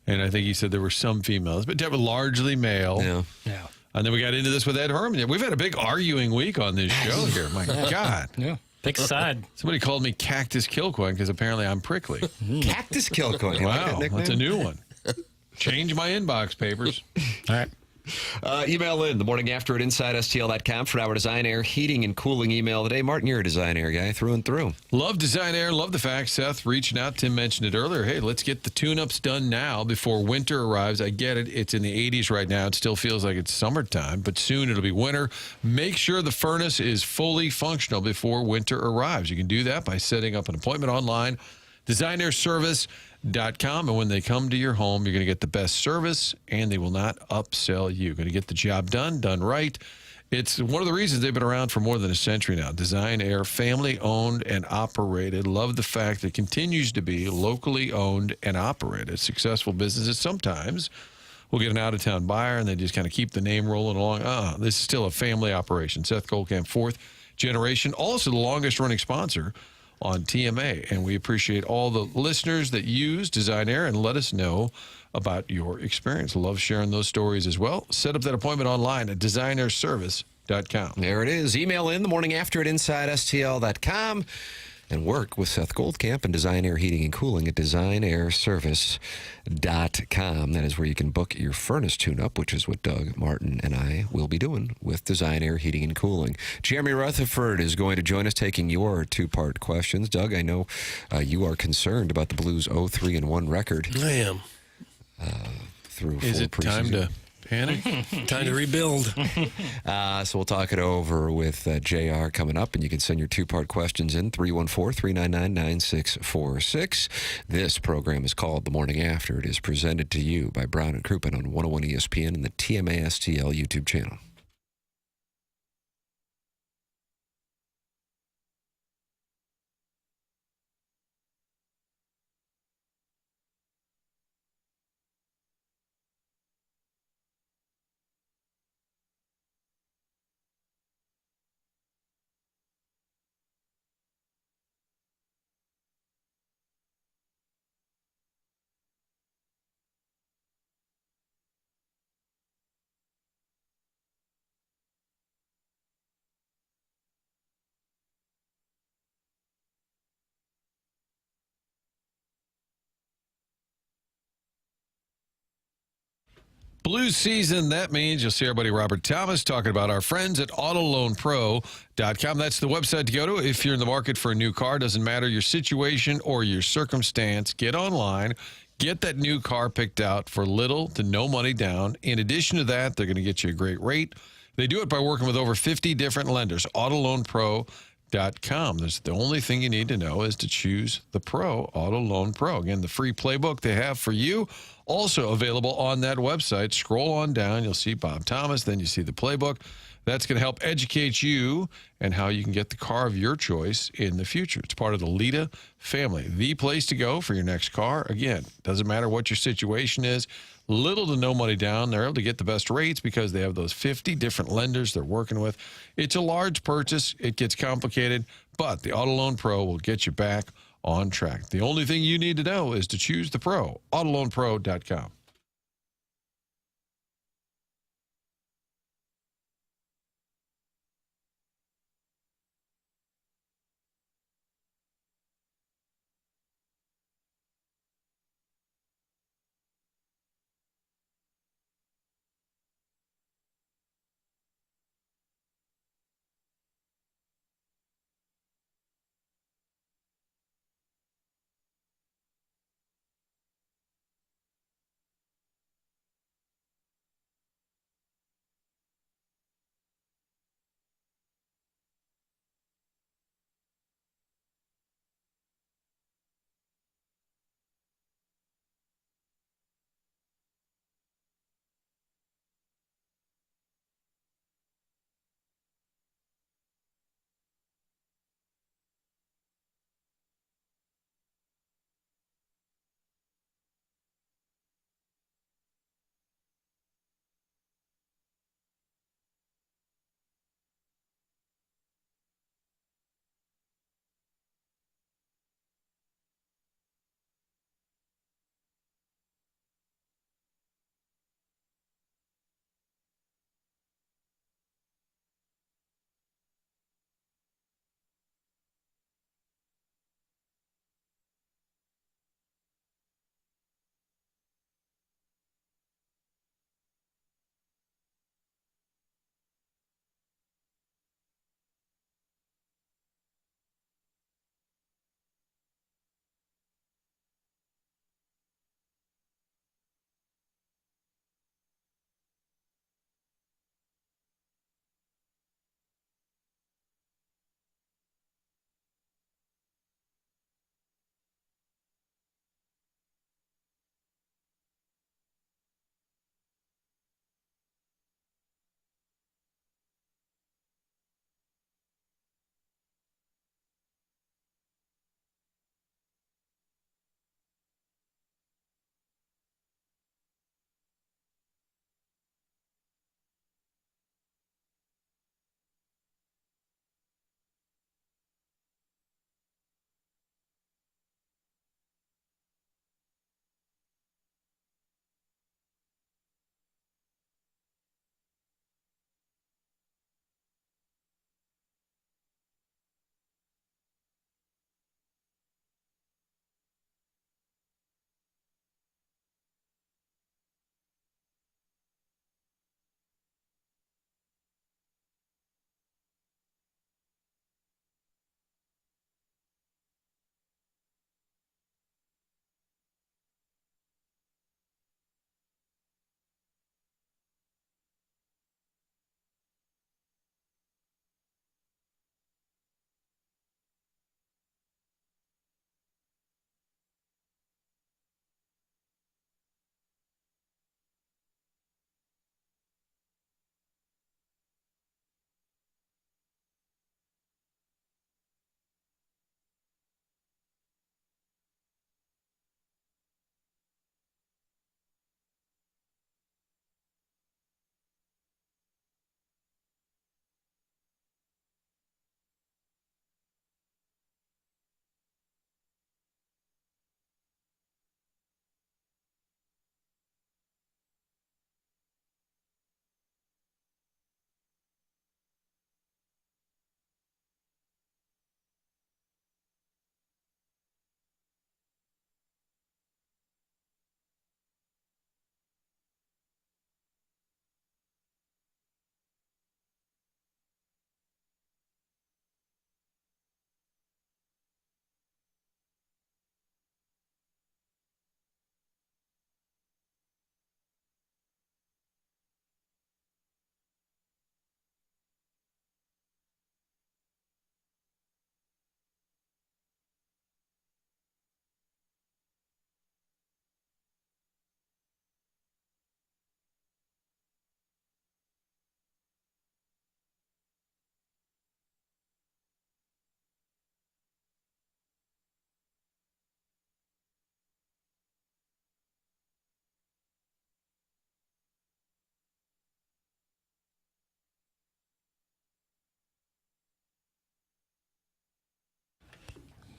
And I think he said there were some females, but they were largely male. Yeah. And then we got into this with Ed Herman. We've had a big arguing week on this show here. My God. Yeah. Pick a side. Somebody called me Cactus Kilcoyne because apparently I'm prickly. Cactus Kilcoyne. Wow, that's a new one. Change my inbox papers. All right. Email in the morning after at InsideSTL.com for our Design Air heating and cooling email today. Martin, you're a Design Air guy through and through. Love Design Air. Love the fact Seth reaching out. Tim mentioned it earlier. Hey, let's get the tune-ups done now before winter arrives. I get it. It's in the 80s right now. It still feels like it's summertime, but soon it'll be winter. Make sure the furnace is fully functional before winter arrives. You can do that by setting up an appointment online. DesignAirService.com, and when they come to your home, you're going to get the best service, and they will not upsell you. You're going to get the job done right. It's one of the reasons they've been around for more than a century now. Design Air, family-owned and operated. Love the fact that it continues to be locally owned and operated. Successful businesses sometimes will get an out-of-town buyer, and they just kind of keep the name rolling along. This is still a family operation. Seth Goldkamp, 4th generation, also the longest-running sponsor on TMA. And we appreciate all the listeners that use Design Air and let us know about your experience. Love sharing those stories as well. Set up that appointment online at designairservice.com. There it is. Email in the morning after at InsideSTL.com and work with Seth Goldcamp and Design Air Heating and Cooling at designairservice.com. That is where you can book your furnace tune-up, which is what Doug, Martin, and I will be doing with Design Air Heating and Cooling. Jeremy Rutherford is going to join us taking your two-part questions. Doug, I know you are concerned about the Blues' 0-3-1 record. I am. Through Is it time to panic? Time to rebuild. So we'll talk it over with JR coming up, and you can send your two-part questions in 314-399-9646. This program is called The Morning After. It is presented to you by Brown and Crouppen on 101 ESPN and the TMASTL YouTube channel. Blues season, that means you'll see our buddy Robert Thomas talking about our friends at AutoLoanPro.com. That's the website to go to if you're in the market for a new car. Doesn't matter your situation or your circumstance. Get online. Get that new car picked out for little to no money down. In addition to that, they're going to get you a great rate. They do it by working with over 50 different lenders. AutoLoanPro.com. That's the only thing you need to know is to choose the Pro, Auto Loan Pro. Again, the free playbook they have for you, also available on that website. Scroll on down, you'll see Bob Thomas, then you see the playbook. That's going to help educate you and how you can get the car of your choice in the future. It's part of the Lita family, the place to go for your next car. Again, doesn't matter what your situation is, little to no money down. They're able to get the best rates because they have those 50 different lenders they're working with. It's a large purchase. It gets complicated, but the Auto Loan Pro will get you back on track. The only thing you need to know is to choose the Pro, AutoLoanPro.com.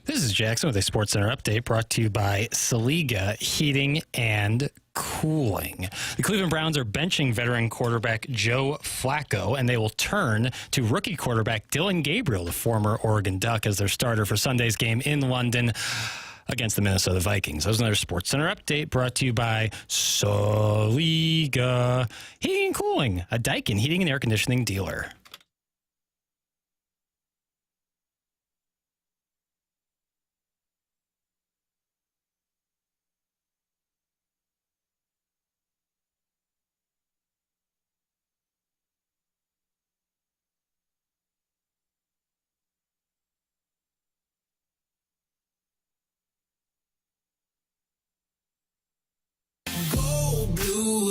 This is Jackson with a SportsCenter update brought to you by Saliga Heating and Cooling. The Cleveland Browns are benching veteran quarterback Joe Flacco, and they will turn to rookie quarterback Dylan Gabriel, the former Oregon Duck, as their starter for Sunday's game in London against the Minnesota Vikings. That was another SportsCenter update brought to you by Saliga Heating and Cooling, a Daikin heating and air conditioning dealer.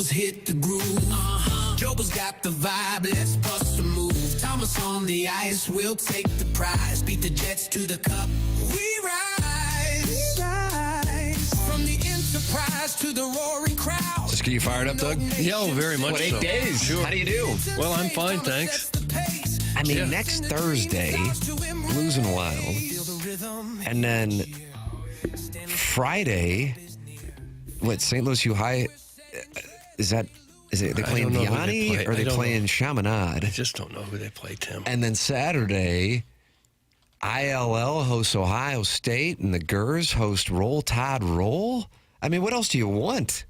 Hit the groove. Joker's got the vibe. Let's bust a move. Thomas on the ice. We'll take the prize. Beat the Jets to the cup. We rise. From the Enterprise to the roaring crowd. Just get you fired up, Doug? Yeah, very much. What, 8 so. days? Sure. How do you do? Well, I'm fine, thanks. I mean, next Thursday, Blues and Wild, and then Friday, what, St. Louis U High? Is it they playing Vianney or are they playing Chaminade? I just don't know who they play, Tim. And then Saturday, ILL hosts Ohio State and the Gers host Roll Tide Roll. I mean, what else do you want?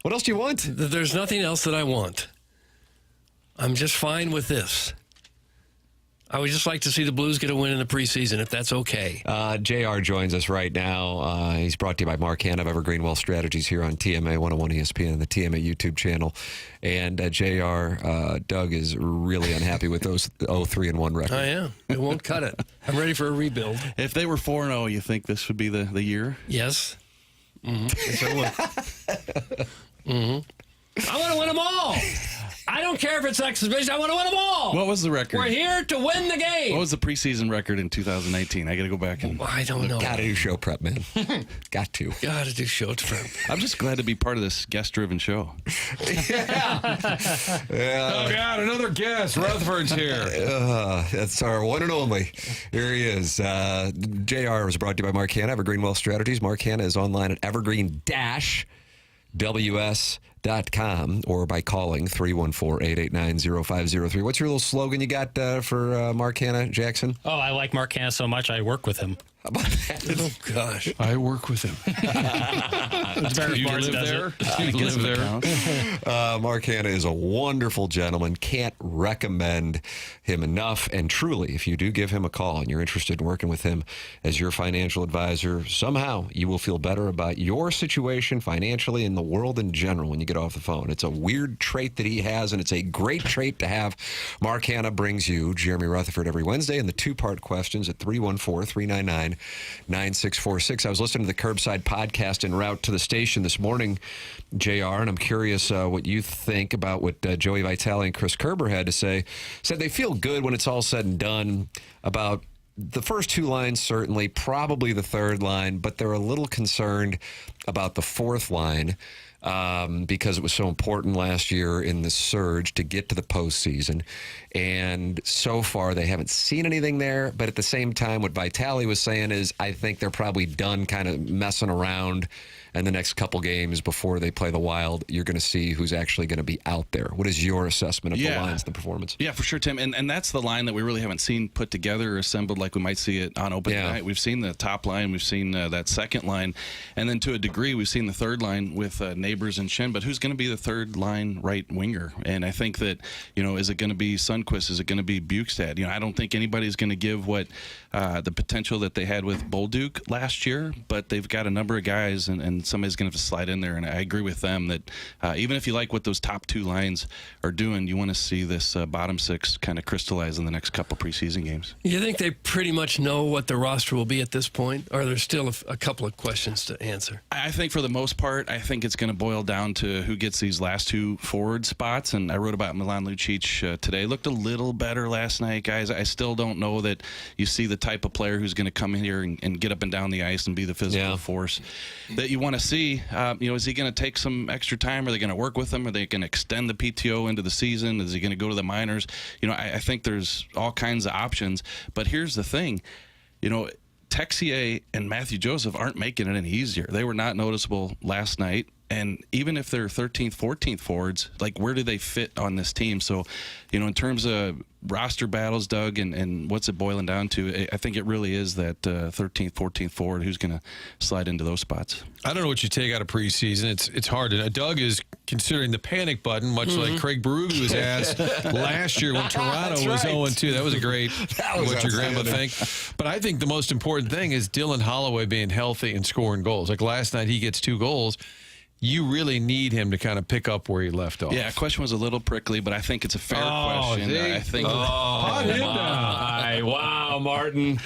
What else do you want? There's nothing else that I want. I'm just fine with this. I would just like to see the Blues get a win in the preseason, if that's okay. JR joins us right now. He's brought to you by Mark Hanna of Evergreen Wealth Strategies here on TMA 101 ESPN and the TMA YouTube channel. And JR, Doug is really unhappy with those 0-3-1 record. I am. It won't cut it. I'm ready for a rebuild. If they were 4-0, you think this would be the year? Yes. Mm-hmm. Yes, I would. Mm-hmm. I want to win them all. I don't care if it's exhibition. I want to win them all. What was the record? We're here to win the game. What was the preseason record in 2019? I got to go back and... I don't know. Got to do show prep, man. Got to. Got to do show prep. I'm just glad to be part of this guest-driven show. Yeah. Oh, God, another guest. Rutherford's here. That's our one and only. Here he is. JR was brought to you by Mark Hanna, Evergreen Wealth Strategies. Mark Hanna is online at evergreen-ws.com or by calling 314-889-0503. What's your little slogan you got for Mark Hanna, Jackson? Oh, I like Mark Hanna so much, I work with him. How about that? Oh, gosh. I work with him. You live there? You live there? Mark Hanna is a wonderful gentleman. Can't recommend him enough. And truly, if you do give him a call and you're interested in working with him as your financial advisor, somehow you will feel better about your situation financially and the world in general when you get off the phone. It's a weird trait that he has, and it's a great trait to have. Mark Hanna brings you Jeremy Rutherford every Wednesday and the two-part questions at 314-399-9646. I was listening to the Curbside podcast en route to the station this morning, JR, and I'm curious what you think about what Joey Vitale and Chris Kerber had to say. Said they feel good when it's all said and done about the first two lines, certainly, probably the third line, but they're a little concerned about the fourth line because it was so important last year in the surge to get to the postseason. And so far, they haven't seen anything there. But at the same time, what Vitale was saying is, I think they're probably done kind of messing around. And the next couple games before they play the Wild, you're going to see who's actually going to be out there. What is your assessment of the lines, the performance? Yeah, for sure, Tim. And that's the line that we really haven't seen put together or assembled like we might see it on opening night. We've seen the top line. We've seen that second line. And then to a degree, we've seen the third line with Neighbors and Shen. But who's going to be the third line right winger? And I think that, is it going to be Sundqvist? Is it going to be Bukestad? I don't think anybody's going to give what the potential that they had with Bolduc last year. But they've got a number of guys, and somebody's going to have to slide in there. And I agree with them that even if you like what those top two lines are doing, you want to see this bottom six kind of crystallize in the next couple preseason games. You think they pretty much know what the roster will be at this point? Or are there still a couple of questions to answer? I think for the most part, I think it's going to boil down to who gets these last two forward spots. And I wrote about Milan Lucic today. Looked a little better last night, guys. I still don't know that you see the type of player who's going to come in here and get up and down the ice and be the physical force that you want to see. Is he going to take some extra time? Are they going to work with him? Are they going to extend the PTO into the season? Is he going to go to the minors? I think there's all kinds of options. But here's the thing, Texier and Matthew Joseph aren't making it any easier. They were not noticeable last night. And even if they're 13th, 14th forwards, like, where do they fit on this team? So, in terms of roster battles, Doug, and what's it boiling down to, I think it really is that 13th, 14th forward who's going to slide into those spots. I don't know what you take out of preseason. It's hard. Doug is considering the panic button, much like Craig Berube was asked last year when Toronto was 0-2. That was a great what your grandma think. But I think the most important thing is Dylan Holloway being healthy and scoring goals. Like last night, he gets 2 goals. You really need him to kind of pick up where he left off. Yeah, question was a little prickly, but I think it's a fair question. I think. Wow, Martin.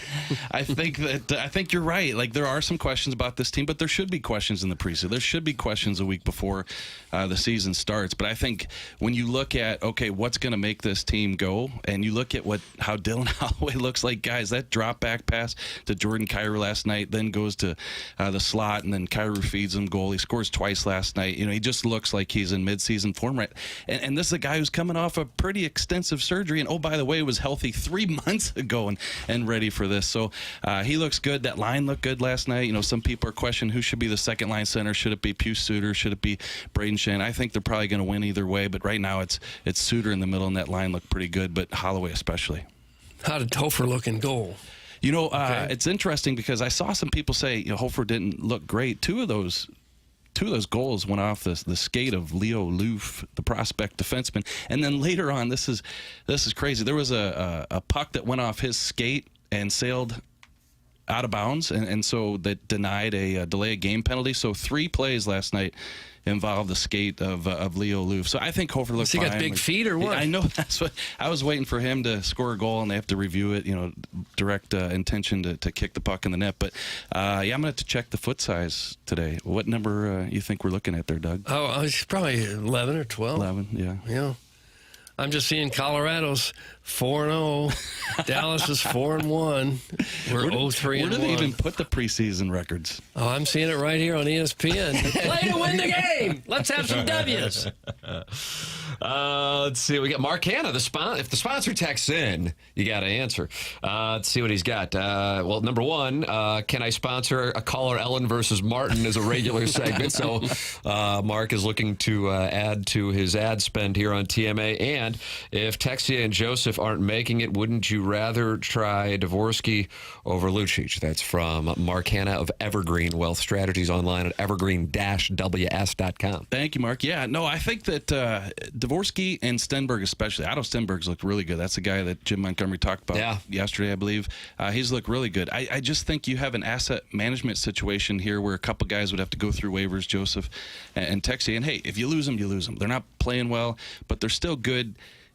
I think you're right. Like, there are some questions about this team, but there should be questions in the preseason. There should be questions a week before the season starts. But I think when you look at, okay, what's going to make this team go, and you look at how Dylan Holloway looks like, guys, that drop back pass to Jordan Kyrou last night, then goes to the slot, and then Kyrou feeds him goal. He scores twice last night. He just looks like he's in midseason form, right? And this is a guy who's coming off a pretty extensive surgery, and by the way, was healthy 3 months ago and ready for this. So he looks good. That line looked good last night. Some people are questioning who should be the second line center. Should it be Pius Suter? Should it be Braden Shen? I think they're probably going to win either way, but right now it's Suter in the middle, and that line looked pretty good, but Holloway especially. How did Hofer look in goal? It's interesting because I saw some people say Hofer didn't look great. Two of those goals went off the skate of Leo Loof, the prospect defenseman, and then later on, this is crazy. There was a puck that went off his skate and sailed out of bounds, and so that denied a delay of game penalty. So 3 plays last night involved the skate of Leo Loof. So I think Hofer looked fine. He got big feet or what? I know, that's what I was waiting for, him to score a goal, and they have to review it. Direct intention to kick the puck in the net. But I'm going to have to check the foot size today. What number you think we're looking at there, Doug? Oh, it's probably 11 or 12. 11, yeah. Yeah. I'm just seeing Colorado's 4-0. Dallas is 4-1. We're 0-3-1. Where do they even put the preseason records? Oh, I'm seeing it right here on ESPN. Play to win the game. Let's have some W's. Let's see. We got Mark Hanna. If the sponsor texts in, you got to answer. Let's see what he's got. Well, number one, can I sponsor a caller Ellen versus Martin as a regular segment? So Mark is looking to add to his ad spend here on TMA. And if Texier and Joseph aren't making it, wouldn't you rather try Dvorsky over Lucic? That's from Mark Hanna of Evergreen Wealth Strategies, online at evergreen-ws.com. Thank you, Mark. Yeah, no, I think that Dvorsky and Stenberg especially, Otto Stenberg's looked really good. That's the guy that Jim Montgomery talked about yesterday, I believe. He's looked really good. I just think you have an asset management situation here where a couple guys would have to go through waivers, Joseph and Texier. And, hey, if you lose them, you lose them. They're not playing well, but they're still good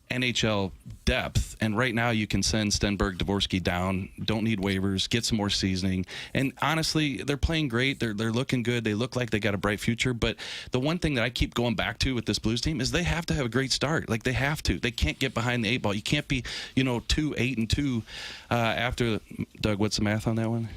NHL depth, and right now you can send Stenberg, Dvorsky down. Don't need waivers. Get some more seasoning. And honestly, they're playing great. They're looking good. They look like they got a bright future. But the one thing that I keep going back to with this Blues team is they have to have a great start. Like, they have to. They can't get behind the 8 ball. You can't be 2-8-2 after. Doug, what's the math on that one?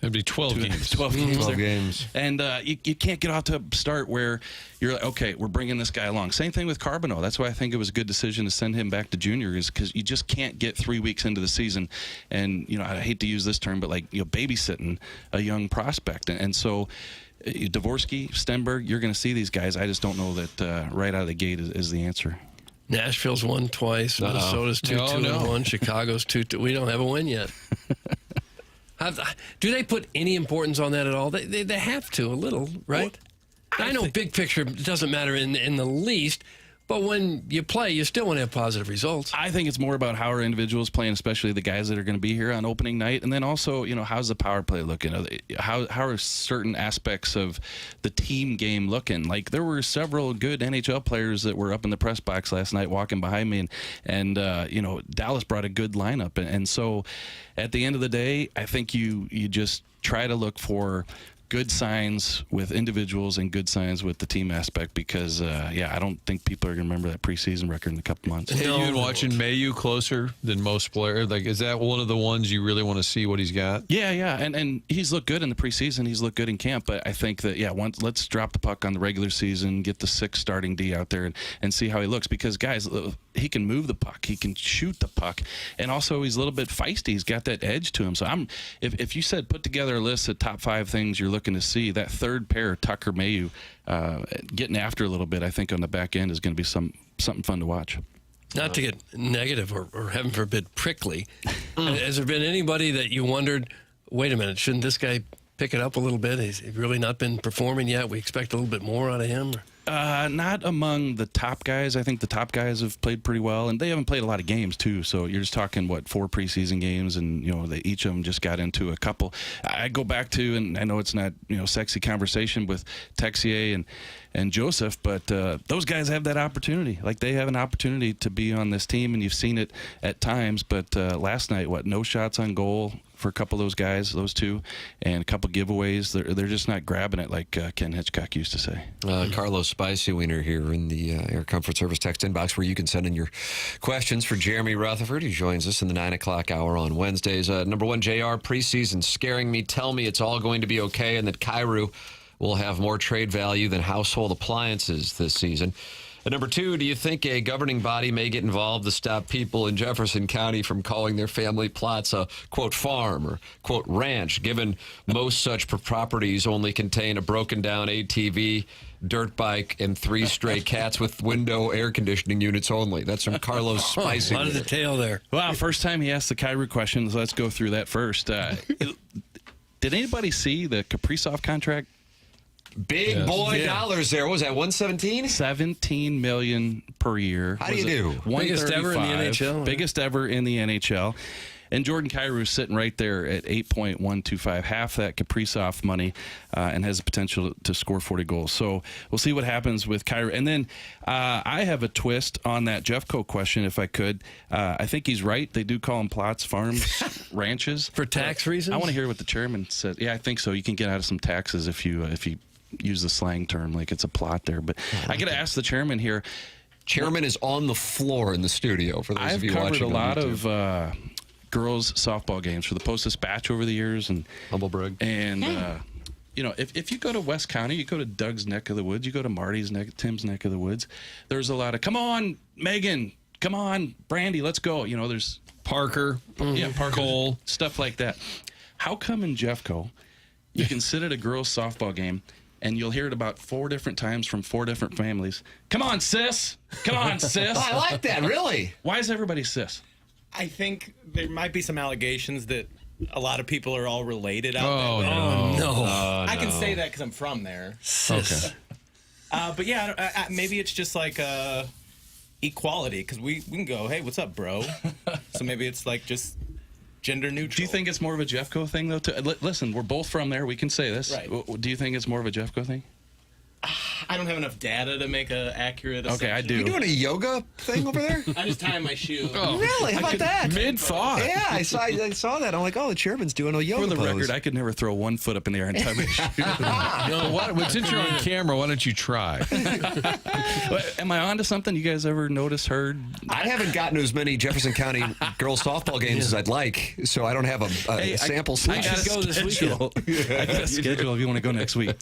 It'd be 12 games. 12 games. 12 games. And you can't get off to a start where you're like, okay, we're bringing this guy along. Same thing with Carbonneau. That's why I think it was a good decision to send him back to junior, is because you just can't get 3 weeks into the season and, I hate to use this term, but babysitting a young prospect. And so Dvorsky, Stenberg, you're going to see these guys. I just don't know that right out of the gate is the answer. Nashville's won twice. Minnesota's 2-2-1. Chicago's 2-2. We don't have a win yet. Do they put any importance on that at all? They have to, a little, right? Well, I know big picture doesn't matter in the least, but when you play, you still want to have positive results. I think it's more about how our individuals playing, especially the guys that are going to be here on opening night, and then also, how's the power play looking? How are certain aspects of the team game looking? Like, there were several good NHL players that were up in the press box last night walking behind me, and Dallas brought a good lineup, and so at the end of the day, I think you just try to look for good signs with individuals and good signs with the team aspect, because I don't think people are going to remember that preseason record in a couple months. Have you been watching Mayu closer than most players? Like, is that one of the ones you really want to see what he's got? Yeah, and he's looked good in the preseason. He's looked good in camp, but I think that let's drop the puck on the regular season, get the 6 starting D out there, and see how he looks. Because guys, he can move the puck, he can shoot the puck, and also he's a little bit feisty. He's got that edge to him. So if you said put together a list of top 5 things you're looking to see, that third pair, Tucker Mayu, getting after a little bit, I think on the back end is going to be something fun to watch. Not to get negative or heaven forbid prickly, has there been anybody that you wondered, wait a minute, shouldn't this guy pick it up a little bit? He's really not been performing yet. We expect a little bit more out of him. Not among the top guys. I think the top guys have played pretty well, and they haven't played a lot of games too. So you're just talking 4 preseason games, and each of them just got into a couple. I go back to, and I know it's not sexy conversation with Texier and Joseph, but those guys have that opportunity. Like, they have an opportunity to be on this team, and you've seen it at times. But last night, no shots on goal for a couple of those guys, those two, and a couple giveaways. They're just not grabbing it like Ken Hitchcock used to say. Carlos Spicy Wiener here in the Air Comfort Service text inbox, where you can send in your questions for Jeremy Rutherford, who joins us in the 9 o'clock hour on Wednesdays. Number 1, JR, preseason scaring me. Tell me it's all going to be okay and that Kyrou will have more trade value than household appliances this season. And number 2, do you think a governing body may get involved to stop people in Jefferson County from calling their family plots a, quote, farm or, quote, ranch, given most such properties only contain a broken-down ATV, dirt bike, and 3 stray cats with window air conditioning units only? That's from Carlos Spicy. A lot of detail there. Well, first time he asked the Kyrou questions, let's go through that first. Did anybody see the Kaprizov contract? Big boy dollars there. What was that, 117? $17 million per year. How do you do? Biggest ever in the NHL. Biggest ever in the NHL. And Jordan Kyrou is sitting right there at 8.125, half that Kaprizov money, and has the potential to score 40 goals. So we'll see what happens with Kyrou. And then I have a twist on that Jeffco question, if I could. I think he's right. They do call them plots, farms, ranches. For tax reasons? I want to hear what the chairman said. Yeah, I think so. You can get out of some taxes if you use the slang term like it's a plot there. But I got to ask the chairman here. Chairman is on the floor in the studio for those of you watching. I've covered a lot of girls softball games for the Post-Dispatch over the years, and Humblebrug. And if you go to West County, you go to Doug's neck of the woods, you go to Tim's neck of the woods, there's a lot of, come on, Megan, come on, Brandy, let's go. There's Parker, Parker, Cole, stuff like that. How come in Jeffco you can sit at a girls softball game and you'll hear it about 4 different times from 4 different families? Come on, sis. Come on, sis. I like that, really. Why is everybody sis? I think there might be some allegations that a lot of people are all related out there. Oh, no. I can say that because I'm from there. Sis. Okay. But yeah, maybe it's just like equality, because we can go, hey, what's up, bro? So maybe it's like just gender neutral. Do you think it's more of a Jeffco thing, though? Listen, we're both from there. We can say this. Right. Do you think it's more of a Jeffco thing? I don't have enough data to make an accurate assessment. Okay, I do. You doing a yoga thing over there? I just tie my shoe. Oh. Really? How about that? Mid-thought. Yeah, I saw that. I'm like, oh, the chairman's doing a yoga For the pose. record, I could never throw 1 foot up in the air and tie my shoe. Since you're on camera, why don't you try? Am I on to something? You guys ever heard? I haven't gotten to as many Jefferson County girls softball games as I'd like, so I don't have a sample size. I gotta go this weekend. I got a schedule if you want to go next week.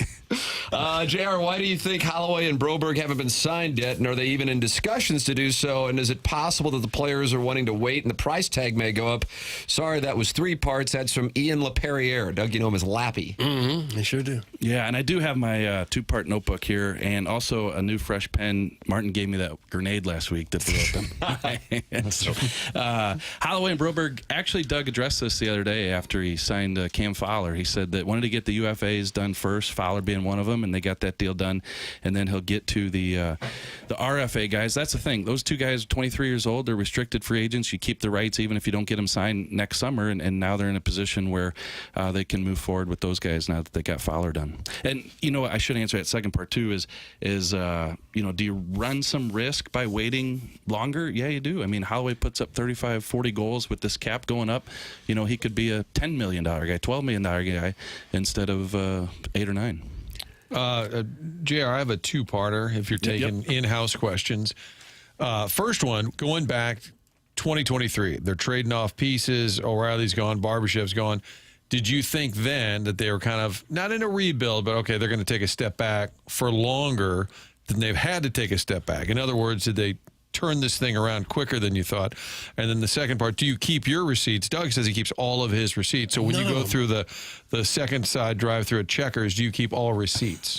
JR, why do you think Holloway and Broberg haven't been signed yet, and are they even in discussions to do so? And is it possible that the players are wanting to wait and the price tag may go up? Sorry, that was 3 parts. That's from Ian LaPerriere. Doug, you know him as Lappy. Mm-hmm. I sure do. Yeah, and I do have my 2-part notebook here, and also a new fresh pen. Martin gave me that grenade last week that blew up. So, Holloway and Broberg, actually, Doug addressed this the other day after he signed Cam Fowler. He said that wanted to get the UFAs done first, Fowler being one of them, and they got that deal done, and then he'll get to the RFA guys. That's the thing. Those 2 guys are 23 years old. They're restricted free agents. You keep the rights even if you don't get them signed next summer, and now they're in a position where they can move forward with those guys now that they got Fowler done. And, I should answer that second part, too, is do you run some risk by waiting longer? Yeah, you do. I mean, Holloway puts up 35, 40 goals with this cap going up. He could be a $10 million guy, $12 million guy instead of 8 or 9. JR, I have a 2-parter if you're taking in-house questions. First one, going back 2023, they're trading off pieces. O'Reilly's gone, Barbashev's gone. Did you think then that they were kind of not in a rebuild, but okay, they're going to take a step back for longer than they've had to take a step back? In other words, did they turn this thing around quicker than you thought? And then the second part, do you keep your receipts? Doug says he keeps all of his receipts. So when you go through the second side drive-through at Checkers, do you keep all receipts?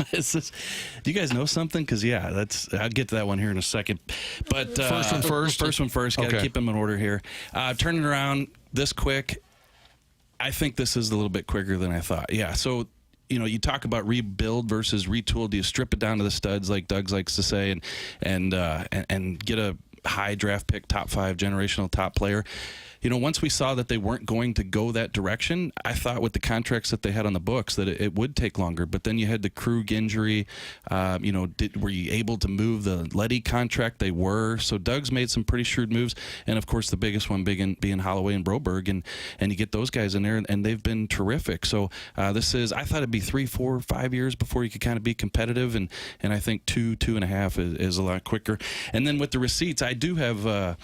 Do you guys know something? Because, yeah, I'll get to that one here in a second. But first one first? First one first. Got to keep them in order here. Turning around this quick, I think this is a little bit quicker than I thought. Yeah, so you talk about rebuild versus retool. Do you strip it down to the studs, like Doug likes to say, and get a high draft pick, top 5 generational top player? Once we saw that they weren't going to go that direction, I thought with the contracts that they had on the books that it would take longer. But then you had the Krug injury. Were you able to move the Leddy contract? They were. So Doug's made some pretty shrewd moves. And, of course, the biggest one being Holloway and Broberg. And you get those guys in there, and they've been terrific. So I thought it'd be 3, 4, 5 years before you could kind of be competitive. And I think 2.5 is a lot quicker. And then with the receipts, I do have a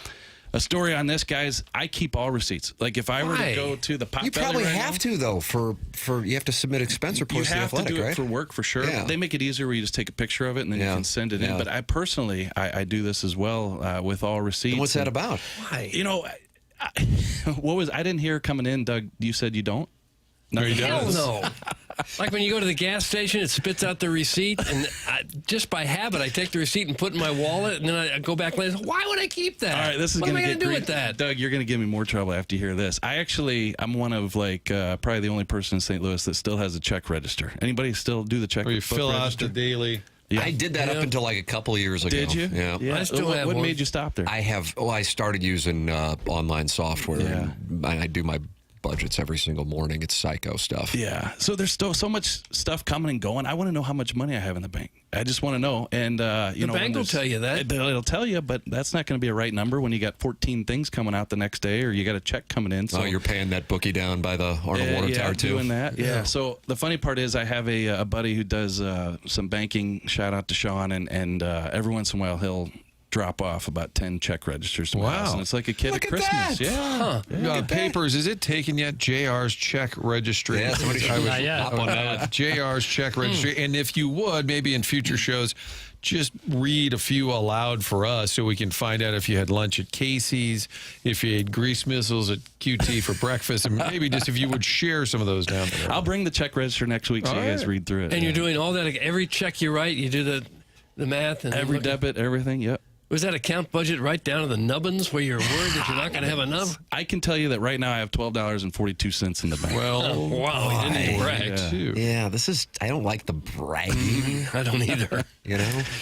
story on this, guys. I keep all receipts. Like if I were to go to the Potbelly, you probably have to though. For you have to submit expense reports. You have to the Athletic, do it right? for work for sure. Yeah. They make it easier where you just take a picture of it and then you can send it in. But I personally, I do this as well with all receipts. And what's that about? Why? I didn't hear coming in, Doug. You said you don't. No, you Hell don't. no. Like when you go to the gas station, it spits out the receipt, and just by habit, I take the receipt and put it in my wallet, and then I go back later. Why would I keep that? All right, this is what am I going going to do with that? Doug, you're going to give me more trouble after you hear this. I'm one of probably the only person in St. Louis that still has a check register. Anybody still do the check? Where you fill out register? the daily. Yeah. I did that up until like a couple of years ago. Did you? Yeah. I still have what one. made you stop there? I started using online software. Yeah. And I do my budgets every single morning. It's psycho stuff. Yeah. So there's still so much stuff coming and going. I want to know how much money I have in the bank. I just want to know. And, the bank will tell you that. It'll tell you, but that's not going to be a right number when you got 14 things coming out the next day or you got a check coming in. So you're paying that bookie down by the Arnold Water Tower, too. doing that. Yeah. So the funny part is I have a buddy who does some banking. Shout out to Sean. And every once in a while he'll drop off about 10 check registers to my house, and it's like a kid Look at at Christmas. that. Yeah. Papers, is it taken yet? JR's check registry. Yeah, somebody should hop on that. JR's check registry. And if you would, maybe in future shows, just read a few aloud for us so we can find out if you had lunch at Casey's, if you ate grease missiles at QT for breakfast, and maybe just if you would share some of those down there. I'll bring the check register next week so you guys read through it. And you're doing all that. Like every check you write, you do the math. And every debit, everything, yep. Was that account budget right down to the nubbins where you're worried that you're not going to have enough? I can tell you that right now I have $12.42 in the bank. Well, wow, he didn't even brag. Yeah, I don't like the bragging. I don't either.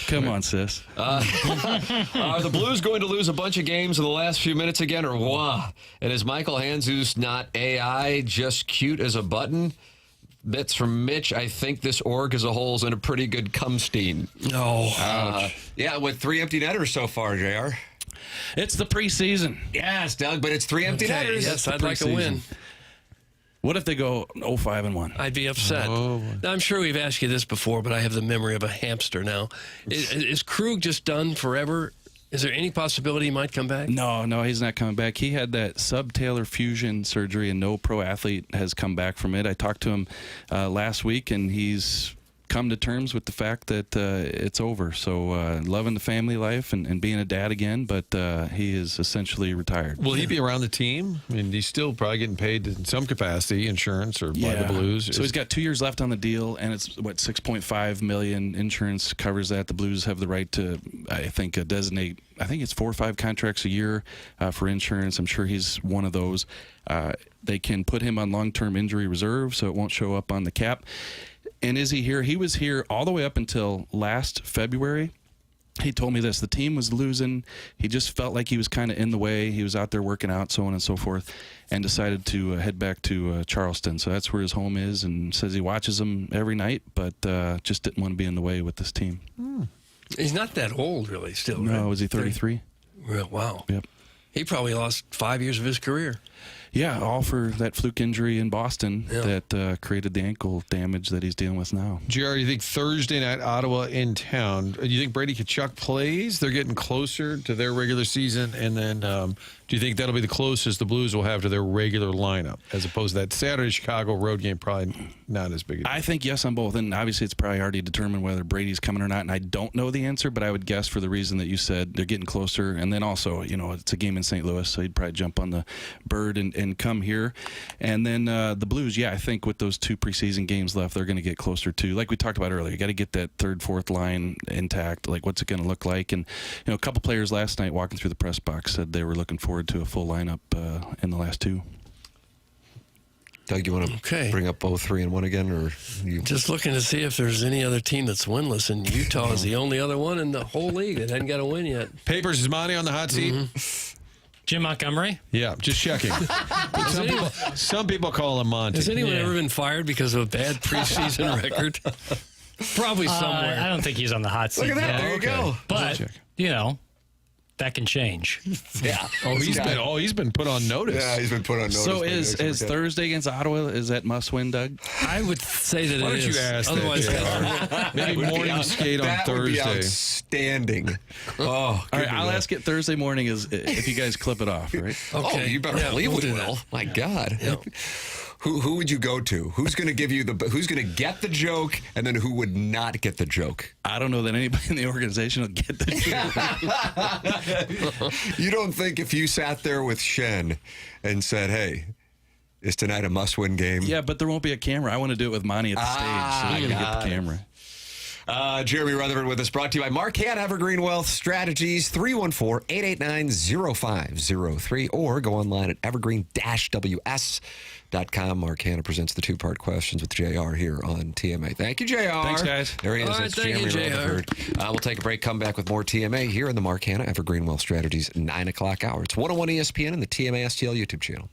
Come on, sis. Are the Blues going to lose a bunch of games in the last few minutes again, or what? And is Michael Handzus not AI, just cute as a button? Bits from Mitch. I think this org as a whole is in a pretty good cumstein. Yeah, with 3 empty netters so far, JR. It's the preseason. Yes, Doug, but it's 3 empty netters. Yes, I'd like a win. What if they go 0-5-1? I'd be upset. Now, I'm sure we've asked you this before, but I have the memory of a hamster now. Is Krug just done forever? Is there any possibility he might come back? No, he's not coming back. He had that subtalar fusion surgery, and no pro athlete has come back from it. I talked to him last week, and he's come to terms with the fact that it's over. So loving the family life and being a dad again, but he is essentially retired. Will he be around the team? I mean, he's still probably getting paid in some capacity, insurance or by the Blues. So he's got 2 years left on the deal, and it's $6.5 million insurance covers that. The Blues have the right to, I think, designate. I think it's 4 or 5 contracts a year for insurance. I'm sure he's one of those. They can put him on long-term injury reserve, so it won't show up on the cap. And is he here? He was here all the way up until last February. He told me this. The team was losing. He just felt like he was kind of in the way. He was out there working out, so on and so forth, and decided to head back to Charleston. So that's where his home is, and says he watches them every night, but just didn't want to be in the way with this team. He's not that old, really, still, right? No, is he 33? Well, wow. Yep. He probably lost 5 years of his career. Yeah, all for that fluke injury in Boston Yeah. that created the ankle damage that he's dealing with now. JR, you think Thursday night, Ottawa in town, do you think Brady Tkachuk plays? They're getting closer to their regular season. And then do you think that'll be the closest the Blues will have to their regular lineup, as opposed to that Saturday Chicago road game? Probably not as big a deal. I think yes on both. And obviously it's probably already determined whether Brady's coming or not. And I don't know the answer, but I would guess for the reason that you said they're getting closer. And then also, it's a game in St. Louis, so he'd probably jump on the bird and come here. And then the Blues, I think with those 2 preseason games left, they're going to get closer to, like we talked about earlier, you got to get that third, fourth line intact. Like, what's it going to look like? And, a couple players last night walking through the press box said they were looking forward to a full lineup in the last 2. Doug, you want to bring up 0-3-1 again, or you? Just looking to see if there's any other team that's winless, and Utah is the only other one in the whole league that hasn't got a win yet. Papers, is Monty on the hot seat? Jim Montgomery? Yeah, just checking. Some people call him Monty. Has anyone ever been fired because of a bad preseason record? Probably somewhere. I don't think he's on the hot seat. Look at that. yet. There you go. But, that can change. Yeah. He's been put on notice. Yeah, he's been put on notice. So is Thursday against Ottawa, is that must-win, Doug? I would say that Why it don't is. you ask Otherwise, that? Maybe morning skate on that would be Thursday. outstanding. Oh, All right, I'll ask it Thursday morning if you guys clip it off, right? Okay. Oh, you better believe we'll we do will. that. My God. Who would you go to? Who's going to give you who's going to get the joke, and then who would not get the joke? I don't know that anybody in the organization will get the joke. You don't think if you sat there with Shen and said, "Hey, is tonight a must-win game?" Yeah, but there won't be a camera. I want to do it with Monty at the stage so I can get the camera. Jeremy Rutherford with us, brought to you by McKernan Evergreen Wealth Strategies, 314-889-0503, or go online at evergreen-ws.com. McKernan presents the 2-part questions with JR here on TMA. Thank you, JR. Thanks, guys. There he is. All right, That's thank you, Jeremy JR. Rutherford. We'll take a break, come back with more TMA here in the McKernan Evergreen Wealth Strategies 9 o'clock hour. It's 101 ESPN and the TMA STL YouTube channel.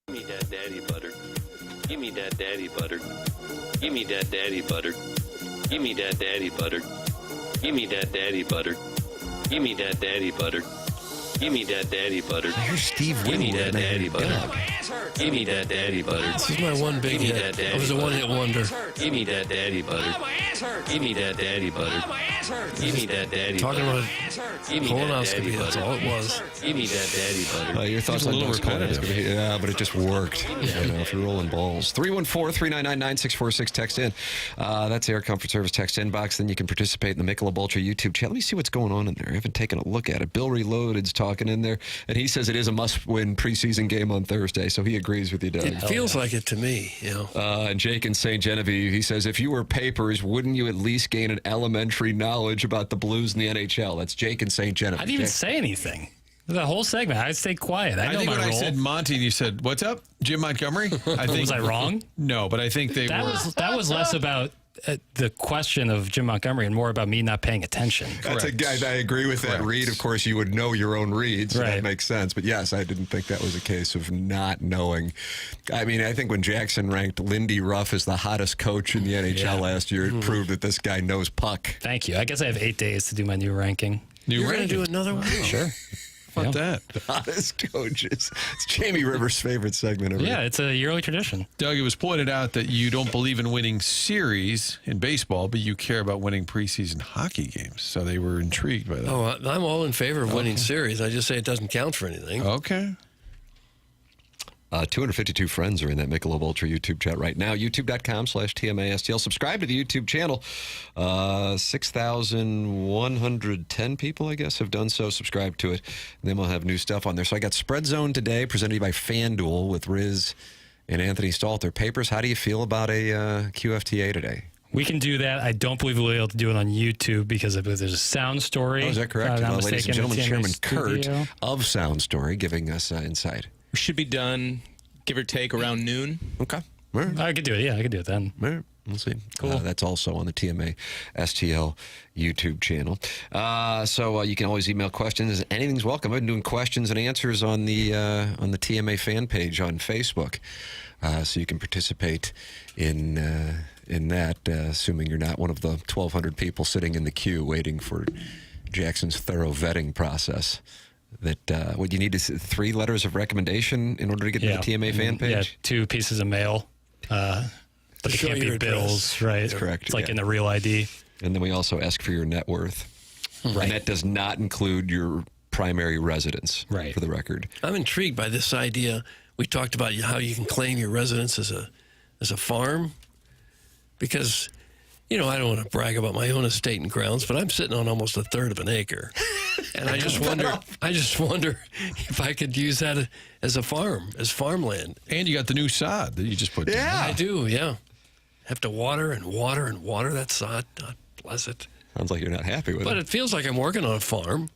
Give me that daddy butter. Give me that daddy butter. Give me that daddy butter. Give me that daddy butter. Give me that daddy butter. Give me that daddy butter. Give me that daddy butter. Here's Steve Give me Winwood. that daddy butter. Give me that daddy butter. This is my one big hit. I was a one-hit wonder. Give me that daddy butter. Give me that daddy butter. Give me that daddy butter. Talking about Give me that daddy colonoscopy, that's butter. all it was. Give me that daddy butter. Your thoughts on those repetitive? Yeah, but it just worked. If you're rolling balls. 314-399-9646. Text in. That's Air Comfort Service text inbox. Then you can participate in the Michelob Ultra YouTube channel. Let me see what's going on in there. I haven't taken a look at it. Bill Reloaded's talking in there, and he says it is a must-win preseason game on Thursday, so he agrees with you, Doug. It feels like it to me, And Jake in St. Genevieve, he says, if you were Papers, wouldn't you at least gain an elementary knowledge about the Blues in the NHL? That's Jake in St. Genevieve. I didn't even say anything. The whole segment, I stayed quiet. I know think my when role. I said Monty, and you said, "What's up, Jim Montgomery?" I think Was I wrong? No, but I think that was less about the question of Jim Montgomery and more about me not paying attention. I agree with that read. Of course, you would know your own reads. So Right. That makes sense. But yes, I didn't think that was a case of not knowing. I mean, I think when Jackson ranked Lindy Ruff as the hottest coach in the NHL last year, it proved that this guy knows puck. Thank you. I guess I have 8 days to do my new ranking. You're going to do another one? Sure. How about that? The hottest coaches. It's Jamie Rivers' favorite segment of Yeah, it's a yearly tradition. Doug, it was pointed out that you don't believe in winning series in baseball, but you care about winning preseason hockey games. So they were intrigued by that. Oh, I'm all in favor of winning series. I just say it doesn't count for anything. Okay. 252 friends are in that Michelob Ultra YouTube chat right now. YouTube.com/TMASTL. Subscribe to the YouTube channel. 6,110 people, I guess, have done so. Subscribe to it. And then we'll have new stuff on there. So I got Spread Zone today, presented to you by FanDuel with Riz and Anthony Stalter. Papers, how do you feel about a QFTA today? We can do that. I don't believe we'll be able to do it on YouTube because there's a sound story. Oh, is that correct? If I'm not Ladies and mistaken, gentlemen, in the Chairman TMA studio. Kurt of Sound Story giving us insight. We should be done, give or take, around noon. Okay. I could do it. Yeah, I could do it then. We'll see. Cool. That's also on the TMA STL YouTube channel. So you can always email questions. Anything's welcome. I've been doing questions and answers on the TMA fan page on Facebook. So you can participate in that, assuming you're not one of the 1,200 people sitting in the queue waiting for Jackson's thorough vetting process. That what you need is 3 letters of recommendation in order to get to the TMA fan page? Yeah, 2 pieces of mail. But it show can't be your bills, address. right? That's correct. It's like yeah. in the real ID. And then we also ask for your net worth. Right. And that does not include your primary residence, right, for the record. I'm intrigued by this idea. We talked about how you can claim your residence as a farm, because, I don't want to brag about my own estate and grounds, but I'm sitting on almost a third of an acre, and I just wonder if I could use that as a farm, as farmland. And you got the new sod that you just put down. I do. Yeah, have to water and water and water that sod. God bless it. Sounds like you're not happy with it. But it feels like I'm working on a farm.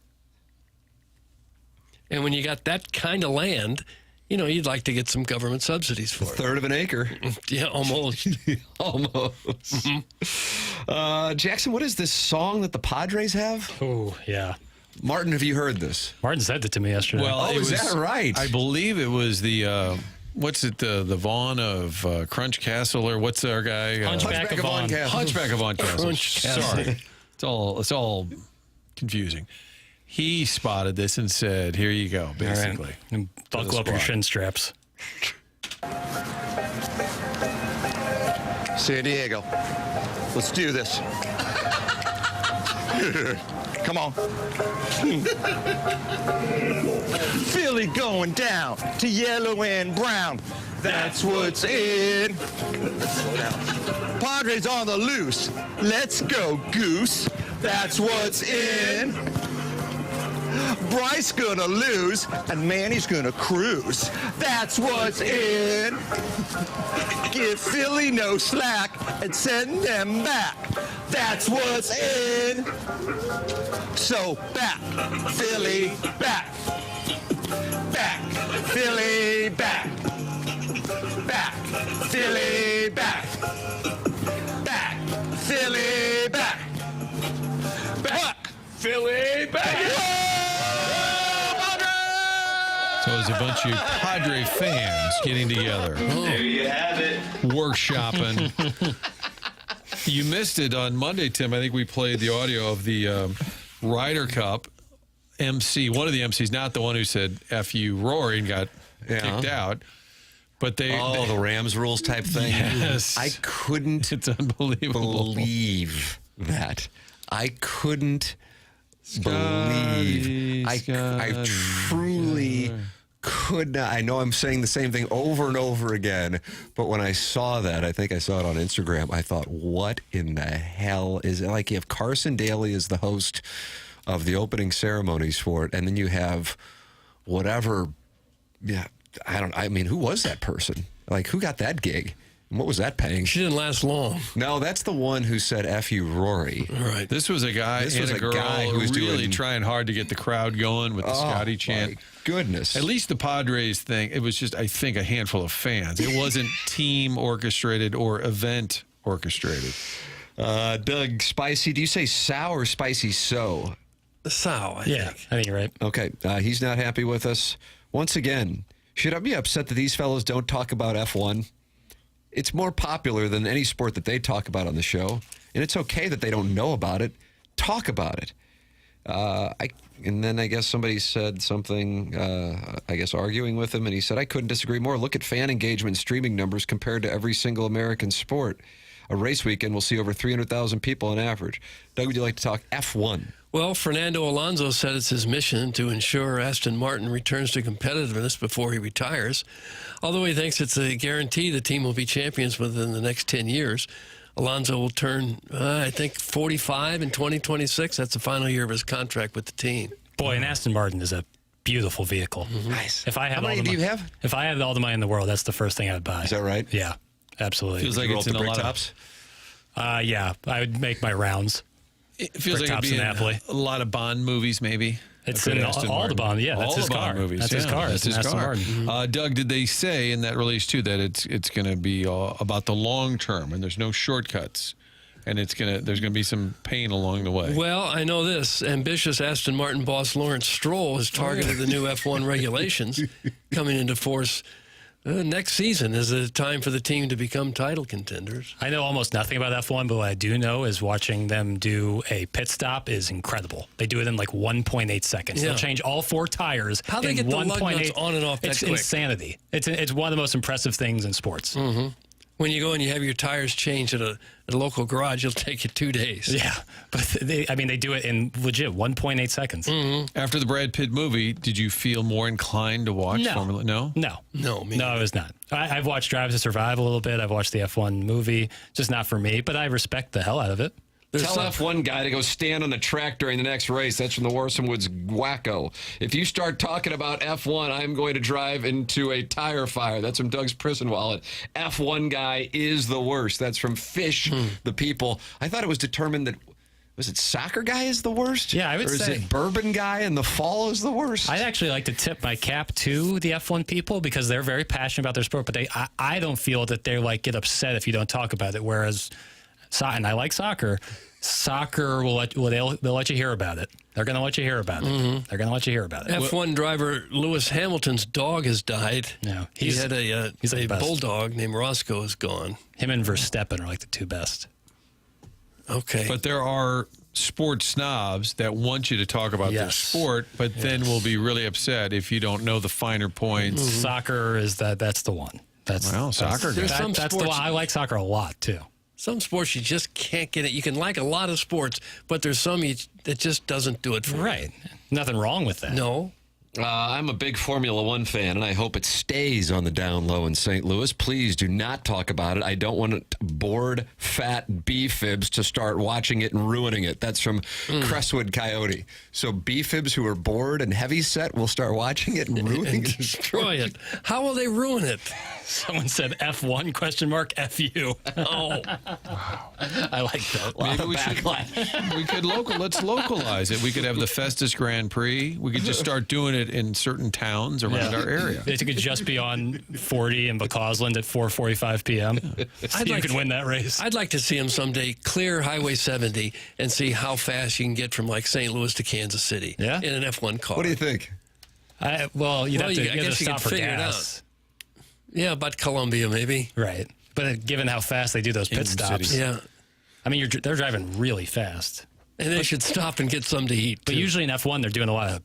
And when you got that kind of land, you'd like to get some government subsidies for it. A third of an acre. Yeah, almost. Almost. Jackson, what is this song that the Padres have? Oh, yeah. Martin, have you heard this? Martin said it to me yesterday. Well, is that right? I believe it was the what's it? The Vaughn of Crunch Castle, or what's our guy? Hunchback of Vaughn Castle. Hunchback of Vaughn Castle. Crunch Castle. Sorry, it's all confusing. He spotted this and said, "Here you go." Basically, right. And buckle up your shin straps. San Diego, let's do this. Come on. Philly going down to yellow and brown. That's what's in. Padres on the loose. Let's go, Goose. That's what's in. Bryce gonna lose, and Manny's gonna cruise. That's what's in. Give Philly no slack and send them back. That's what's in. So back, Philly, back. Back, Philly, back. Back, Philly, back. Back, Philly, back. Back, Philly, back. So it was a bunch of Padre fans getting together. There you have it. Workshopping. You missed it on Monday, Tim. I think we played the audio of the Ryder Cup MC, one of the MCs, not the one who said F you Rory and got kicked out. But the Rams rules type thing. Yes. I couldn't it's unbelievable. believe that. I couldn't believe. I truly could not. I know I'm saying the same thing over and over again, but when I saw that, I think I saw it on Instagram, I thought, what in the hell is it? Like, you have Carson Daly as the host of the opening ceremonies for it, and then you have whatever, I mean, who was that person? Like, who got that gig? And what was that paying? She didn't last long. No, that's the one who said F you, Rory. Right. This was a guy and a girl who was really trying hard to get the crowd going with the Scotty chant. My goodness. At least the Padres thing, it was just, I think, a handful of fans. It wasn't team orchestrated or event orchestrated. Doug, spicy, do you say sour or spicy so? Sow, I think. I think you're right. Okay, he's not happy with us. Once again, should I be upset that these fellows don't talk about F1? It's more popular than any sport that they talk about on the show, and it's okay that they don't know about it. Talk about it. And then I guess somebody said something, I guess arguing with him, and he said, I couldn't disagree more. Look at fan engagement and streaming numbers compared to every single American sport. A race weekend will see over 300,000 people on average. Doug, would you like to talk F1? Well, Fernando Alonso said it's his mission to ensure Aston Martin returns to competitiveness before he retires. Although he thinks it's a guarantee the team will be champions within the next 10 years. Alonso will turn, I think, 45 in 2026. That's the final year of his contract with the team. Boy, and Aston Martin is a beautiful vehicle. Nice. If I had How many do you have? If I had all the money in the world, that's the first thing I'd buy. Is that right? Yeah, absolutely. Feels like it's in a lot tops. Yeah, I would make my rounds. It feels like it'd be in a lot of Bond movies, maybe. It's in all the Bond. Yeah, that's all his the Bond car. movies. That's his car. That's his Aston car. Martin. Doug, did they say in that release too that it's going to be about the long term and there's no shortcuts, and there's going to be some pain along the way? Well, I know this. Ambitious Aston Martin boss Lawrence Stroll has targeted the new F1 regulations coming into force next season is a time for the team to become title contenders. I know almost nothing about F1, but what I do know is watching them do a pit stop is incredible. They do it in like 1.8 seconds. Yeah. They'll change all four tires. How they get the lug nuts on and off that it's quick? insanity. It's one of the most impressive things in sports. Mm-hmm. When you go and you have your tires changed at a local garage, it'll take you 2 days. Yeah, but they do it in legit 1.8 seconds. Mm-hmm. After the Brad Pitt movie, did you feel more inclined to watch Formula? No, I was not. I've watched Drive to Survive a little bit. I've watched the F1 movie, just not for me. But I respect the hell out of it. Tell F1 guy to go stand on the track during the next race. That's from the Warson Woods Wacko. If you start talking about F1, I'm going to drive into a tire fire. That's from Doug's prison wallet. F1 guy is the worst. That's from Fish, the people. I thought it was determined that, was it soccer guy is the worst? Yeah, I would say. Or is it bourbon guy in the fall is the worst? I'd actually like to tip my cap to the F1 people because they're very passionate about their sport, but I don't feel that they get upset if you don't talk about it, whereas... And I like soccer. Soccer they'll let you hear about it. They're going to let you hear about it. Mm-hmm. They're going to let you hear about it. F1 driver Lewis Hamilton's dog has died. No, he had a bulldog named Roscoe is gone. Him and Verstappen are like the two best. Okay, but there are sports snobs that want you to talk about their sport, but then will be really upset if you don't know the finer points. Mm-hmm. Soccer is that's the one. Soccer. That's the one. I like soccer a lot too. Some sports you just can't get it. You can like a lot of sports, but there's some that just doesn't do it for you. Nothing wrong with that. No. I'm a big Formula One fan, and I hope it stays on the down low in St. Louis. Please do not talk about it. I don't want bored, fat B-fibs to start watching it and ruining it. That's from Crestwood Coyote. So B-fibs who are bored and heavy-set will start watching it and ruining it. Destroy it. How will they ruin it? Someone said F1 ? FU. Oh, I like that. Maybe let's localize it. We could have the Festus Grand Prix. We could just start doing it in certain towns around our area. It could just be on 40 in McCausland at 4:45 p.m. You could win that race. I'd like to see him someday clear Highway 70 and see how fast you can get from like St. Louis to Kansas City in an F1 car. What do you think? You'd have to, I guess you stop could for figure gas. it out. Yeah, about Columbia maybe. Right. But given how fast they do those pit stops, yeah. I mean, they're driving really fast. And they should stop and get some to eat. But usually in F1, they're doing a lot of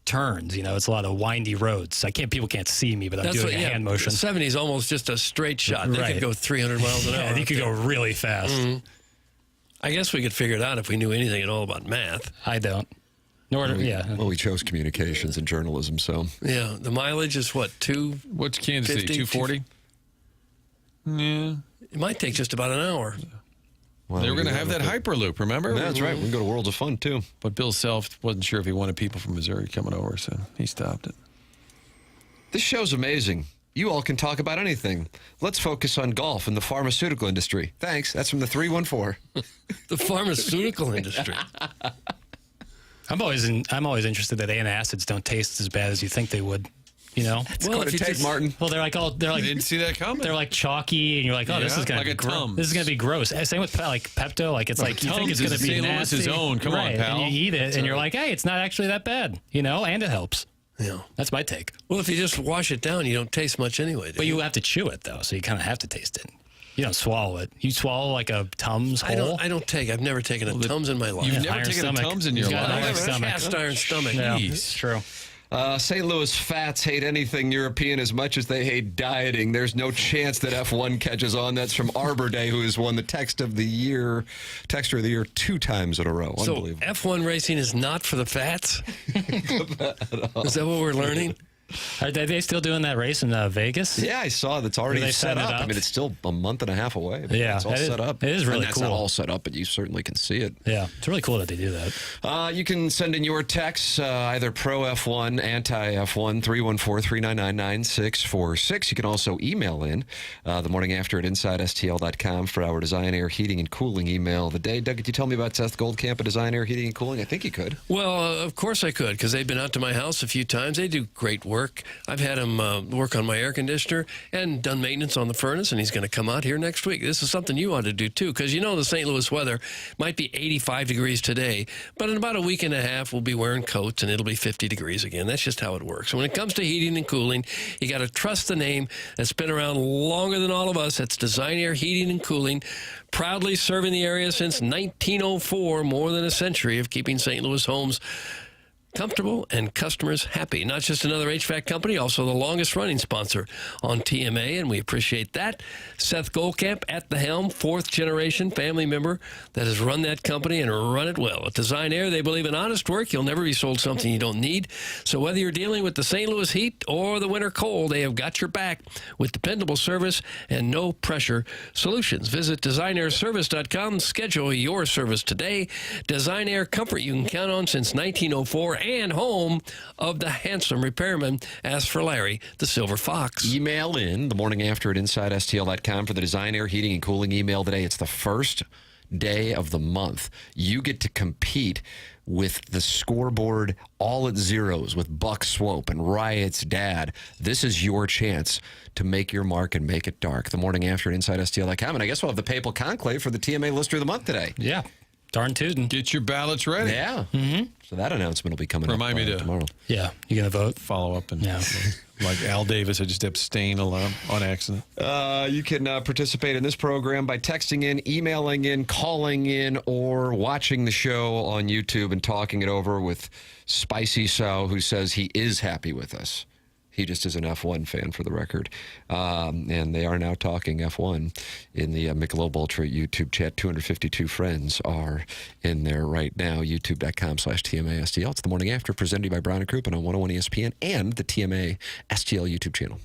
turns. It's a lot of windy roads. People can't see me, but I'm doing a hand motion. The 70 is almost just a straight shot. They Right. could go 300 miles an hour. Yeah, you could go really fast. Mm-hmm. I guess we could figure it out if we knew anything at all about math. I don't. Well, we chose communications and journalism, so. Yeah, the mileage is what, What's Kansas City, 240? Yeah. It might take just about an hour. They were going to have that Hyperloop, remember? That's right. We can go to Worlds of Fun, too. But Bill Self wasn't sure if he wanted people from Missouri coming over, so he stopped it. This show's amazing. You all can talk about anything. Let's focus on golf and the pharmaceutical industry. Thanks. That's from the 314. The pharmaceutical industry. I'm always interested that antacids don't taste as bad as you think they would. It's going to take, Martin. Well, they're like didn't see that coming. They're like chalky, and you're like, this is gonna like be a Tums. This is gonna be gross. Same with like Pepto. Like it's like you think it's gonna be St. nasty. Louis's own. Come on, pal. And you eat it, and you're like, hey, it's not actually that bad. And it helps. Yeah, that's my take. Well, if you just wash it down, you don't taste much anyway. But you have to chew it though, so you kind of have to taste it. You don't swallow it. You swallow like a Tums whole. I don't take. I've never taken a Tums in my life. You've never taken a Tums in your life? I have a cast iron stomach. Yeah, it's true. St. Louis fats hate anything European as much as they hate dieting. There's no chance that F1 catches on. That's from Arbor Day, who has won the Texter of the Year 2 times in a row. So Unbelievable. F1 racing is not for the fats? Is that what we're learning? Are they still doing that race in Vegas? Yeah, I saw that's already set up. I mean, it's still a month and a half away. But Yeah, it's all set up. It is really and that's cool. not all set up, but you certainly can see it. Yeah, it's really cool that they do that. You can send in your texts, either pro F1, anti F1, 314-399-9646. You can also email in the morning after at InsideSTL.com for our Design Air Heating and Cooling email of the day. Doug, could you tell me about Seth Goldcamp at Design Air Heating and Cooling? I think you could. Well, of course I could, because they've been out to my house a few times. They do great work. I've had him work on my air conditioner and done maintenance on the furnace, and he's going to come out here next week. This is something you ought to do, too, because the St. Louis weather might be 85 degrees today, but in about a week and a half, we'll be wearing coats, and it'll be 50 degrees again. That's just how it works. When it comes to heating and cooling, you got to trust the name that's been around longer than all of us. That's Design Air Heating and Cooling, proudly serving the area since 1904, more than a century of keeping St. Louis homes comfortable and customers happy. Not just another HVAC company, also the longest running sponsor on TMA, and we appreciate that. Seth Goldcamp at the helm, 4th generation family member that has run that company and run it well. At Design Air, they believe in honest work. You'll never be sold something you don't need. So whether you're dealing with the St. Louis heat or the winter cold, they have got your back with dependable service and no pressure solutions. Visit designairservice.com. Schedule your service today. Design Air, comfort you can count on since 1904, and home of the handsome repairman. As for Larry, the Silver Fox. Email in the morning after at InsideSTL.com for the Design Air Heating and Cooling email today. It's the first day of the month. You get to compete with the scoreboard all at zeros with Buck Swope and Riot's dad. This is your chance to make your mark and make it dark. The morning after at InsideSTL.com. And I guess we'll have the Papal Conclave for the TMA Lister of the Month today. Yeah. Darn tootin'. Get your ballots ready. Yeah. Mm-hmm. So that announcement will be coming Remind up me to tomorrow. Yeah. You going to vote? Follow up. And like Al Davis, I just abstain on accident. You can participate in this program by texting in, emailing in, calling in, or watching the show on YouTube and talking it over with Spicy So, who says he is happy with us. He just is an F1 fan, for the record. And they are now talking F1 in the Michelob Ultra YouTube chat. 252 friends are in there right now. YouTube.com/TMA-STL. It's the morning after, presented to you by Brown & Crouppen on 101 ESPN and the TMA STL YouTube channel.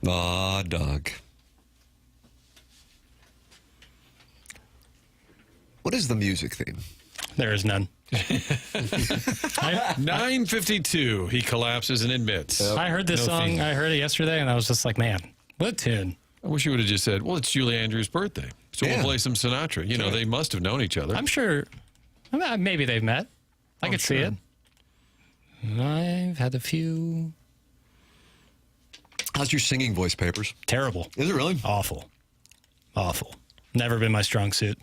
Aw, Doug. What is the music theme? There is none. 9:52. He collapses and admits. I heard this song. theme. I heard it yesterday, and I was just like, man, what tune? I wish you would have just said, well, it's Julie Andrews' birthday. So Yeah. we'll play some Sinatra. You know, they must have known each other. I'm sure. Maybe they've met. I could see it. I've had a few. How's your singing voice, Papers? Terrible. Is it really? Awful. Never been my strong suit.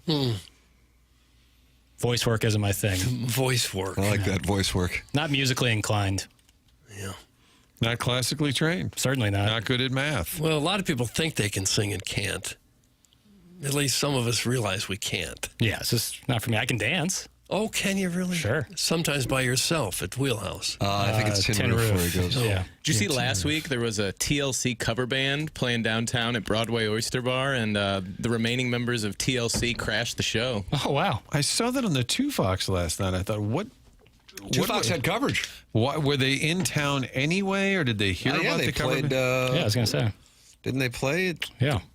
Voice work isn't my thing. Voice work. I like that voice work. Not musically inclined. Yeah. Not classically trained. Certainly not. Not good at math. Well, a lot of people think they can sing and can't. At least some of us realize we can't. Yeah, it's just not for me. I can dance. Oh, can you really? Sure. Sometimes by yourself at Wheelhouse. I think it's Tin Roof where he goes. Yeah. Did you see last week there was a TLC cover band playing downtown at Broadway Oyster Bar, and the remaining members of TLC crashed the show? Oh, wow. I saw that on the 2 Fox last night. I thought, what? Fox had coverage. Why, were they in town anyway, or did they hear about they the cover played. band? Yeah, I was going to say. Didn't they play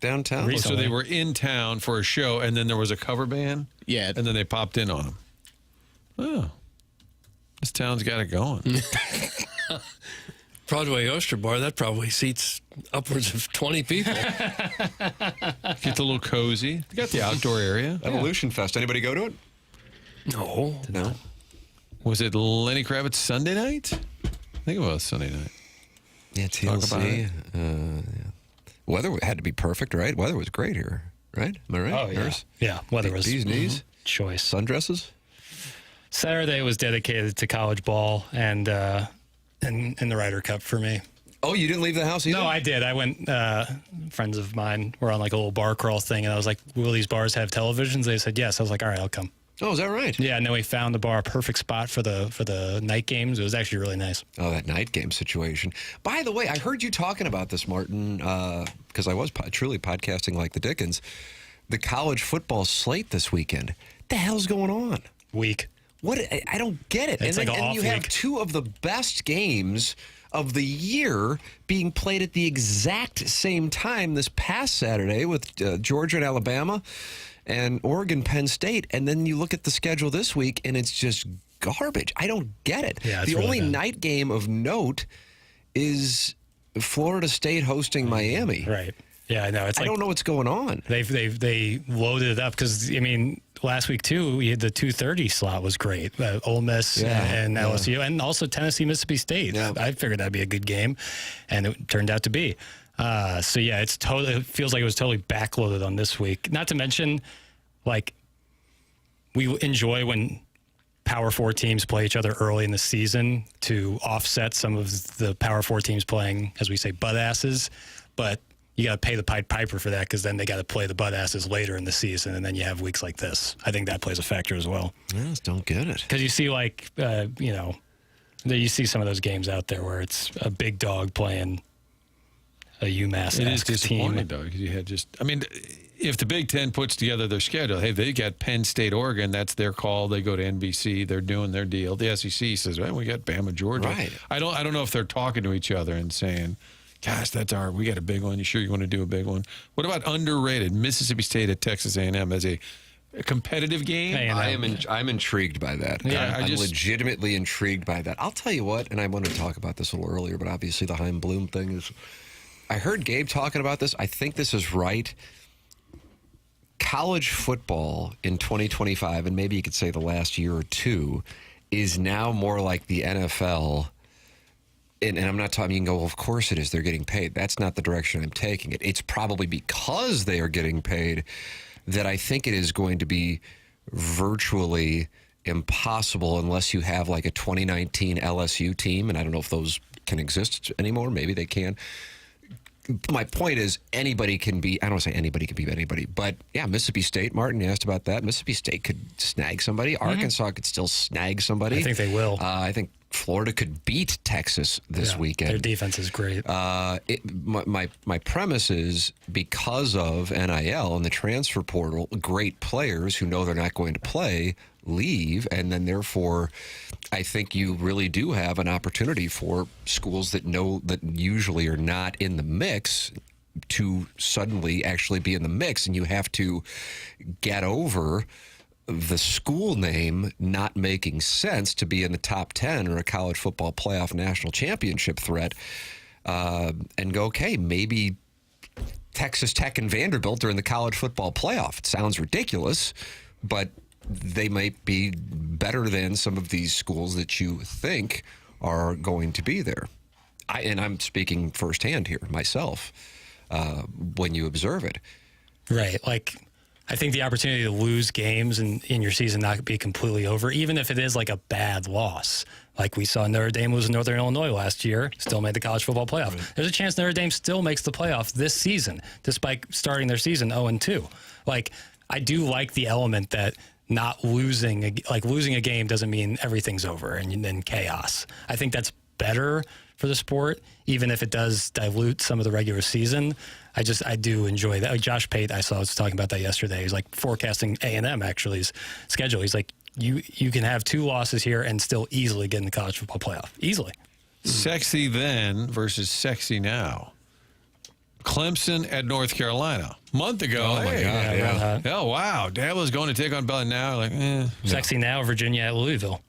downtown? Oh, so they were in town for a show, and then there was a cover band? Yeah. And then they popped in on them. Oh. This town's got it going. Broadway Oyster Bar, that probably seats upwards of 20 people. Gets a little cozy. They got the outdoor area. Evolution Fest. Anybody go to it? No. No. Was it Lenny Kravitz Sunday night? I think it was Sunday night. Yeah, TLC. Yeah. Weather had to be perfect, right? Weather was great here, right? Am I right? Oh, yeah. Nurse? Yeah, weather was Bees knees? choice. Sundresses? Saturday was dedicated to college ball and the Ryder Cup for me. Oh, you didn't leave the house either? No, I did. I went, friends of mine were on like a little bar crawl thing, and I was like, will these bars have televisions? They said yes. I was like, all right, I'll come. Oh, is that right? Yeah, and then we found the bar, a perfect spot for the night games. It was actually really nice. Oh, that night game situation. By the way, I heard you talking about this, Martin, because I was truly podcasting like the Dickens. The college football slate this weekend. The hell's going on? Week. What? I don't get it. It's and like an off you have week. two of the best games of the year being played at the exact same time this past Saturday with Georgia and Alabama and Oregon, Penn State. And then you look at the schedule this week, and it's just garbage. I don't get it. Yeah, it's the really only bad. night game of note is Florida State hosting Miami. Right. Yeah, I know. It's I like don't know what's going on. they loaded it up because, I mean, last week, too, we had the 2:30 slot was great. Ole Miss and LSU, and also Tennessee, Mississippi State. Yeah. I figured that'd be a good game, and it turned out to be. So, yeah, it feels like it was totally backloaded on this week. Not to mention, like, we enjoy when Power 4 teams play each other early in the season to offset some of the Power 4 teams playing, as we say, butt asses. But you got to pay the Pied Piper for that because then they got to play the butt asses later in the season, and then you have weeks like this. I think that plays a factor as well. I just don't get it. Because you see, like, you see some of those games out there where it's a big dog playing a UMass It is team. disappointing, though, because you had if the Big Ten puts together their schedule, hey, they got Penn State, Oregon, that's their call. They go to NBC, they're doing their deal. The SEC says, well, we got Bama, Georgia. Right. I don't know if they're talking to each other and saying, gosh, we got a big one. You sure you want to do a big one? What about underrated Mississippi State at Texas A&M as a competitive game? I'm intrigued by that. Yeah, I'm legitimately intrigued by that. I'll tell you what, and I wanted to talk about this a little earlier, but obviously the Chaim Bloom thing is. I heard Gabe talking about this. I think this is right. College football in 2025, and maybe you could say the last year or two, is now more like the NFL. And I'm not talking, you can go, well, of course it is. They're getting paid. That's not the direction I'm taking it. It's probably because they are getting paid that I think it is going to be virtually impossible unless you have like a 2019 LSU team. And I don't know if those can exist anymore. Maybe they can. My point is anybody can be, I don't want to say anybody can beat anybody, but yeah, Mississippi State, Martin, you asked about that. Mississippi State could snag somebody. Arkansas could still snag somebody. I think they will. I think Florida could beat Texas this weekend. Their defense is great. My premise is because of NIL and the transfer portal, great players who know they're not going to play leave, and then therefore I think you really do have an opportunity for schools that know that usually are not in the mix to suddenly actually be in the mix, and you have to get over the school name not making sense to be in the top 10 or a college football playoff national championship threat, and go, okay, maybe Texas Tech and Vanderbilt are in the college football playoff. It sounds ridiculous, but they might be better than some of these schools that you think are going to be there. And I'm speaking firsthand here myself, when you observe it. Right. Like, I think the opportunity to lose games in your season not be completely over, even if it is like a bad loss. Like we saw Notre Dame lose in Northern Illinois last year, still made the college football playoff. Right. There's a chance Notre Dame still makes the playoff this season, despite starting their season 0-2. Like, I do like the element that not losing a game doesn't mean everything's over and then chaos. I think that's better for the sport, even if it does dilute some of the regular season. I do enjoy that. Like Josh Pate, I was talking about that yesterday. He's like forecasting A&M actually's schedule. He's like, you can have 2 losses here and still easily get in the college football playoff. Easily. Sexy then versus sexy now. Clemson at North Carolina. A month ago. Oh, my God. Yeah. Oh, wow. Dabo going to take on Bell now. Like, Sexy now, Virginia at Louisville.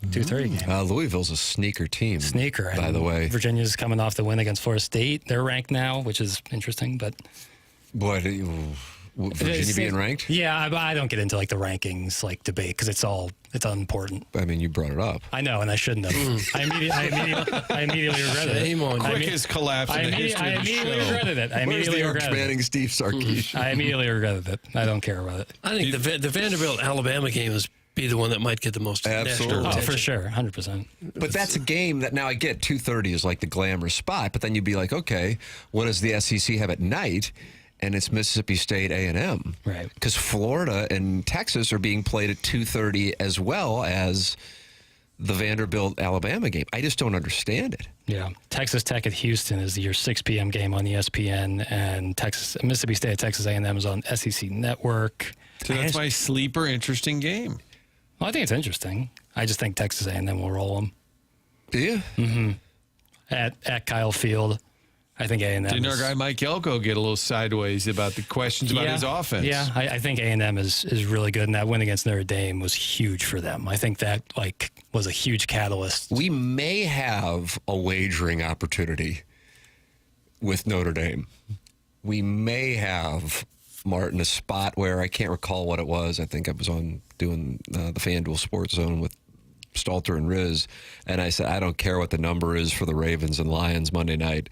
2-3 game. Louisville's a sneaker team. By the way. Virginia's coming off the win against Florida State. They're ranked now, which is interesting, but... What, Virginia being ranked? Yeah, I don't get into like the rankings like debate because it's unimportant. I mean, you brought it up. I know, and I shouldn't have. I immediately regretted it. Quickest collapse in the history of the show. I immediately regretted it. Where's the Arch Manning, Steve Sarkisian? I immediately regretted it. I don't care about it. I think the Vanderbilt-Alabama game is be the one that might get the most national attention. Oh, for sure, 100%. But that's a game that now I get 2:30 is like the glamorous spot, but then you'd be like, okay, what does the SEC have at night? And it's Mississippi State A&M. Right. Because Florida and Texas are being played at 2:30 as well as the Vanderbilt-Alabama game. I just don't understand it. Yeah. Texas Tech at Houston is your 6 p.m. game on ESPN, and Mississippi State at Texas A&M is on SEC Network. So that's my sleeper interesting game. Well, I think it's interesting. I just think Texas A&M will roll them. Do you? Mm-hmm. At Kyle Field. I think A&M. Didn't our guy Mike Elko get a little sideways about the questions about his offense? Yeah, I think A&M is really good, and that win against Notre Dame was huge for them. I think that was a huge catalyst. We may have a wagering opportunity with Notre Dame. We may have, Martin, a spot where I can't recall what it was. I think I was on doing the FanDuel Sports Zone with Stalter and Riz, and I said, I don't care what the number is for the Ravens and Lions Monday night.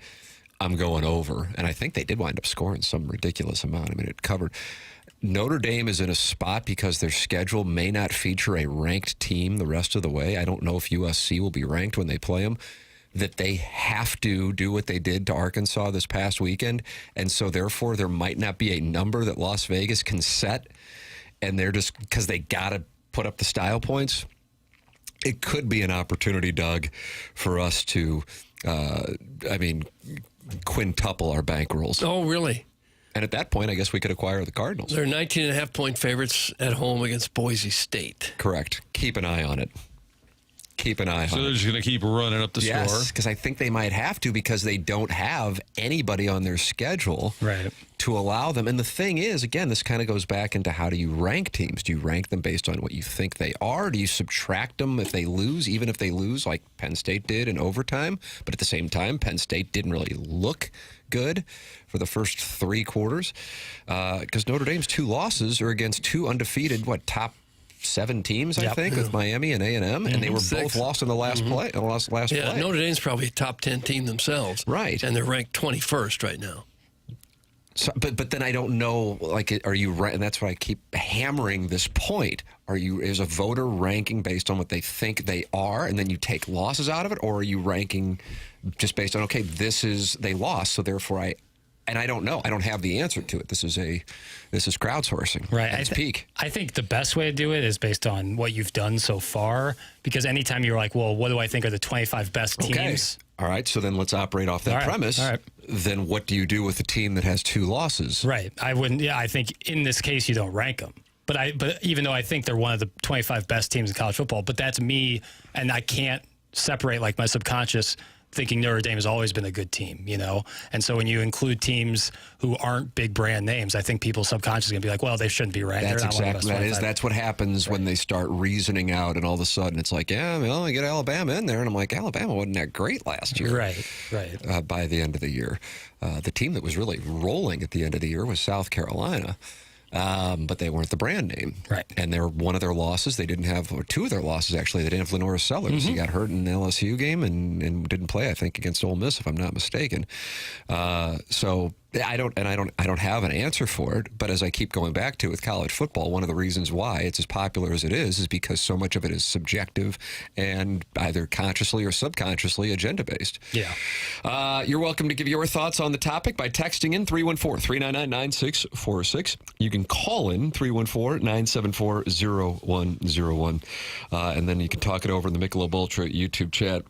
I'm going over. And I think they did wind up scoring some ridiculous amount. I mean, it covered. Notre Dame is in a spot because their schedule may not feature a ranked team the rest of the way. I don't know if USC will be ranked when they play them, that they have to do what they did to Arkansas this past weekend. And so, therefore, there might not be a number that Las Vegas can set. And they're just, because they got to put up the style points. It could be an opportunity, Doug, for us to, quintuple our bankrolls. Oh, really? And at that point, I guess we could acquire the Cardinals. They're 19.5-point favorites at home against Boise State. Correct. Keep an eye on it. Keep an eye on it. So they're just going to keep running up the score? Yes, because I think they might have to because they don't have anybody on their schedule to allow them. And the thing is, again, this kind of goes back into how do you rank teams? Do you rank them based on what you think they are? Do you subtract them if they lose, even if they lose like Penn State did in overtime? But at the same time, Penn State didn't really look good for the first 3 quarters because Notre Dame's 2 losses are against 2 undefeated, top 7 teams, I think, with Miami and A&M, and they were both lost in the last play. Last play. Notre Dame's probably a top 10 team themselves, right? And they're ranked 21st right now. So, but then I don't know. Are you right? And that's why I keep hammering this point. Is a voter ranking based on what they think they are, and then you take losses out of it, or are you ranking just based on they lost, so therefore And I don't know. I don't have the answer to it. This is crowdsourcing. Right. At its peak. I think the best way to do it is based on what you've done so far. Because anytime you're like, well, what do I think are the 25 best teams? All right. So then let's operate off that premise. All right. Then what do you do with the team that has 2 losses? Right. I wouldn't. Yeah. I think in this case you don't rank them. But even though I think they're one of the 25 best teams in college football, but that's me, and I can't separate like my subconscious thinking Notre Dame has always been a good team, you know? And so when you include teams who aren't big brand names, I think people subconsciously going to be like, well, they shouldn't be ranked. That's what happens when they start reasoning out, and all of a sudden it's like, yeah, well, I get Alabama in there, and I'm like, Alabama wasn't that great last year. Right. By the end of the year. The team that was really rolling at the end of the year was South Carolina. But they weren't the brand name. Right. And one of their losses, they didn't have, or 2 of their losses actually, they didn't have Lenora Sellers. He got hurt in the LSU game and didn't play, I think, against Ole Miss, if I'm not mistaken. So I don't have an answer for it. But as I keep going back to with college football, one of the reasons why it's as popular as it is because so much of it is subjective and either consciously or subconsciously agenda based. Yeah. You're welcome to give your thoughts on the topic by texting in 314-399-9646. You can call in 314-974-0101. And then you can talk it over in the Michelob Ultra YouTube chat.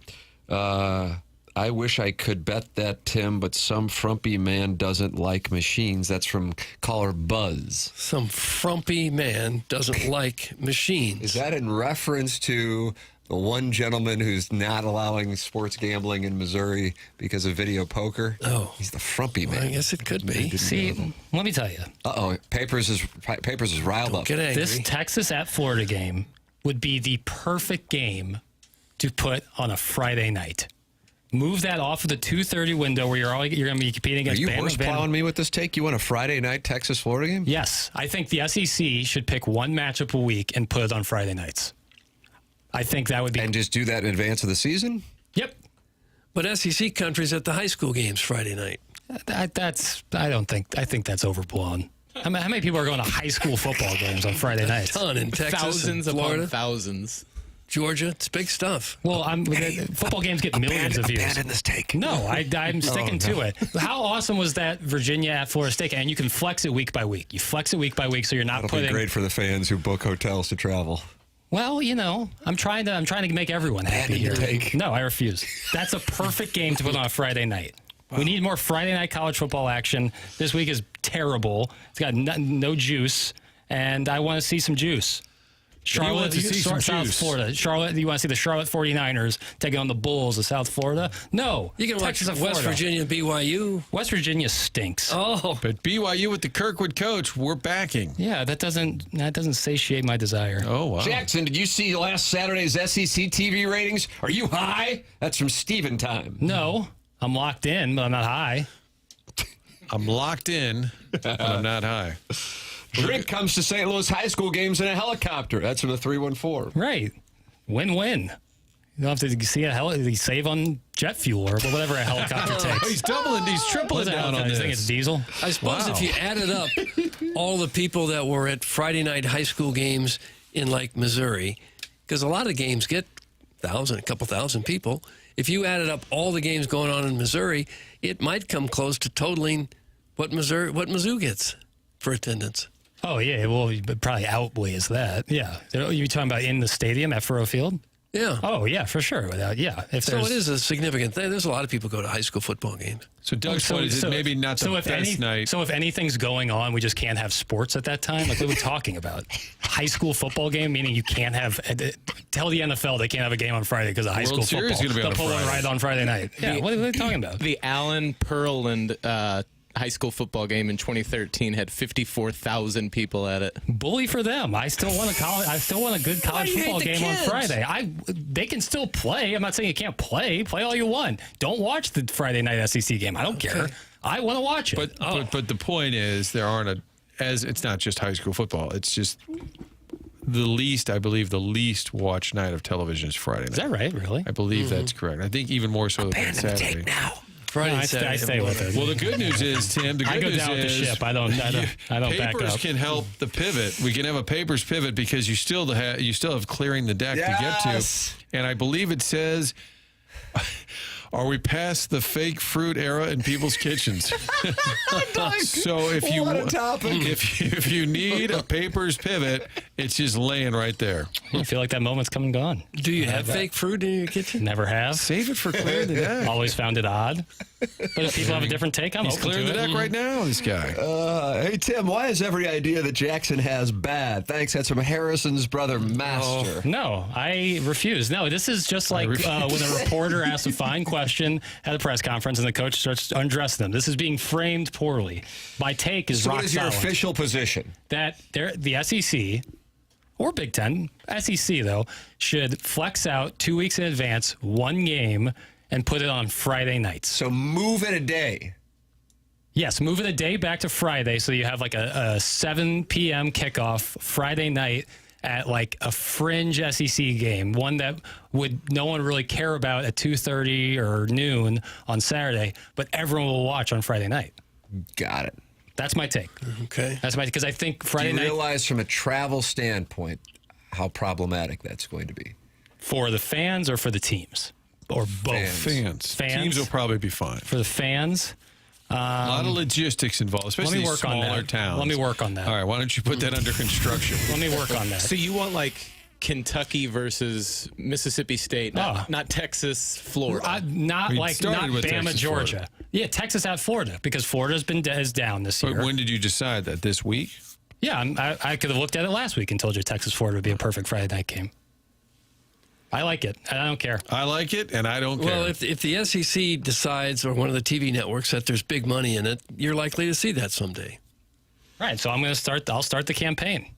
I wish I could bet that, Tim, but some frumpy man doesn't like machines. That's from caller Buzz. Some frumpy man doesn't like machines. Is that in reference to the one gentleman who's not allowing sports gambling in Missouri because of video poker? Oh. He's the frumpy man. Well, I guess it could be. See, let me tell you. Uh-oh. Papers is riled up. Get angry. This Texas at Florida game would be the perfect game to put on a Friday night. Move that off of the 2:30 window where you're going to be competing against Are you Bama. horse plowing me with this take? You want a Friday night Texas-Florida game? Yes. I think the SEC should pick one matchup a week and put it on Friday nights. I think that would be... And just do that in advance of the season? Yep. But SEC country's at the high school games Friday night. I think that's overblown. How many people are going to high school football games on Friday nights? A ton in Texas, Thousands and Florida, upon thousands. Georgia. It's big stuff. Well, football games get millions of views. Abandon this take. No, I'm sticking to it. How awesome was that Virginia at Florida State? And you can flex it week by week. You flex it week by week, so you're not That'll be great for the fans who book hotels to travel. Well, you know, I'm trying to make everyone happy here. No, I refuse. That's a perfect game to put on a Friday night. Wow. We need more Friday night college football action. This week is terrible. It's got no juice, and I want to see some juice. Charlotte, South Florida. Charlotte, you want to see the Charlotte 49ers taking on the Bulls of South Florida? No. You can watch West Virginia, BYU. West Virginia stinks. Oh. But BYU with the Kirkwood coach, we're backing. Yeah, that doesn't satiate my desire. Oh, wow. Jackson, did you see last Saturday's SEC TV ratings? Are you high? That's from Steven Time. No. I'm locked in, but I'm not high. I'm locked in, but I'm not high. Drink comes to St. Louis high school games in a helicopter. That's from the 314. Right. Win-win. You don't have to see you save on jet fuel or whatever a helicopter takes. He's tripling down on this. You think it's diesel? I suppose if you added up all the people that were at Friday night high school games in, like, Missouri, because a lot of games get a couple thousand people. If you added up all the games going on in Missouri, it might come close to totaling what Mizzou gets for attendance. Oh, yeah. Well, it probably outweighs that. Yeah. You're talking about in the stadium at Furrow Field? Yeah. Oh, yeah, for sure. Yeah. So it is a significant thing. There's a lot of people go to high school football games. So Doug's point is maybe not the best night. So if anything's going on, we just can't have sports at that time? Like, what are we talking about? High school football game, meaning you can't have... Tell the NFL they can't have a game on Friday because of high school football. They'll put one right on Friday night. Yeah, what are they talking about? The Allen Pearland high school football game in 2013 had 54,000 people at it. Bully for them. I still want a good college football game on Friday. They can still play. I'm not saying you can't play. Play all you want. Don't watch the Friday night SEC game. I don't care. I want to watch it. But the point is there aren't it's not just high school football. It's just the least watched night of television is Friday night. Is that right? Really? I believe that's correct. I think even more so than Saturday. Take now. Friday, I stay with it. Well, the good news is, Tim, I go down with the ship. I don't back up. Papers can help the pivot. We can have a papers pivot because you still have clearing the deck to get to. And I believe it says Are we past the fake fruit era in people's kitchens? So if you need a Papers pivot, it's just laying right there. I feel like that moment's come and gone. Do you have fake fruit in your kitchen? Never have. Save it for clearing the deck. Always found it odd. But if people have a different take, I'm He's open clearing to the it. deck right now, this guy. Hey, Tim, why is every idea that Jackson has bad? Thanks. That's from Harrison's brother, Master. No, I refuse. No, this is just like when a reporter asks a fine question at a press conference and the coach starts undressing them. This is being framed poorly. My take is So rock what is your solid. official position? That the SEC or Big Ten, SEC though, should flex out 2 weeks in advance, one game, and put it on Friday nights. So move it a day. Yes, move it a day back to Friday so you have like a 7 p.m. kickoff Friday night at like a fringe SEC game, one that no one really care about at 2:30 or noon on Saturday, but everyone will watch on Friday night. Got it. That's my take. Okay. That's my because I think Friday Do you night realize from a travel standpoint how problematic that's going to be? for the fans or for the teams or both. Fans. Teams will probably be fine. For the fans. A lot of logistics involved, especially let me work on smaller that. towns. Let me work on that. All right, why don't you put that under construction? Let me work on that. So you want like Kentucky versus Mississippi State, not Texas, Florida. Not with Bama, Texas, Georgia. Florida. Yeah, Texas at Florida because Florida's been is down this year. But when did you decide that? This week? Yeah, I could have looked at it last week and told you Texas Florida would be a perfect Friday night game. I like it, and I don't care. I like it, and I don't care. Well, if the SEC decides, or one of the TV networks, that there's big money in it, you're likely to see that someday. Right, so I'll start the campaign.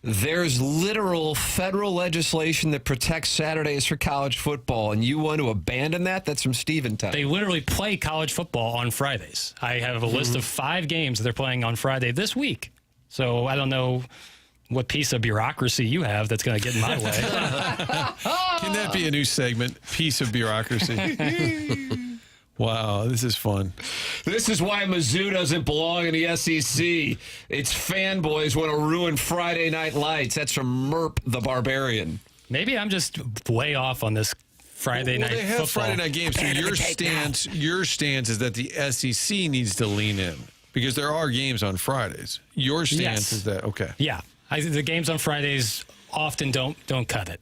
There's literal federal legislation that protects Saturdays for college football, and you want to abandon that? That's from Steven Time. They literally play college football on Fridays. I have a list of 5 games that they're playing on Friday this week. So I don't know what piece of bureaucracy you have that's going to get in my way. Can that be a new segment? Piece of bureaucracy. Wow, this is fun. This is why Mizzou doesn't belong in the SEC. Its fanboys want to ruin Friday Night Lights. That's from Merp the Barbarian. Maybe I'm just way off on this Friday night They have football. Friday night games. So your stance is that the SEC needs to lean in because there are games on Fridays. Your stance is that okay? Yeah, the games on Fridays often don't cut it.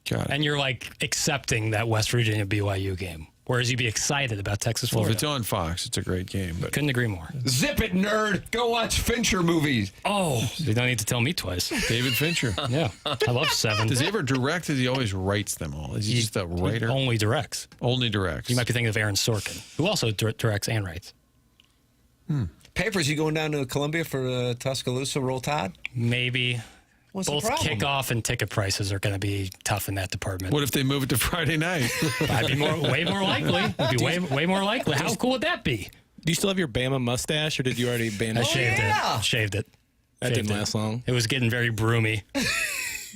Got it. And you're like accepting that West Virginia BYU game, whereas you'd be excited about Texas Well, Florida. if it's on Fox, it's a great game. But Couldn't agree more. Zip it, nerd. Go watch Fincher movies. Oh, you don't need to tell me twice. David Fincher. Yeah, I love 7. Does he ever direct? Or he always writes them all? Is he just a writer? Only directs. Only directs. You might be thinking of Aaron Sorkin, who also directs and writes. Papers, you going down to Columbia for Tuscaloosa Roll Tide? Maybe. What's Both the problem? kickoff and ticket prices are going to be tough in that department. What if they move it to Friday night? I'd be way more likely. It'd be way more likely. How cool would that be? Do you still have your Bama mustache, or did you already ban I it? shaved it. Shaved it. That Shaved didn't it. last long. It was getting very broomy.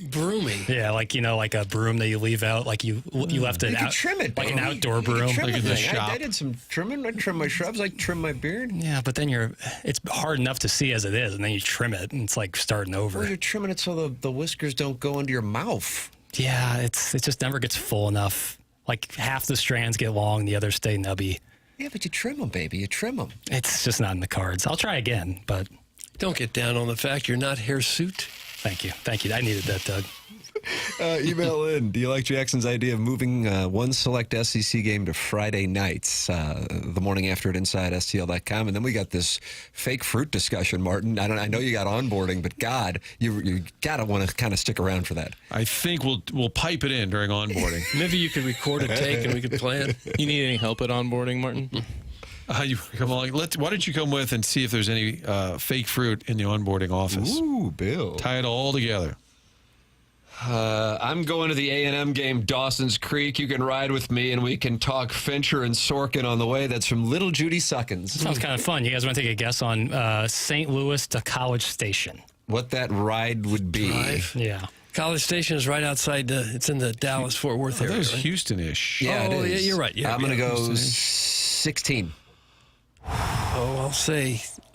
Broomy. Yeah, like like a broom that you leave out, like you left it You can out, trim it, like an baby. outdoor You can broom. trim Like in the the thing. shop. I did some trimming. I trim my shrubs. I trim my beard. Yeah, but then it's hard enough to see as it is, and then you trim it, and it's like starting Well, over. you're trimming it so the whiskers don't go into your mouth. Yeah, it just never gets full enough. Like half the strands get long, the others stay nubby. Yeah, but you trim them, baby. You trim them. It's just not in the cards. I'll try again, but Don't get down on the fact you're not hirsute. thank you. I needed that, Doug. Email in. Do you like Jackson's idea of moving one select SEC game to Friday nights, the morning after at InsideSTL.com? And then we got this fake fruit discussion, Martin. I know you got onboarding, but God, you got to want to kind of stick around for that. I think we'll pipe it in during onboarding. Maybe you could record a take and we could play it. You need any help at onboarding, Martin? You come along. Why don't you come with and see if there's any fake fruit in the onboarding office? Ooh, Bill. Tie it all together. I'm going to the A&M game, Dawson's Creek. You can ride with me, and we can talk Fincher and Sorkin on the way. That's from Little Judy Suckins. Sounds kind of fun. You guys want to take a guess on St. Louis to College Station? What that ride would be. Drive. Yeah. College Station is right outside. It's in the Dallas-Fort Worth That area. was right? Houston-ish. Yeah, it Oh, is. yeah, you're right. Yeah, I'm going to yeah, go Houston-ish. 16. Oh,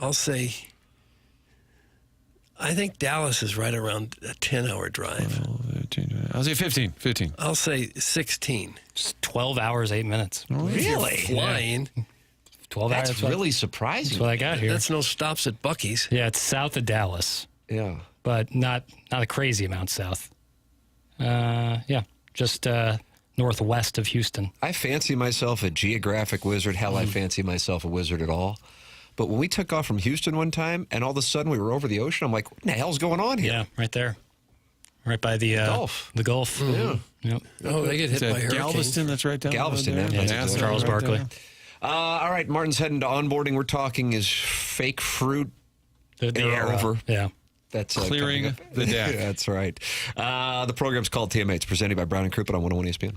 I'll say. I think Dallas is right around a 10-hour drive. change it. I'll say 15. 15. I'll say 16. Just 12 hours, 8 minutes. Really? Flying. 12 That's hours. really surprising. That's what I got here. That's no stops at Buc-ee's. Yeah, it's south of Dallas, Yeah. but not a crazy amount south. Yeah, just northwest of Houston. I fancy myself a geographic wizard. Hell, I fancy myself a wizard at all. But when we took off from Houston one time, and all of a sudden we were over the ocean, I'm like, what the hell's going on here? Yeah, right there. Right by the Gulf. The Gulf. Yeah. Yep. Oh, they get hit by hurricanes. Galveston, that's right down Galveston, there. yeah. Yeah, That's Charles right Barkley. there. All right, Martin's heading to onboarding. We're talking his fake fruit They're over. Yeah. That's Clearing coming up. the deck. That's right. The program's called TMA. It's presented by Brown and Crouppen on 101 ESPN.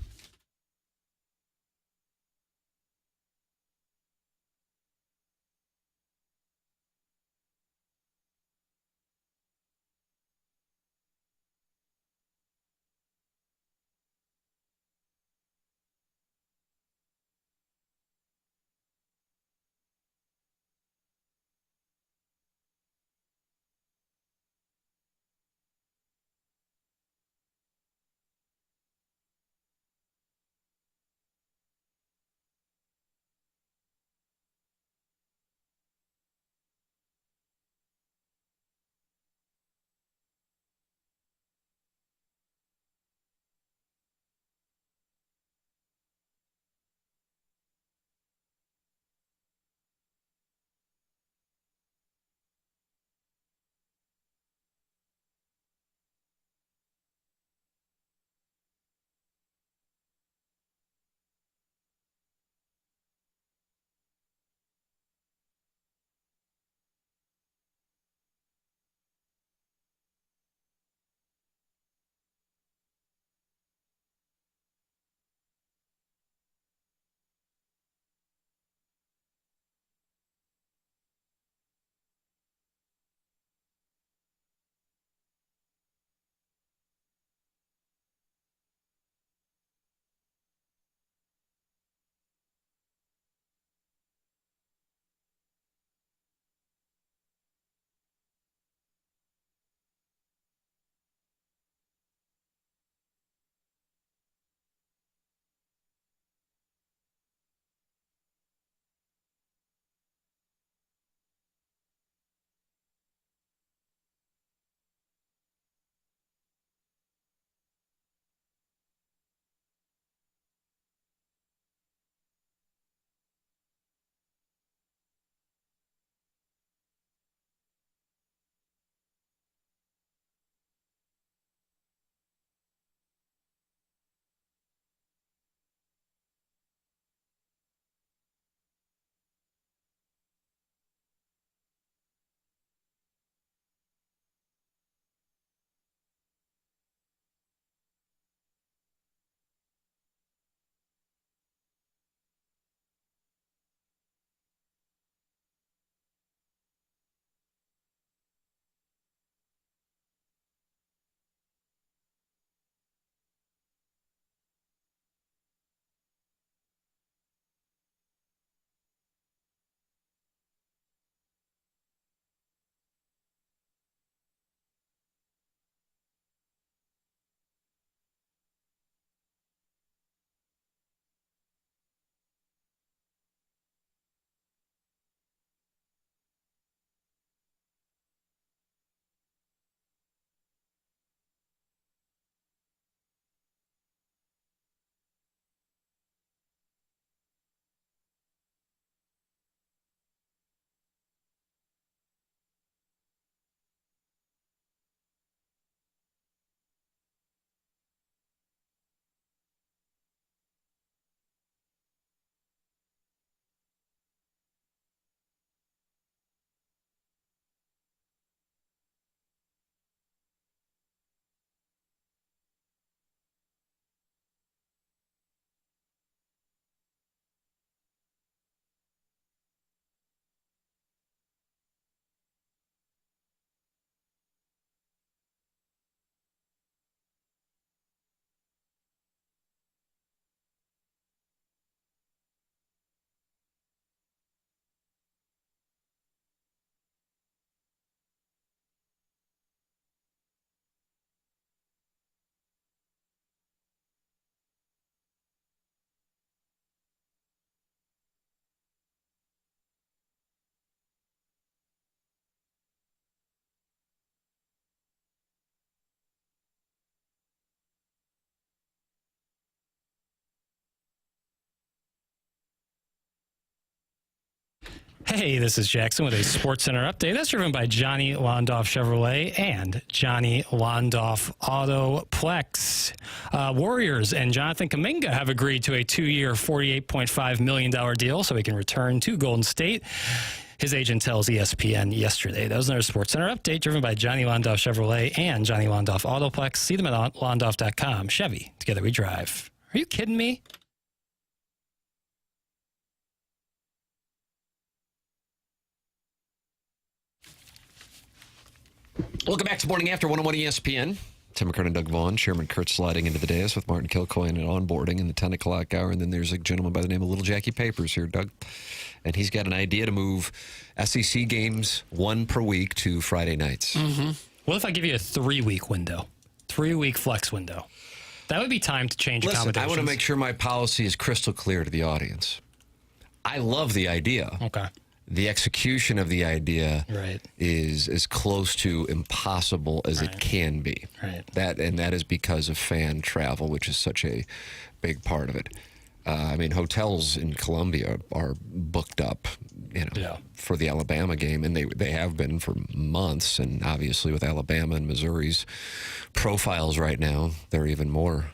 Hey, this is Jackson with a Sports Center update. That's driven by Johnny Londoff Chevrolet and Johnny Londoff Autoplex. Warriors and Jonathan Kuminga have agreed to a 2-year, $48.5 million deal so he can return to Golden State. His agent tells ESPN yesterday. That was another Sports Center update driven by Johnny Londoff Chevrolet and Johnny Londoff Autoplex. See them at londoff.com. Chevy, together we drive. Are you kidding me? Welcome back to Morning After 101 ESPN. Tim McKernan, Doug Vaughn, Chairman Kurt sliding into the dais with Martin Kilcoyne and onboarding in the 10 o'clock hour. And then there's a gentleman by the name of Little Jackie Papers here, Doug. And he's got an idea to move SEC games one per week to Friday nights. Mm-hmm. What if I give you a 3-week window? 3-week flex window. That would be time to change accommodations. I want to make sure my policy is crystal clear to the audience. I love the idea. Okay. The execution of the idea is as close to impossible as it can be. Right. That is because of fan travel, which is such a big part of it. I mean, hotels in Columbia are booked up, for the Alabama game, and they have been for months. And obviously, with Alabama and Missouri's profiles right now, they're even more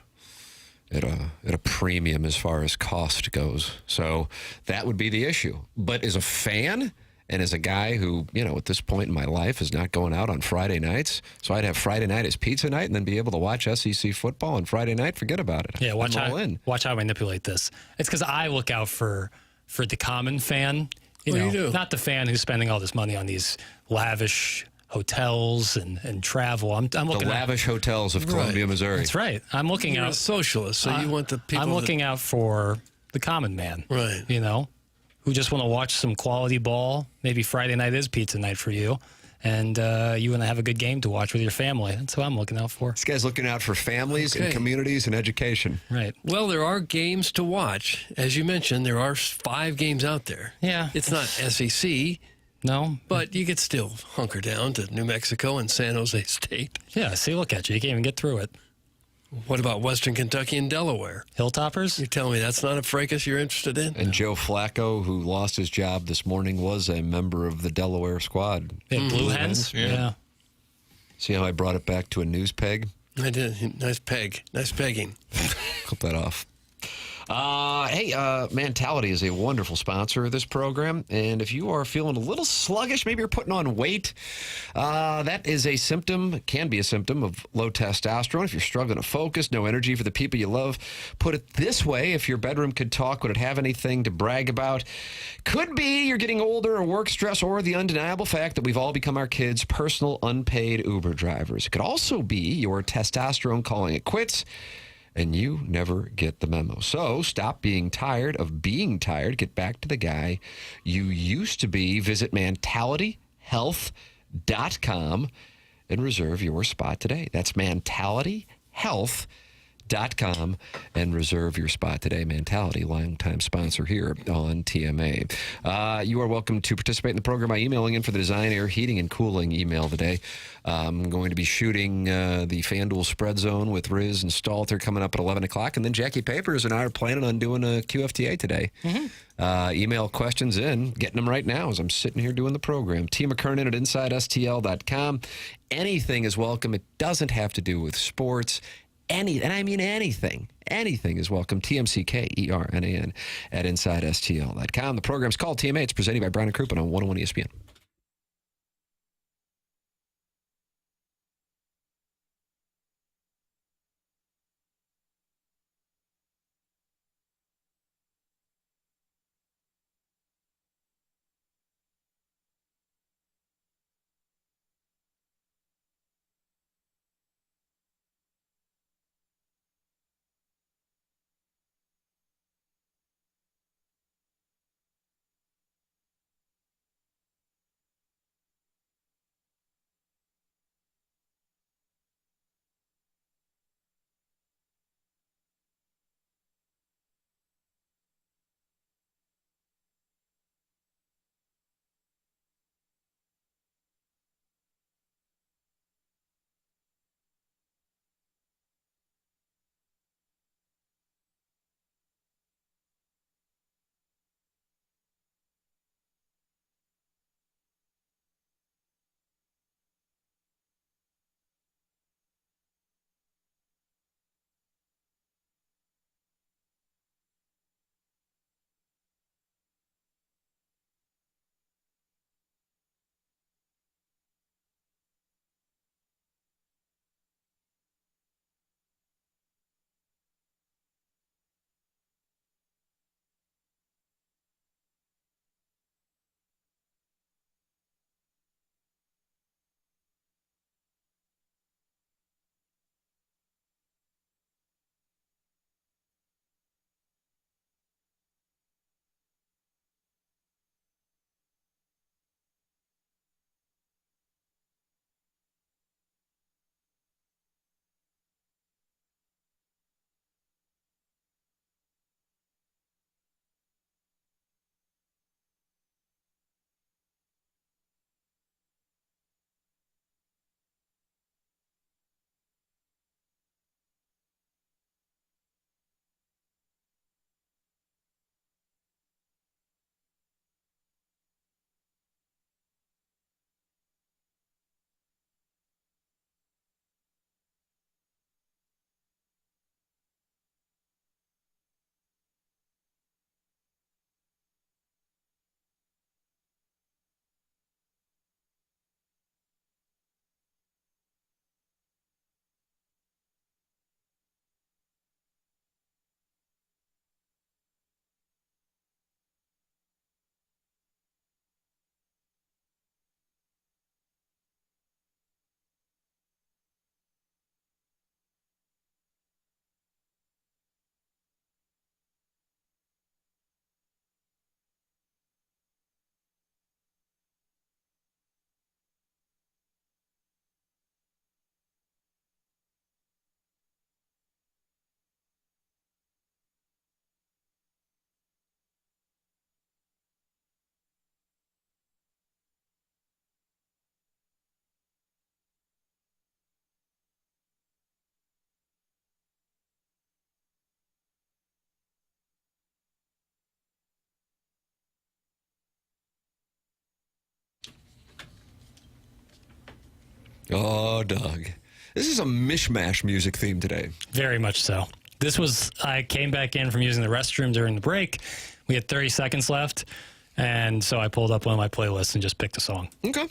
at a premium as far as cost goes. So that would be the issue. But as a fan and as a guy who, at this point in my life is not going out on Friday nights, so I'd have Friday night as pizza night and then be able to watch SEC football on Friday night, forget about it. Yeah, watch how I manipulate this. It's because I look out for the common fan. You do. Not the fan who's spending all this money on these lavish hotels and travel. I'm looking the lavish hotels of Columbia, Missouri. That's right. I'm looking You're out. a socialist, so you want the people. I'm looking out for the common man, right? Who just want to watch some quality ball. Maybe Friday night is pizza night for you, and you want to have a good game to watch with your family. That's what I'm looking out for. This guy's looking out for families and communities and education. Right. Well, there are games to watch, as you mentioned. There are 5 games out there. Yeah. It's not SEC. No. But you could still hunker down to New Mexico and San Jose State. Yeah, see, look at you. You can't even get through it. What about Western Kentucky and Delaware? Hilltoppers? You're telling me that's not a fracas you're interested in? And Joe Flacco, who lost his job this morning, was a member of the Delaware squad. Blue Hens? Yeah. See how I brought it back to a news peg? I did. Nice peg. Nice pegging. Clip that off. Hey, Mentality is a wonderful sponsor of this program, and if you are feeling a little sluggish, maybe you're putting on weight, that is a symptom, can be a symptom of low testosterone. If you're struggling to focus, no energy for the people you love, put it this way, if your bedroom could talk, would it have anything to brag about? Could be you're getting older or work stress, or the undeniable fact that we've all become our kids' personal unpaid Uber drivers. It could also be your testosterone calling it quits, and you never get the memo. So stop being tired of being tired. Get back to the guy you used to be. Visit mentalityhealth.com and reserve your spot today. That's mentalityhealth.com and reserve your spot today. Mentality, longtime sponsor here on TMA. You are welcome to participate in the program by emailing in for the Design, Air, Heating, and Cooling email today. I'm going to be shooting the FanDuel Spread Zone with Riz and Stalter coming up at 11 o'clock, and then Jackie Papers and I are planning on doing a QFTA today. Email questions in, getting them right now as I'm sitting here doing the program. T. McKernan at InsideSTL.com. Anything is welcome. It doesn't have to do with sports. And I mean anything. Anything is welcome. TMCKERNAN at InsideSTL.com. The program's called TMA. It's presented by Brown & Crouppen on 101 ESPN. Oh, Doug. This is a mishmash music theme today. Very much so. I came back in from using the restroom during the break. We had 30 seconds left, and so I pulled up one of my playlists and just picked a song. Okay.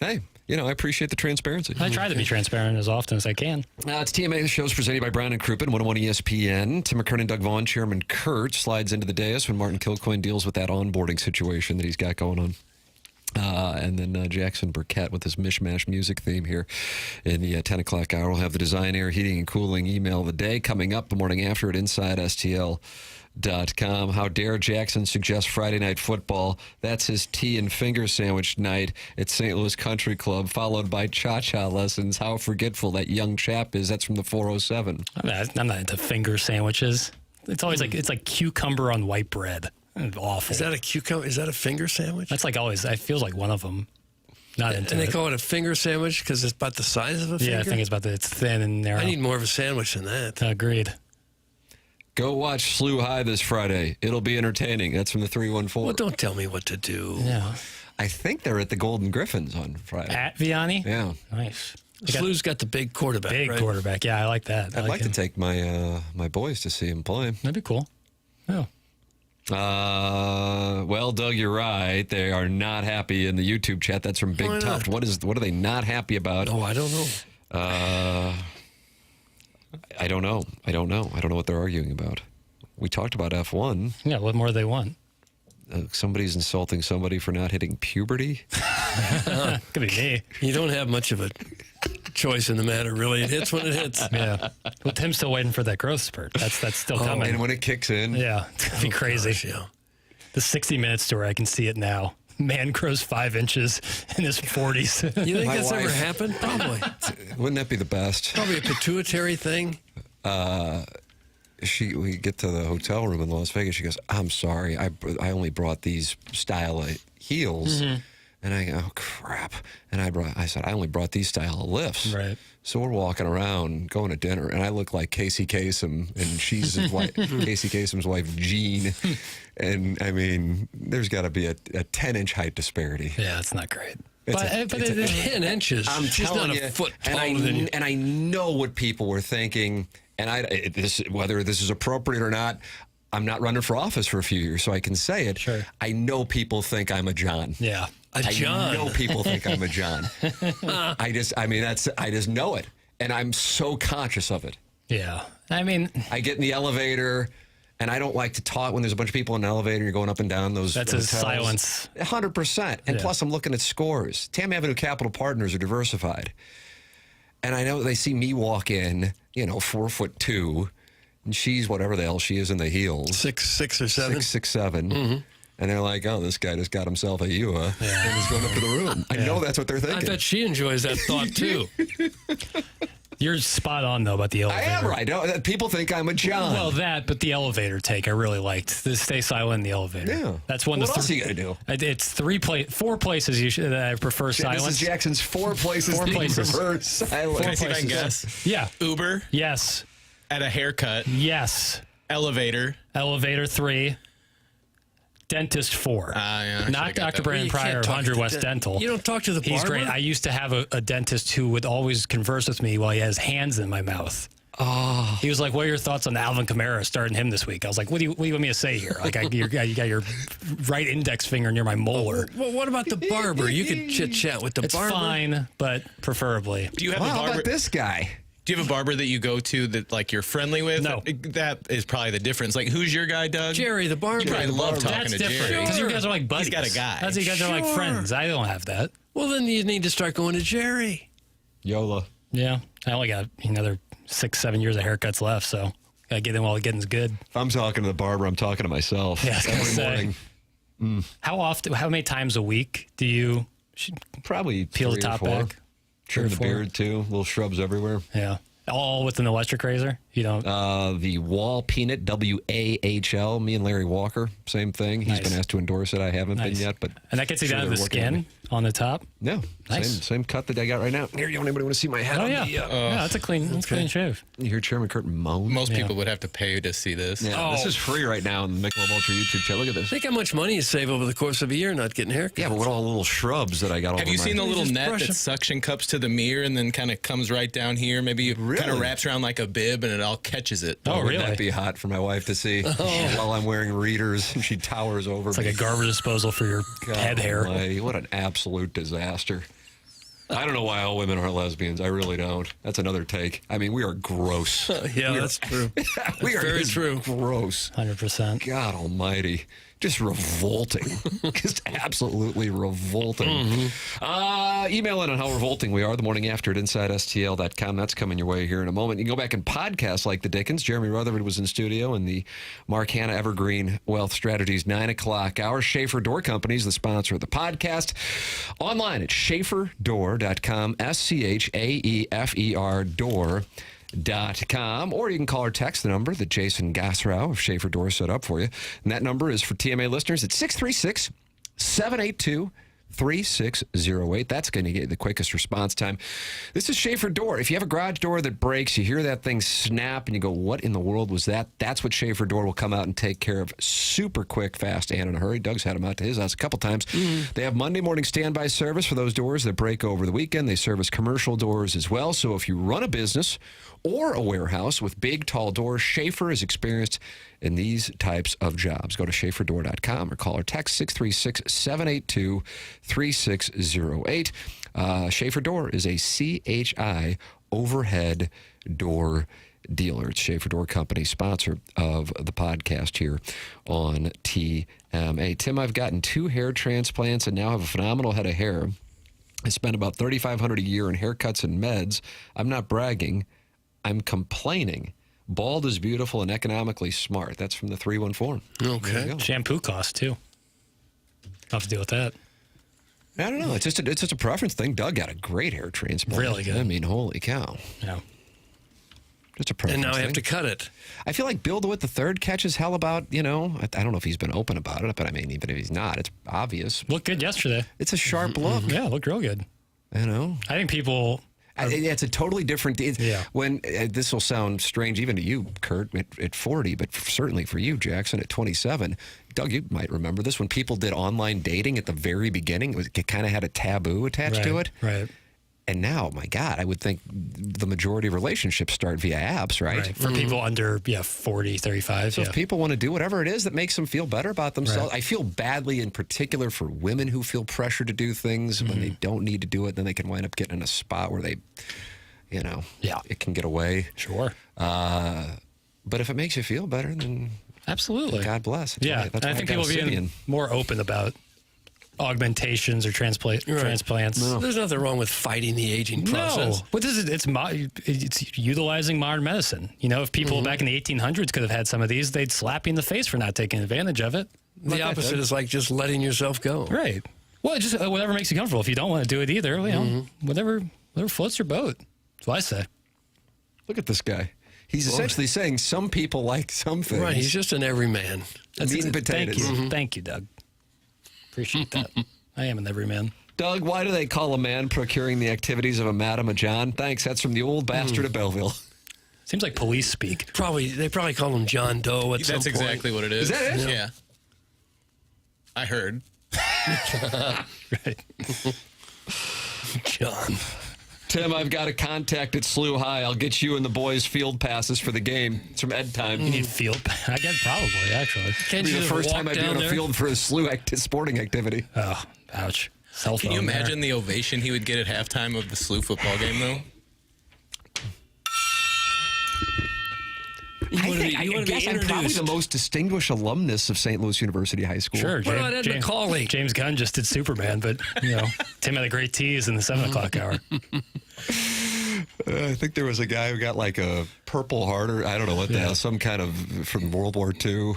Hey, I appreciate the transparency. I try to be transparent as often as I can. It's TMA. The show's presented by Brown and Crouppen, 101 ESPN. Tim McKernan, Doug Vaughn, Chairman Kurt slides into the dais when Martin Kilcoyne deals with that onboarding situation that he's got going on. And then Jackson Burkett with his mishmash music theme here in the 10 o'clock hour. We'll have the Design, Air, Heating, and Cooling email of the day coming up the morning after at InsideSTL.com. How dare Jackson suggest Friday night football? That's his tea and finger sandwich night at St. Louis Country Club, followed by cha-cha lessons. How forgetful that young chap is. That's from the 407. I'm not into finger sandwiches. It's always it's like cucumber on white bread. Awful. Is that a cucumber? Is that a finger sandwich? That's like always. It feels like one of them. Not into and they it. call it a finger sandwich because it's about the size of a finger? Yeah, I think it's thin and narrow. I need more of a sandwich than that. Agreed. Go watch SLU High this Friday. It'll be entertaining. That's from the 314. Well, don't tell me what to do. Yeah. I think they're at the Golden Griffins on Friday. At Vianney? Yeah. Nice. SLU's got the big quarterback, Big quarterback. Yeah, I like that. I'd like to take my my boys to see him play. That'd be cool. Yeah. Well, Doug, you're right. They are not happy in the YouTube chat. That's from Big Tuft. What are they not happy about? Oh, I don't know. I don't know. I don't know what they're arguing about. We talked about F1. Yeah, what more do they want? Somebody's insulting somebody for not hitting puberty. Could be me. You don't have much of a choice in the matter, really. It hits when it hits. Yeah. Well, Tim's still waiting for that growth spurt. That's still coming. And when it kicks in. Yeah. It's going to be crazy. Gosh, yeah. The 60 Minutes tour, I can see it now. Man grows 5 inches in his 40s. You think My that's ever wife- happened? Probably. Wouldn't that be the best? Probably a pituitary thing. We get to the hotel room in Las Vegas. She goes, "I'm sorry, I only brought these style of heels." Mm-hmm. And I go, "Oh crap!" And I said, "I only brought these style of lifts." Right. So we're walking around, going to dinner, and I look like Casey Kasem, and she's his wife, Casey Kasem's wife, Jean. And I mean, there's got to be a 10-inch height disparity. Yeah, it's not great. But 10 inches. I'm She's telling not you, a foot and taller than you. And I know what people were thinking, and whether this is appropriate or not, I'm not running for office for a few years, so I can say it. Sure. I know people think I'm a John. Yeah. A John. I know people think I'm a John. I just know it, and I'm so conscious of it. Yeah. I mean, I get in the elevator, and I don't like to talk when there's a bunch of people in an elevator. You're going up and down those. That's hotels. a silence. 100%. And Yeah. plus, I'm looking at scores. Tam Avenue Capital Partners are diversified, and I know they see me walk in, 4'2", and she's whatever the hell she is in the heels, 6'6" or 7. 6'7". Mm-hmm. And they're like, "Oh, this guy just got himself a Ewa and he's going up to the room." I know that's what they're I thinking. bet she enjoys that thought too. You're spot on, though, about the I elevator. am right. No, people think I'm a John. Well, but the elevator take I really liked. The stay silent in the elevator. Yeah. That's one. What of else are you gonna do? It's 4 places that I prefer silence. This is Jackson's 4 places. Four that you places. prefer silence. Can I see if I can places. guess? Yeah. Uber, Yes. at a haircut, Yes. elevator. Elevator 3. Dentist 4. Yeah, Not Dr. Brandon You Pryor can't of talk 100 to West the Dental. You don't talk to the barber? He's great. I used to have a dentist who would always converse with me while he has hands in my mouth. Oh. He was like, "What are your thoughts on Alvin Kamara starting him this week?" I was like, "What do you want me to say here? Like, you got your right index finger near my molar." Well, what about the barber? You could chit-chat with the It's barber. fine, but preferably. Do you have Wow, a how barber? about this guy? Do you have a barber that you go to that like you're friendly with? No. That is probably the difference. Like, who's your guy, Doug? Jerry, the barber. You probably love talking That's to different Jerry. because you guys are like buddies. He's got a guy. That's you guys are like Sure. friends. I don't have that. Well, then you need to start going to Jerry. Yola. Yeah, I only got another 6-7 years of haircuts left, so gotta get in while the getting's good. If I'm talking to the barber, I'm talking to myself. Yeah, I was gonna Every say. morning. How many times a week do you Probably peel the 3 or top 4. back? Trim 3 or the 4? beard too. Little shrubs everywhere. Yeah, all with an electric razor. You don't. The Wall Peanut, WAHL. Me and Larry Walker, same thing. He's Nice. been asked to endorse it. I haven't Nice. been yet, but And that gets you sure down to they're the working on skin on the top. No, Nice. same cut that I got right now. Here, you don't anybody want to see my head? Oh, on yeah. the, Yeah, that's a clean shave. You hear Chairman Curtin moan? Most people would have to pay to see this. Yeah, this is free right now on the Michelob Ultra YouTube channel. Look at this. Think how much money you save over the course of a year not getting haircuts. Yeah, but what all the little shrubs that I got all Have you seen the little net that suction cups to the mirror and then kind of comes right down here? Maybe it kind of wraps around like a bib and it all catches it. Oh, really? Wouldn't that be hot for my wife to see while I'm wearing readers and she towers over It's me? like a garbage disposal for your head hair. Almighty, what an absolute disaster. I don't know why all women are lesbians. I really don't. That's another take. I mean, we are gross. That's true. We are very just true. Gross. 100%. God almighty. Just revolting. Just absolutely revolting. Email in on how revolting we are the morning after at InsideSTL.com. That's coming your way here in a moment. You can go back and podcast like the Dickens. Jeremy Rutherford was in studio in the Mark Hanna Evergreen Wealth Strategies 9 o'clock hour. Schaefer Door Company is the sponsor of the podcast. Online at schaeferdoor.com, SCHAEFER door.com, or you can call or text the number that Jason Gassrow of Schaefer Door set up for you. And that number is for TMA listeners at 636-782-3608. That's going to get you the quickest response time. This is Schaefer Door. If you have a garage door that breaks, you hear that thing snap and you go, what in the world was that? That's what Schaefer Door will come out and take care of super quick, fast, and in a hurry. Doug's had them out to his house a couple times. They have Monday morning standby service for those doors that break over the weekend. They service commercial doors as well. So if you run a business or a warehouse with big, tall doors, Schaefer is experienced in these types of jobs. Go to schaeferdoor.com or call or text 636-782-3608. Schaefer Door is a CHI overhead door dealer. It's Schaefer Door Company, sponsor of the podcast here on TMA. Tim, I've gotten 2 hair transplants and now have a phenomenal head of hair. I spend about $3,500 a year in haircuts and meds. I'm not bragging. I'm complaining. Bald is beautiful and economically smart. That's from the 314. Okay. Shampoo costs, too. I'll have to deal with that. I don't know. It's just a preference thing. Doug got a great hair transplant. Really good. I mean, holy cow. Yeah. Just a preference And now I have thing. to cut it. I feel like Bill DeWitt III catches hell about, I don't know if he's been open about it, but I mean, even if he's not, it's obvious. Looked good yesterday. It's a sharp look. Yeah, looked real good. I think people... It's a totally different. When this will sound strange even to you, Kurt, at 40, but certainly for you, Jackson, at 27. Doug, you might remember this when people did online dating at the very beginning. It kind of had a taboo attached to it. Right. And now, my God, I would think the majority of relationships start via apps, right? For people under 40, 35. So if people want to do whatever it is that makes them feel better about themselves, I feel badly in particular for women who feel pressure to do things when they don't need to do it. Then they can wind up getting in a spot where they, it can get away. Sure. But if it makes you feel better, then absolutely, God bless. Yeah, That's I think people being more open about augmentations or transplants. No. There's nothing wrong with fighting the aging process. No, but it's utilizing modern medicine. If people back in the 1800s could have had some of these, they'd slap you in the face for not taking advantage of it. The opposite is like just letting yourself go. Right. Well, just whatever makes you comfortable. If you don't want to do it either, whatever floats your boat. That's what I say. Look at this guy. He's essentially saying some people like some things. Right. He's just an everyman. Meat and potatoes. Thank you. Thank you, Doug. Appreciate that. I am an everyman. Doug, why do they call a man procuring the activities of a madam a John? Thanks. That's from the old bastard of Belleville. Seems like police speak. They probably call him John Doe at some point. That's exactly what it is. Is that it? Yeah. I heard. Right. John. Tim, I've got a contact at SLU High. I'll get you and the boys field passes for the game. It's from Ed Time. You need field? I guess probably, actually. Can't It'll be you the just first walk time I'd be down on a there? field for a SLU sporting activity. Oh, ouch. Cell Can you phone imagine there. the ovation he would get at halftime of the SLU football game, though? I guess I'm probably the most distinguished alumnus of St. Louis University High School. Sure. What about Ed McCauley? James Gunn just did Superman, but, Tim had a great tease in the 7 o'clock hour. I think there was a guy who got like a Purple Heart, or I don't know what the hell, some kind of from World War II.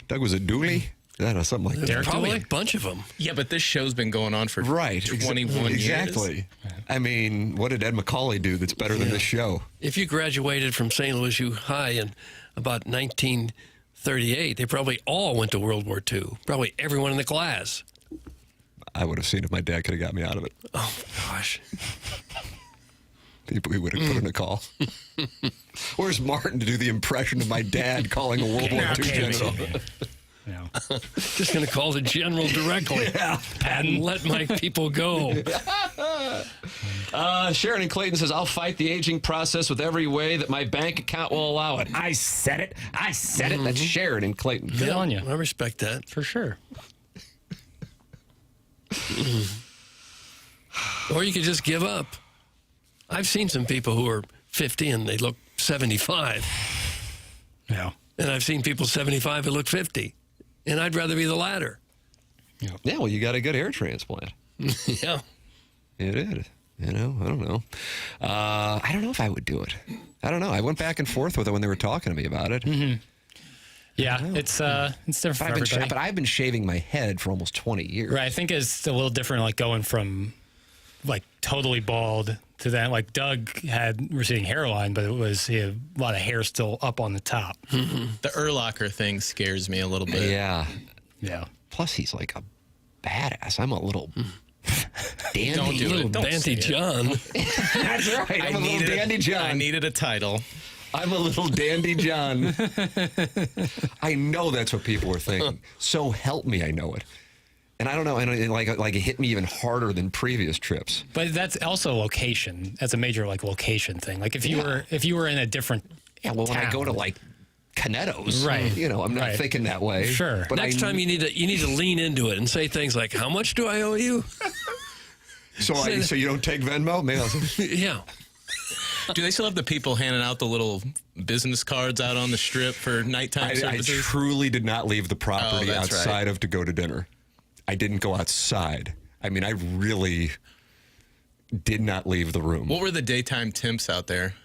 Doug, was it Dooley? I don't know, something like that. There's probably a bunch of them. Yeah, but this show's been going on for 21 years. Exactly. I mean, what did Ed McCauley do that's better than this show? If you graduated from St. Louis U High in about 1938, they probably all went to World War II. Probably everyone in the class. I would have seen if my dad could have got me out of it. Oh, gosh. We would have put in a call. Where's Martin to do the impression of my dad calling a World War II general? Just going to call the general directly and let my people go. Sharon in Clayton says, I'll fight the aging process with every way that my bank account will allow it. I said it. That's Sharon in Clayton. Good on you. I respect that. For sure. Or you could just give up. I've seen some people who are 50 and they look 75. Yeah. And I've seen people 75 who look 50. And I'd rather be the latter. Yeah, well, you got a good hair transplant. Yeah. You did. I don't know. I don't know if I would do it. I don't know. I went back and forth with it when they were talking to me about it. Mm-hmm. Yeah, it's different for everybody. But I've been shaving my head for almost 20 years. Right, I think it's a little different, like going from like totally bald to that. Like Doug had receding hairline, but he had a lot of hair still up on the top. The Urlacher thing scares me a little bit. Yeah. Yeah. Plus, he's like a badass. I'm a little dandy. Don't do it. Don't Dandy John. That's right. I'm a little dandy John. I needed a title. I'm a little dandy John. I know that's what people were thinking. So help me, I know it. And I don't know, and it hit me even harder than previous trips. But that's also location. That's a major location thing. Like if you were in a different when I go to Canetto's, right? I'm not thinking that way. Sure. But next time you need to lean into it and say things like, "How much do I owe you?" So you don't take Venmo? Maybe yeah. Do they still have the people handing out the little business cards out on the strip for nighttime services? I truly did not leave the property outside right. of to go to dinner. I didn't go outside. I mean, I really did not leave the room. What were the daytime temps out there?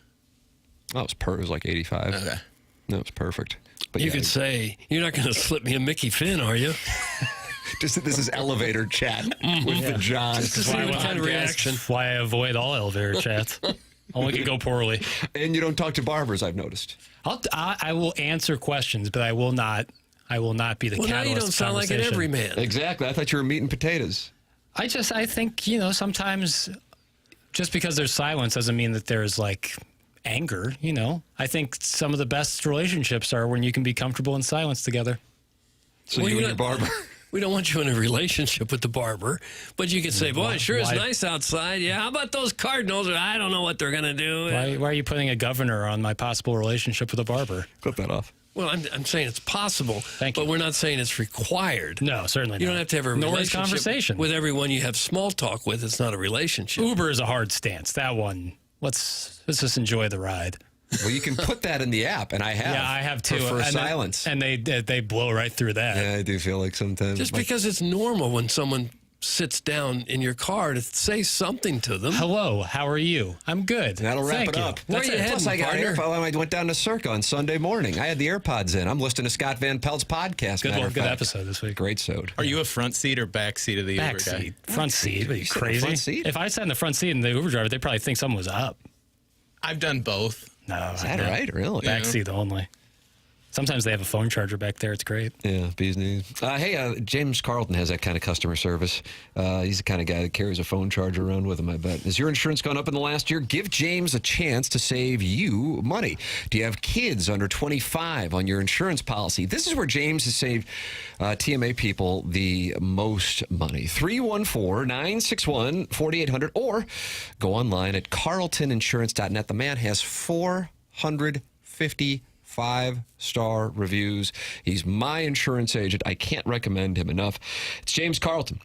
Oh, it was like 85. Okay. No, it was perfect. But you could say, "You're not going to slip me a Mickey Finn, are you?" This is elevator chat with the John. Just to see what kind of reaction. Why I avoid all elevator chats. Only could go poorly. And you don't talk to barbers, I've noticed. I will answer questions, but I will not be the catalyst. Now you don't sound like an everyman. Exactly. I thought you were meat and potatoes. I think, sometimes just because there's silence doesn't mean that there's anger, I think some of the best relationships are when you can be comfortable in silence together. So you and your barber? We don't want you in a relationship with the barber, but you could say, "Boy, it sure is nice outside." Yeah, how about those Cardinals? I don't know what they're going to do. Why are you putting a governor on my possible relationship with a barber? Clip that off. Well, I'm saying it's possible, but we're not saying it's required. No, certainly not. You don't have to have a relationship conversation with everyone you have small talk with. It's not a relationship. Uber is a hard stance. That one, let's just enjoy the ride. Well, you can put that in the app, and I have. Yeah, I have too. For silence. And they blow right through that. Yeah, I do feel like sometimes. Just because it's normal when someone sits down in your car to say something to them. Hello, how are you? I'm good. That'll wrap it up. Where are you heading, Plus, I got partner? I went down to Circa on Sunday morning. I had the AirPods in. I'm listening to Scott Van Pelt's podcast. Good episode this week. Great sode. Are you a front seat or back seat of the Uber guy? Front seat. Are you crazy? Front seat? If I sat in the front seat and the Uber driver, they'd probably think someone was up. I've done both. No, is that right? Really? Back seat only. Sometimes they have a phone charger back there. It's great. Yeah, bees knees. Hey, James Carlton has that kind of customer service. He's the kind of guy that carries a phone charger around with him, I bet. Has your insurance gone up in the last year? Give James a chance to save you money. Do you have kids under 25 on your insurance policy? This is where James has saved TMA people the most money. 314-961-4800 or go online at carltoninsurance.net. The man has 450 5-star reviews. He's my insurance agent. I can't recommend him enough. It's James Carlton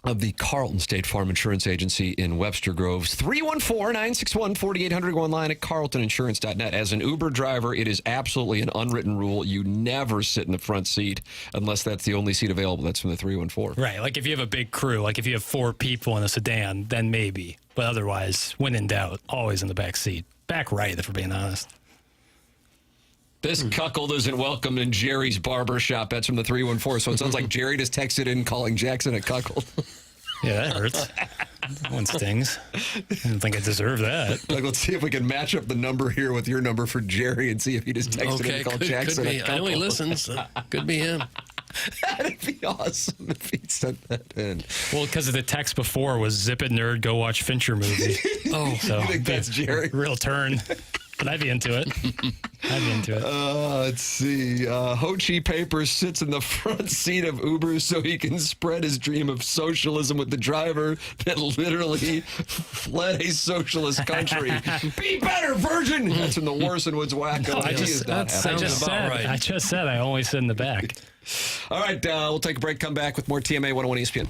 of the Carlton State Farm Insurance Agency in Webster Groves. 314-961-4800. Go online at carltoninsurance.net. As an Uber driver, it is absolutely an unwritten rule. You never sit in the front seat unless that's the only seat available. That's from the 314. Right. Like if you have a big crew, like if you have 4 people in a sedan, then maybe. But otherwise, when in doubt, always in the back seat. Back right, if we're being honest. This cuckold isn't welcome in Jerry's barber shop. That's from the 314. So it sounds like Jerry just texted in calling Jackson a cuckold. Yeah, that hurts. That one stings. I didn't think I deserved that. Let's see if we can match up the number here with your number for Jerry and see if he just texted in and called Jackson a cuckold. I know he listens. So could be him. That'd be awesome if he sent that in. Well, because the text before was "Zip it, nerd, go watch Fincher movie." So you think that's Jerry? Real turn. But I'd be into it. Let's see. Ho Chi Paper sits in the front seat of Uber so he can spread his dream of socialism with the driver that literally fled a socialist country. Be better, virgin! That's from the Warson Woods Wacko. I just said I only sit in the back. All right, we'll take a break, come back with more TMA 101 ESPN.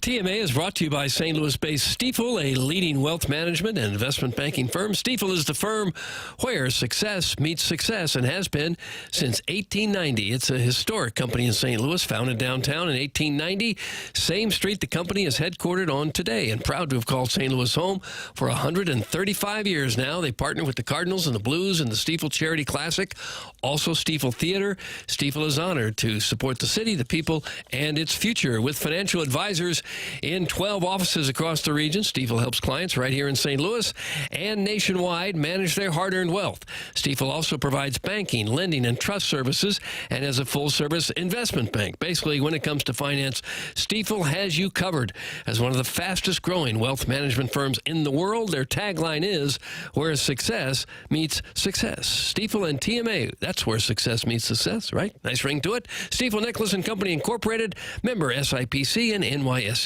TMA is brought to you by St. Louis-based Stifel, a leading wealth management and investment banking firm. Stifel is the firm where success meets success and has been since 1890. It's a historic company in St. Louis, founded downtown in 1890. Same street the company is headquartered on today, and proud to have called St. Louis home for 135 years now. They partner with the Cardinals and the Blues in the Stifel Charity Classic, also Stifel Theater. Stifel is honored to support the city, the people, and its future. With financial advisors in 12 offices across the region, Stifel helps clients right here in St. Louis and nationwide manage their hard-earned wealth. Stifel also provides banking, lending, and trust services and has a full-service investment bank. Basically, when it comes to finance, Stifel has you covered. As one of the fastest-growing wealth management firms in the world, their tagline is, where success meets success. Stifel and TMA, that's where success meets success, right? Nice ring to it. Stifel Nicholas and Company Incorporated, member SIPC and NYSE.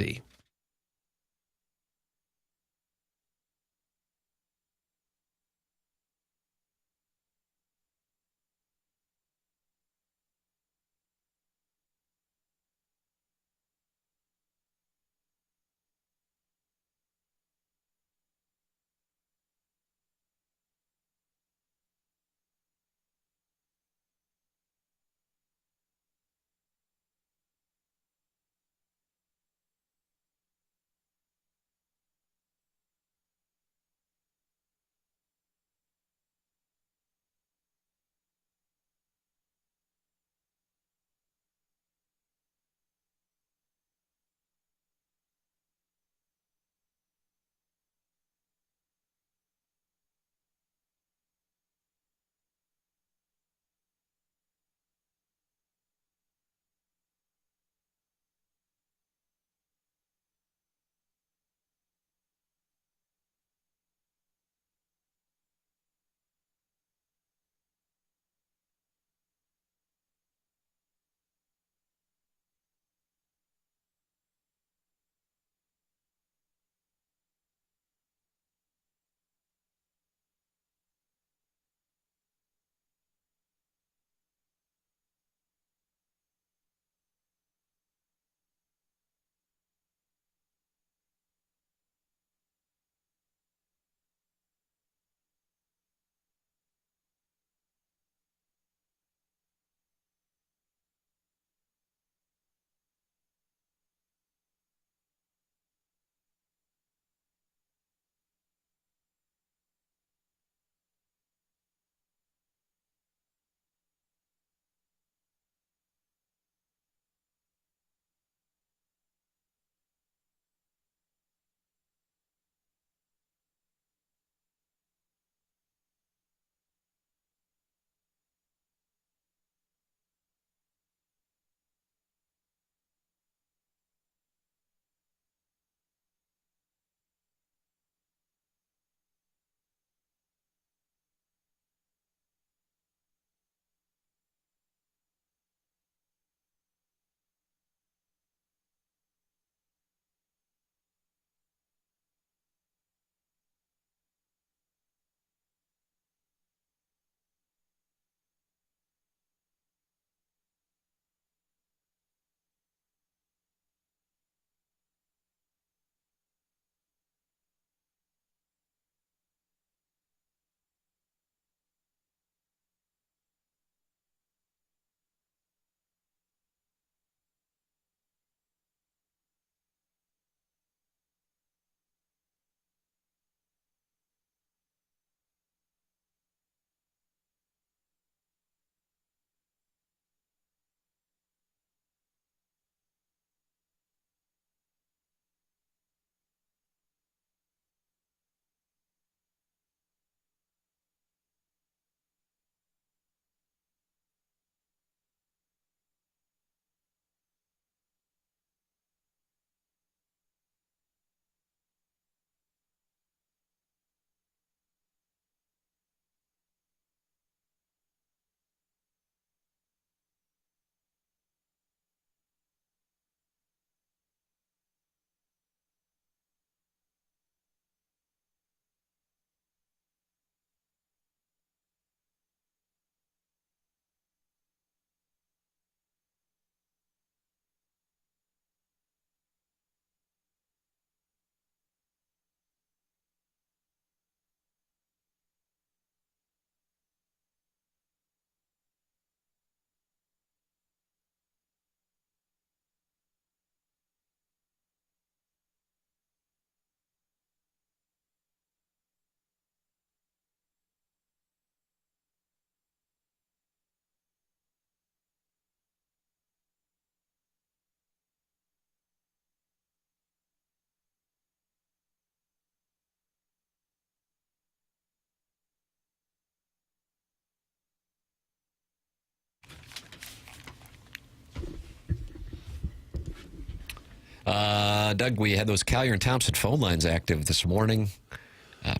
Doug, we had those Collier and Thompson phone lines active this morning.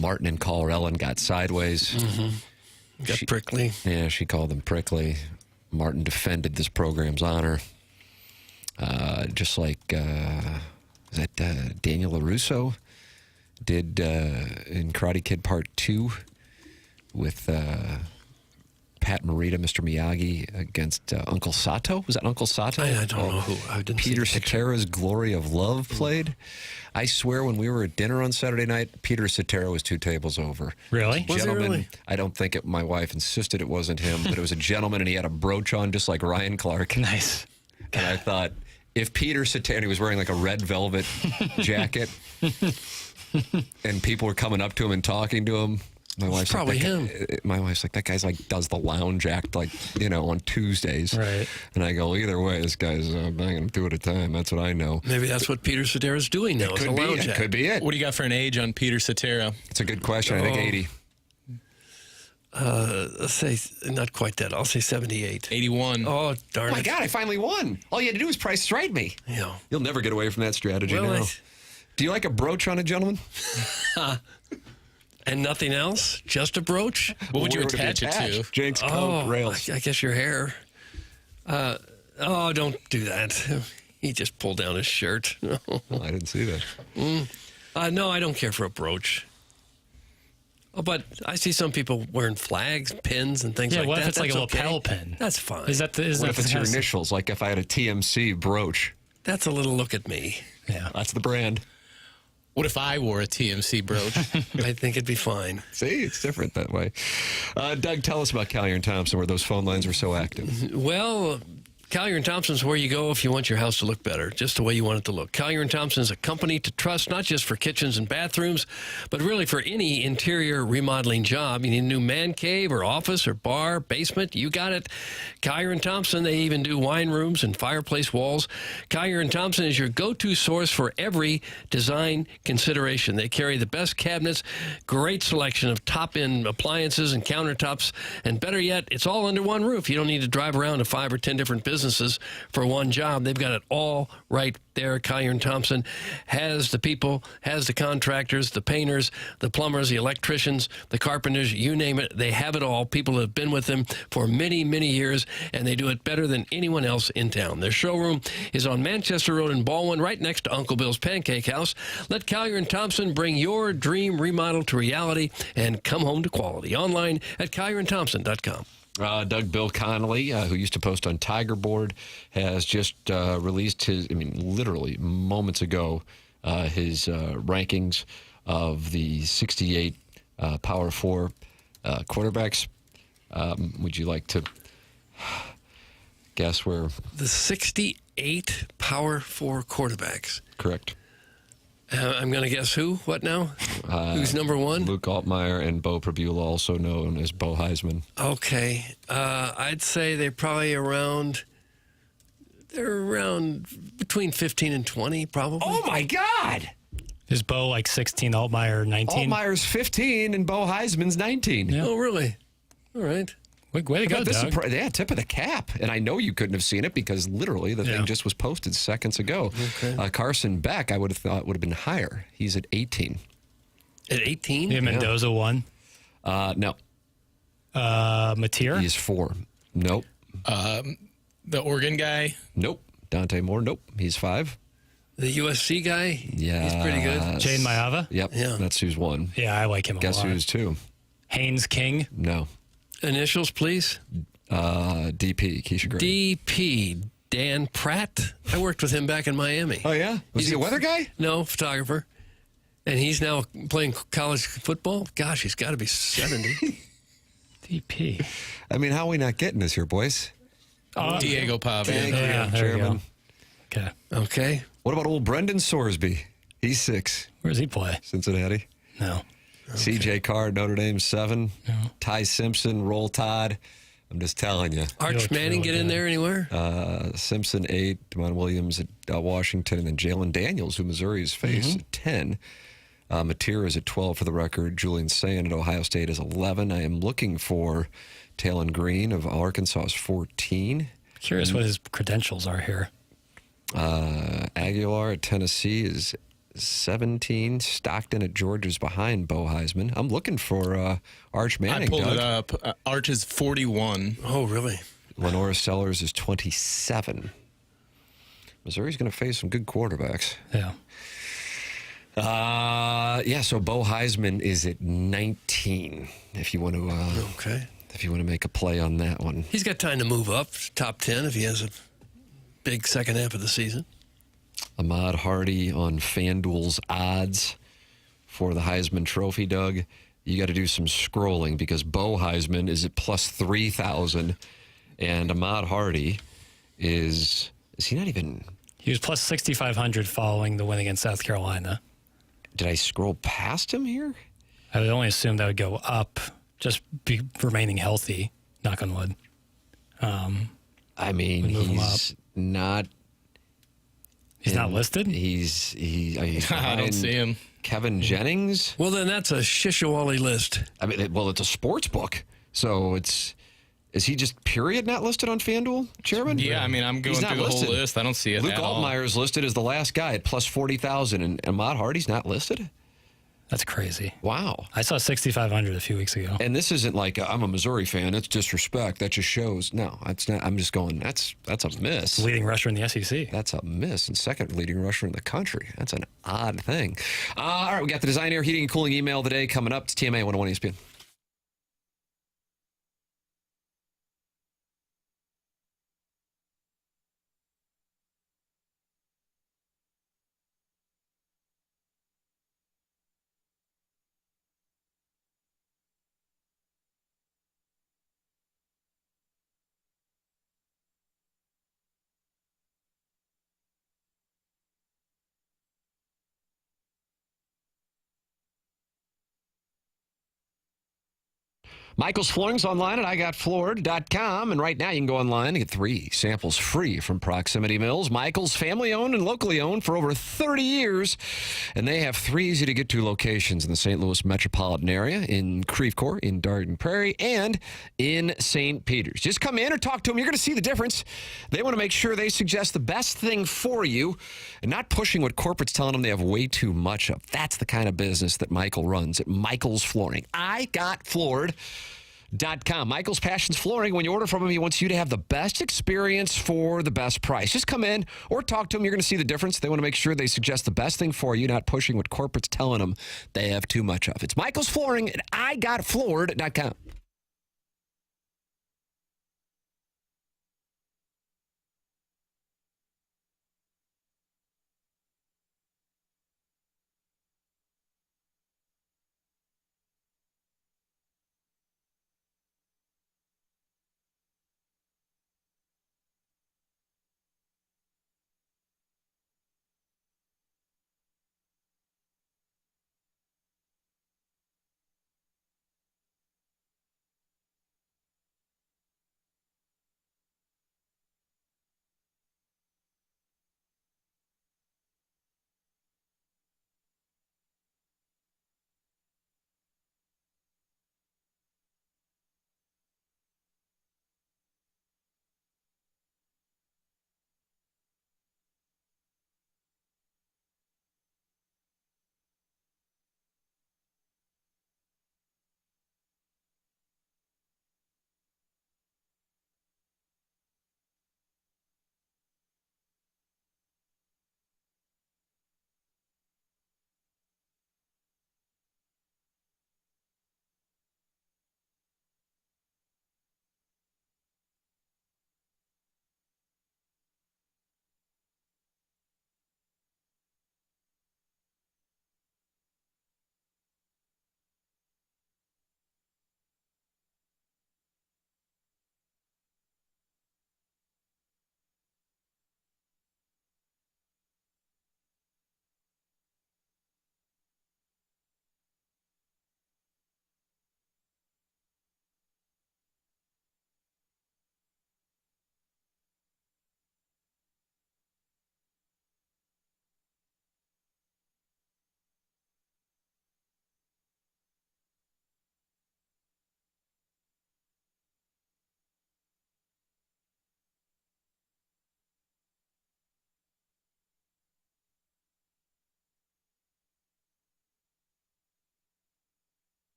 Martin and caller Ellen got sideways. Got prickly. Yeah, she called them prickly. Martin defended this program's honor. Just like, is that Daniel LaRusso did in Karate Kid Part 2 with Pat Morita, Mr. Miyagi, against Uncle Sato. Was that Uncle Sato? I don't know who. I didn't Peter see the picture. Cetera's Glory of Love played. I swear when we were at dinner on Saturday night, Peter Cetera was 2 tables over. Really? Was he Gentleman, really? I don't think my wife insisted it wasn't him, but it was a gentleman and he had a brooch on just like Ryan Clark. Nice. And I thought, if Peter Cetera, and he was wearing like a red velvet jacket, and people were coming up to him and talking to him, my wife's probably like, him. My wife's like, that guy's like does the lounge act like, on Tuesdays. Right. And I go, either way, this guy's banging him 2 at a time. That's what I know. Maybe that's what Peter Cetera's doing now. Is a lounge act. Could be it. What do you got for an age on Peter Cetera? It's a good question. I think 80. Let's say not quite that. I'll say 78. 81. Oh, darn Oh my it. God, I finally won. All you had to do was price right me. Yeah. You'll never get away from that strategy Well, now. Do you like a brooch on a gentleman? And nothing else? Just a brooch? What would you Where would it be attach it to? attached? Jake's coat, rails. I guess your hair. Don't do that. He just pulled down his shirt. Oh, I didn't see that. No, I don't care for a brooch. Oh, but I see some people wearing flags, pins, and things Yeah, like what that. if it's like a That's lapel okay. pin? That's fine. Is that What if it's your initials? Like if I had a TMC brooch. That's a little look at me. Yeah. That's the brand. What if I wore a TMC brooch? I think it'd be fine. See, it's different that way. Doug, tell us about Collier and Thompson, where those phone lines were so active. Well, Collier & Thompson's where you go if you want your house to look better, just the way you want it to look. Collier & Thompson is a company to trust, not just for kitchens and bathrooms, but really for any interior remodeling job. You need a new man cave or office or bar, basement, you got it. Collier & Thompson, they even do wine rooms and fireplace walls. Collier & Thompson is your go-to source for every design consideration. They carry the best cabinets, great selection of top-end appliances and countertops, and better yet, it's all under one roof. You don't need to drive around to 5 or 10 different businesses for one job. They've got it all right there. Collier & Thompson has the people, has the contractors, the painters, the plumbers, the electricians, the carpenters, you name it. They have it all. People have been with them for many, many years, and they do it better than anyone else in town. Their showroom is on Manchester Road in Baldwin, right next to Uncle Bill's Pancake House. Let Collier & Thompson bring your dream remodel to reality and come home to quality. Online at collierandthompson.com. Doug Bill Connolly, who used to post on Tiger Board, has just released his, literally moments ago, his rankings of the 68 Power 4 quarterbacks. Would you like to guess where? The 68 Power 4 quarterbacks. Correct. I'm going to guess who? What now? Who's number one? Luke Altmaier and Bo Prabula, also known as Bo Heisman. Okay. I'd say they're probably around between 15 and 20, probably. Oh, my God! Is Bo like 16, Altmaier 19? Altmaier's 15 and Bo Heisman's 19. Yeah. Oh, really? All right. Way to go, Doug. Yeah, tip of the cap. And I know you couldn't have seen it because literally the thing just was posted seconds ago. Okay. Carson Beck, I would have thought would have been higher. He's at 18. At 18? Yeah, Mendoza won. No. Mateer? He's 4. Nope. The Oregon guy? Nope. Dante Moore? Nope. He's 5. The USC guy? Yeah. He's pretty good. Jane Mayava? Yep. Yeah. That's who's 1. Yeah, I like him a Guess lot. who's 2? Haynes King? No. Initials, please. DP, Keisha Gray. DP, Dan Pratt. I worked with him back in Miami. Oh, yeah? Was he a weather guy? No, photographer. And he's now playing college football. Gosh, he's got to be 70. DP. I mean, how are we not getting this here, boys? Diego Pavia. Thank Yeah, you, there you Chairman. go. Okay. Okay. What about old Brendan Sorsby? He's 6. Where does he play? Cincinnati. No. C.J. Card, Notre Dame, 7. No. Ty Simpson, Roll Tide. I'm just telling you. Arch Manning get in there anywhere? Simpson, 8. Demond Williams at Washington. And then Jalen Daniels, who Missouri's faced, at 10. Mateer is at 12 for the record. Julian Sayin at Ohio State is 11. I am looking for Talon Green of Arkansas is 14. Curious what his credentials are here. Aguilar at Tennessee is 17. Stockton at Georgia's behind Bo Heisman. I'm looking for Arch Manning. I pulled Doug. it up. Arch is 41. Oh, really? Lenora Sellers is 27. Missouri's going to face some good quarterbacks. Yeah. So Bo Heisman is at 19. If you want to, Okay. if you want to make a play on that one, He's got time to move up top 10 if he has a big second half of the season. Ahmad Hardy on FanDuel's odds for the Heisman Trophy. Doug, you got to do some scrolling because Bo Heisman is at plus 3,000, and Ahmad Hardy is he not even? He was plus 6,500 following the win against South Carolina. Did I scroll past him here? I would only assume that would go up, just remaining healthy, knock on wood. I mean, move him he's not. He's not listed? He's I don't see him. Kevin Jennings. Well, then that's a Shishawali list. I mean, it's a sports book, so is he just period not listed on FanDuel, Chairman? Yeah, I mean, I'm going He's not through the listed. whole list. I don't see it Luke at all. Altmaier's listed as the last guy at plus 40,000, and Ahmad Hardy's not listed. That's crazy. Wow. I saw 6,500 a few weeks ago. And this isn't like I'm a Missouri fan. It's disrespect. That just shows. No, it's not. I'm just going. That's a miss. Leading rusher in the SEC. That's a miss, and second leading rusher in the country. That's an odd thing. All right, we got the Design Air Heating and Cooling email of the day coming up. It's TMA 101 ESPN. Michael's Flooring's online at IGotFloored.com. And right now you can go online and get 3 samples free from Proximity Mills. Michael's family-owned and locally owned for over 30 years. And they have 3 easy-to-get-to locations in the St. Louis metropolitan area, in Creve Coeur, in Darden Prairie, and in St. Peters. Just come in or talk to them. You're going to see the difference. They want to make sure they suggest the best thing for you and not pushing what corporate's telling them they have way too much of. That's the kind of business that Michael runs at Michael's Flooring. IGotFloored.com. Michael's Passions Flooring. When you order from him, he wants you to have the best experience for the best price. Just come in or talk to him. You're going to see the difference. They want to make sure they suggest the best thing for you, not pushing what corporate's telling them they have too much of. It's Michael's Flooring at IGotFloored.com.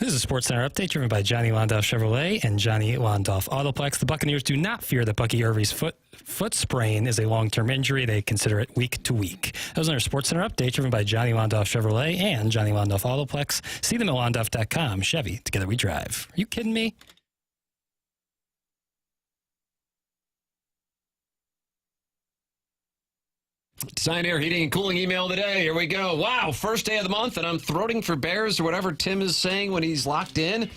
This is a SportsCenter update driven by Johnny Londoff Chevrolet and Johnny Londoff Autoplex. The Buccaneers do not fear that Bucky Irvy's foot sprain is a long-term injury. They consider it week to week. That was another SportsCenter update driven by Johnny Londoff Chevrolet and Johnny Londoff Autoplex. See them at londoff.com. Chevy, together we drive. Are you kidding me? Design, Air, Heating, and Cooling email of the day. Here we go. Wow, first day of the month, and I'm throating for Bears or whatever Tim is saying when he's locked in.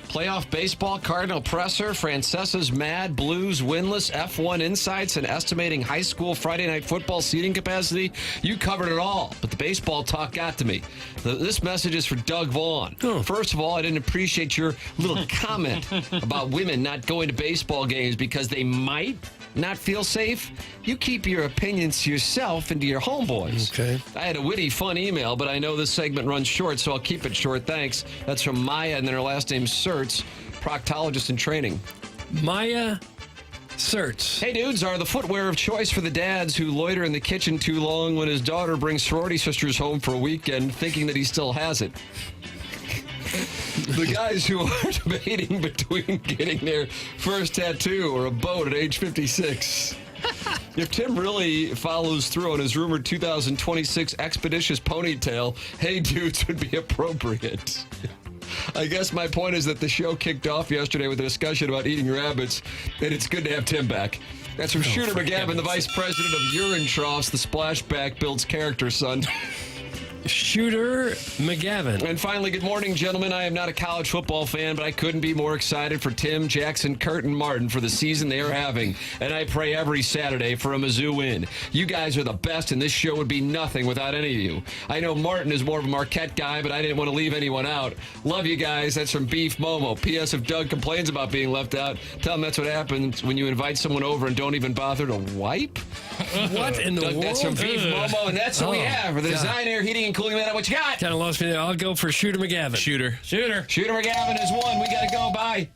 Playoff baseball, Cardinal presser, Francesa's mad, Blues winless, F1 insights, and estimating high school Friday night football seating capacity. You covered it all, but the baseball talk got to me. This message is for Doug Vaughn. First of all, I didn't appreciate your little comment about women not going to baseball games because they might not feel safe. You keep your opinions to yourself and to your homeboys. Okay. I had a witty, fun email, but I know this segment runs short, so I'll keep it short. Thanks. That's from Maya, and then her last name's Sertz, proctologist in training. Maya Sertz. Hey, dudes, are the footwear of choice for the dads who loiter in the kitchen too long when his daughter brings sorority sisters home for a weekend thinking that he still has it. The guys who are debating between getting their first tattoo or a boat at age 56. If Tim really follows through on his rumored 2026 expeditious ponytail, hey dudes would be appropriate. I guess my point is that the show kicked off yesterday with a discussion about eating rabbits, and it's good to have Tim back. That's from Shooter McGavin, the vice president of Urine Troughs, the splashback builds character, son. Shooter McGavin. And finally, good morning, gentlemen. I am not a college football fan, but I couldn't be more excited for Tim, Jackson, Kurt, and Martin for the season they are having. And I pray every Saturday for a Mizzou win. You guys are the best, and this show would be nothing without any of you. I know Martin is more of a Marquette guy, but I didn't want to leave anyone out. Love you guys. That's from Beef Momo. P.S. If Doug complains about being left out, tell him that's what happens when you invite someone over and don't even bother to wipe. What in the Doug, world? that's from Beef Momo, and that's what we have for the Design, Air, Heating, and Cooling Man. What you got? Kind of lost me there. I'll go for Shooter McGavin. Shooter. Shooter McGavin is one. We got to go. Bye.